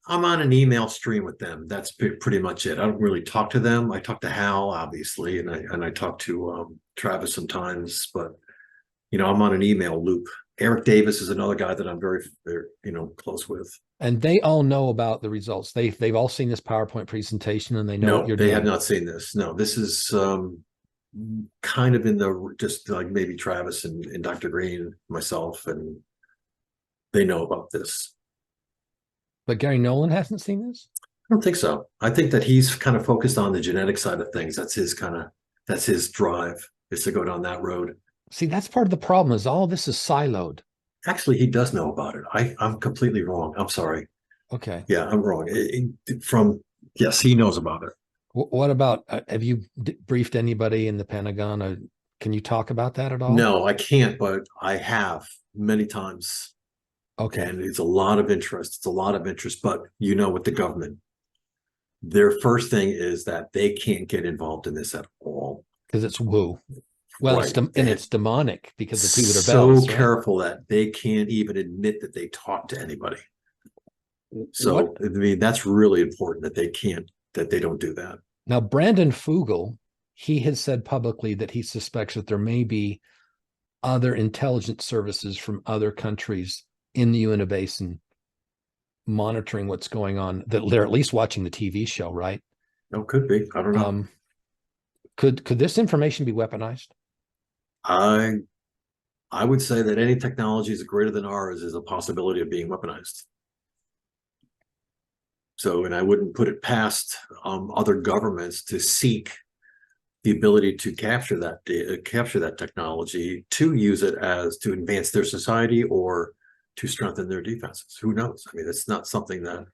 I'm on an email stream with them. That's pretty much it. I don't really talk to them. I talk to Hal, obviously, and I talk to Travis sometimes, but I'm on an email loop. Eric Davis is another guy that I'm very, very close with. And they all know about the results. They've all seen this PowerPoint presentation and they know what No, you're they doing. have not seen this. No, this is kind of in the just like maybe Travis and Dr. Green, myself, and they know about this. But Gary Nolan hasn't seen this? I don't think so. I think that he's kind of focused on the genetic side of things. That's his drive, is to go down that road. See, that's part of the problem is all this is siloed. Actually, he does know about it. I'm completely wrong. I'm sorry. Okay. Yeah, I'm wrong. Yes, he knows about it. What about, have you briefed anybody in the Pentagon? Can you talk about that at all? No, I can't, but I have many times. Okay. And it's a lot of interest. It's a lot of interest, but with the government, their first thing is that they can't get involved in this at all. Because it's woo. Well, right. It's demonic because the tubular so bells. So careful that they can't even admit that they talk to anybody. So I mean, that's really important that they don't do that. Now, Brandon Fugel, he has said publicly that he suspects that there may be other intelligence services from other countries in the Uinta Basin monitoring what's going on, that they're at least watching the TV show, right? No, could be. I don't know. Could this information be weaponized? I would say that any technology is greater than ours is a possibility of being weaponized. So, and I wouldn't put it past other governments to seek the ability to capture that data, capture that technology, to use it as to advance their society or to strengthen their defenses. Who knows? I mean, it's not something that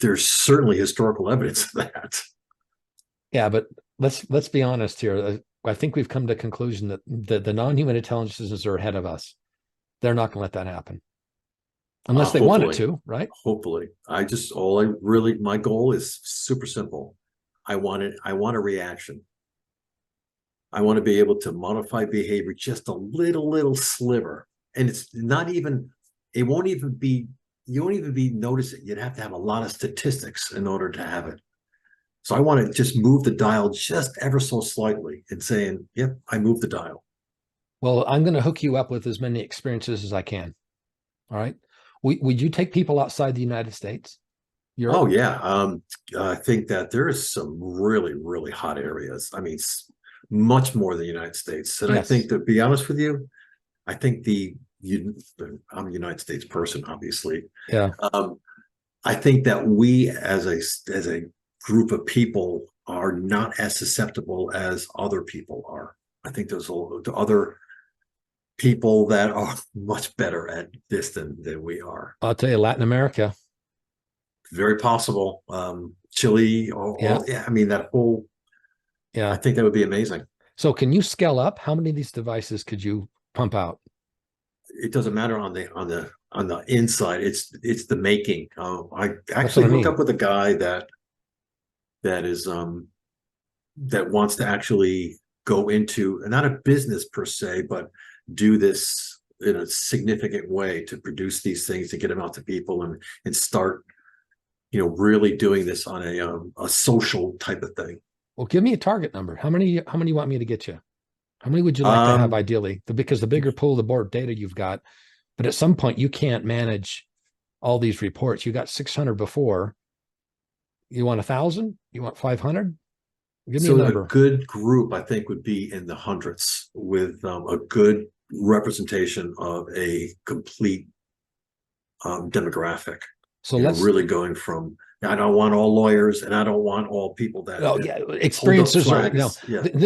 there's certainly historical evidence of that. Yeah, but let's be honest here. I think we've come to the conclusion that the non-human intelligences are ahead of us. They're not going to let that happen. Unless they want it to, right? Hopefully. My goal is super simple. I want a reaction. I want to be able to modify behavior just a little sliver. And it's not even, you won't even be noticing. You'd have to have a lot of statistics in order to have it. So I want to just move the dial just ever so slightly and saying, yep, I moved the dial. Well, I'm going to hook you up with as many experiences as I can. All right. Would you take people outside the United States? Europe? Oh yeah. I think that there is some really, really hot areas. I mean, much more than the United States. And I think, Yes. to be honest with you, I think I'm a United States person, obviously. Yeah. I think that we as a group of people are not as susceptible as other people are. I think there's other people that are much better at this than we are. I'll tell you, Latin America. Very possible. Chile, Yeah. yeah, I mean, that whole, I Yeah. think that would be amazing. So can you scale up? How many of these devices could you pump out? It doesn't matter on the inside. It's the making. I That's actually what I hooked mean. up with a guy that wants to actually go into not a business per se, but do this in a significant way to produce these things, to get them out to people and start, really doing this on a social type of thing. Well, give me a target number. How many you want me to get you? How many would you like to have ideally? Because the bigger pool of board data you've got, but at some point you can't manage all these reports. You got 600 before. You want 1,000? You want 500? Give me a So a number. good group, I think, would be in the hundreds with a good representation of a complete demographic. So let's really going from, I don't want all lawyers and I don't want all people that Oh yeah, experiencers are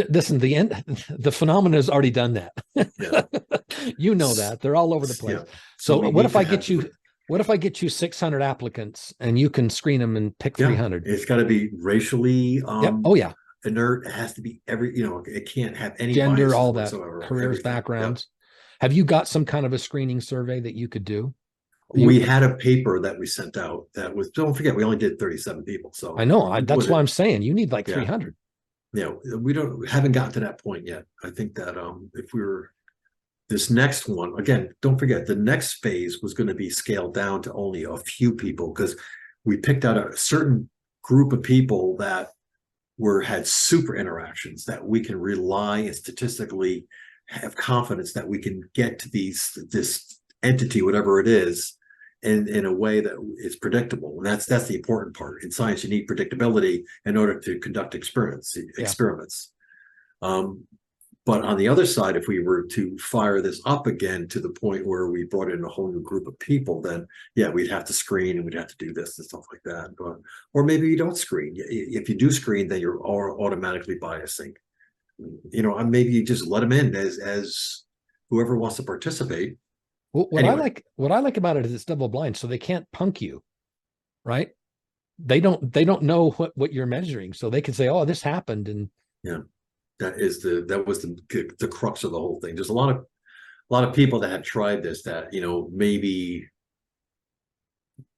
listen, the phenomena has already done that. Yeah. You know that. They're all over the place. Yeah. So what if I get you 600 applicants and you can screen them and pick 300? It's got to be racially Oh yeah. inert. It has to be it can't have any gender, all that, whatsoever. careers, Everything. backgrounds. Have you got some kind of a screening survey that you could do? We had a paper that we sent out that was, don't forget, we only did 37 people. So I know, that's why I'm saying you need like 300. We haven't gotten to that point yet. I think that if we were this next one, again, don't forget the next phase was going to be scaled down to only a few people, because we picked out a certain group of people that had super interactions that we can rely and statistically have confidence that we can get to this entity, whatever it is, in a way that is predictable. And that's the important part. In science, you need predictability in order to conduct experiments. But on the other side, if we were to fire this up again to the point where we brought in a whole new group of people, then we'd have to screen and we'd have to do this and stuff like that. Or maybe you don't screen. If you do screen, then you're automatically biasing. Maybe you just let them in as whoever wants to participate. What I like about it is it's double blind, so they can't punk you, right? They don't know what you're measuring, so they can say, "Oh, this happened," and that was the crux of the whole thing. There's a lot of people that have tried this that maybe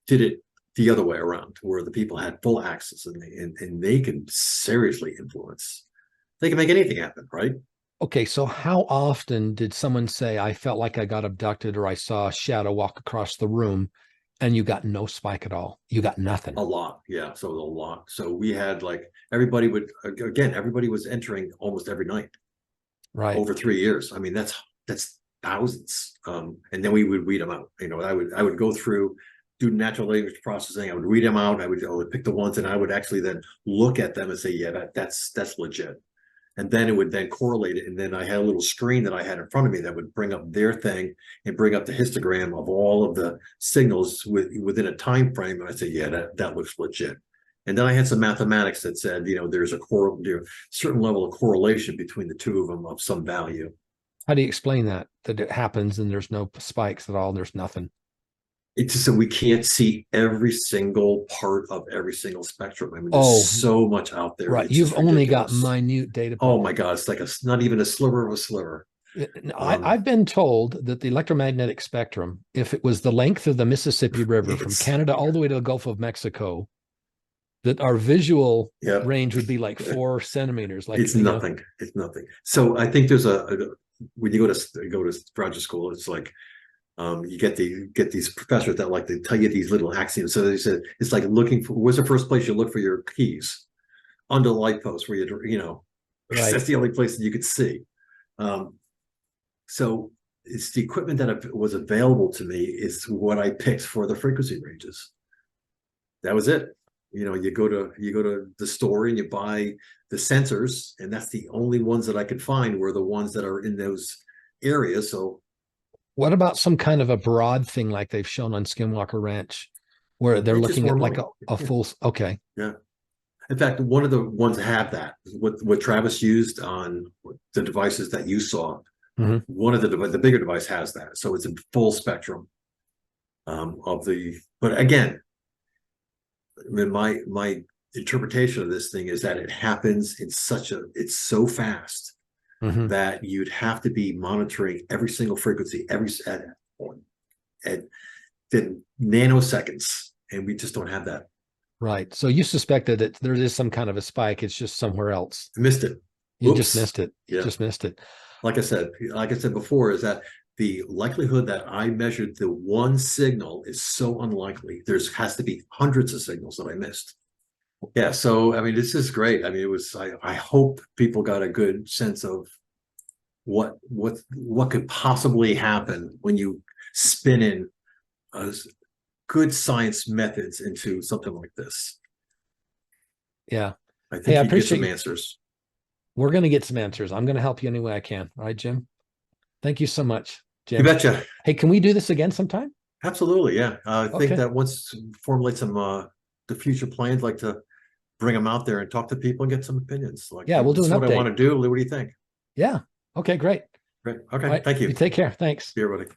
did it the other way around, where the people had full access and they can seriously influence. They can make anything happen, right? Okay, so how often did someone say, I felt like I got abducted or I saw a shadow walk across the room, and you got no spike at all? You got nothing. A lot. Yeah. So it was a lot. So we had everybody was entering almost every night. Right. Over 3 years. I mean, that's thousands. And then we would weed them out. I would go through, do natural language processing. I would read them out. I would pick the ones, and I would actually then look at them and say, yeah, that's legit. And then it would then correlate it. And then I had a little screen that I had in front of me that would bring up their thing and bring up the histogram of all of the signals within a time frame. And I say, yeah, that looks legit. And then I had some mathematics that said, there's a certain level of correlation between the two of them of some value. How do you explain that it happens and there's no spikes at all? There's nothing. It's just that we can't see every single part of every single spectrum. I mean, there's so much out there. Right. You've only got minute data. Oh my God. It's like not even a sliver of a sliver. I've been told that the electromagnetic spectrum, if it was the length of the Mississippi River from Canada all the way to the Gulf of Mexico, that our visual range would be like 4 centimeters. Like it's nothing. It's nothing. So I think there's when you go to graduate school, it's like, you get these professors that like to tell you these little axioms. So they said it's like looking for, where's the first place you look for your keys? Under the light post, where right. That's the only place that you could see. So it's the equipment that was available to me is what I picked for the frequency ranges. That was it. You go to the store and you buy the sensors, and that's the only ones that I could find were the ones that are in those areas. So what about some kind of a broad thing like they've shown on Skinwalker Ranch, where they're it's just looking at more like money. a full, okay. Yeah. In fact, one of the ones have that, what Travis used on the devices that you saw, Mhm. one of the bigger device has that. So it's a full spectrum but again, my interpretation of this thing is that it happens in it's so fast Mhm. that you'd have to be monitoring every single frequency, at the nanoseconds, and we just don't have that. Right. So you suspected that there is some kind of a spike. It's just somewhere else. I missed it. You Oops. just missed it. You Yeah. just missed it. Like I said before, is that the likelihood that I measured the one signal is so unlikely. Has to be hundreds of signals that I missed. Yeah. So, I mean, this is great. I mean, I hope people got a good sense of what could possibly happen when you spin in good science methods into something like this. Yeah. I think Hey, I you get some appreciate answers. We're going to get some answers. I'm going to help you any way I can. All right, Jim. Thank you so much, You Jim. betcha. Hey, can we do this again sometime? Absolutely. Yeah. I Okay. think that once formulate some the future plans, like to bring them out there and talk to people and get some opinions. Like, Yeah, we'll do this an is what I update. want to do. What do you think? Yeah. Okay, great. Great. All Okay. right. Thank you. You take care. Thanks. Be everybody.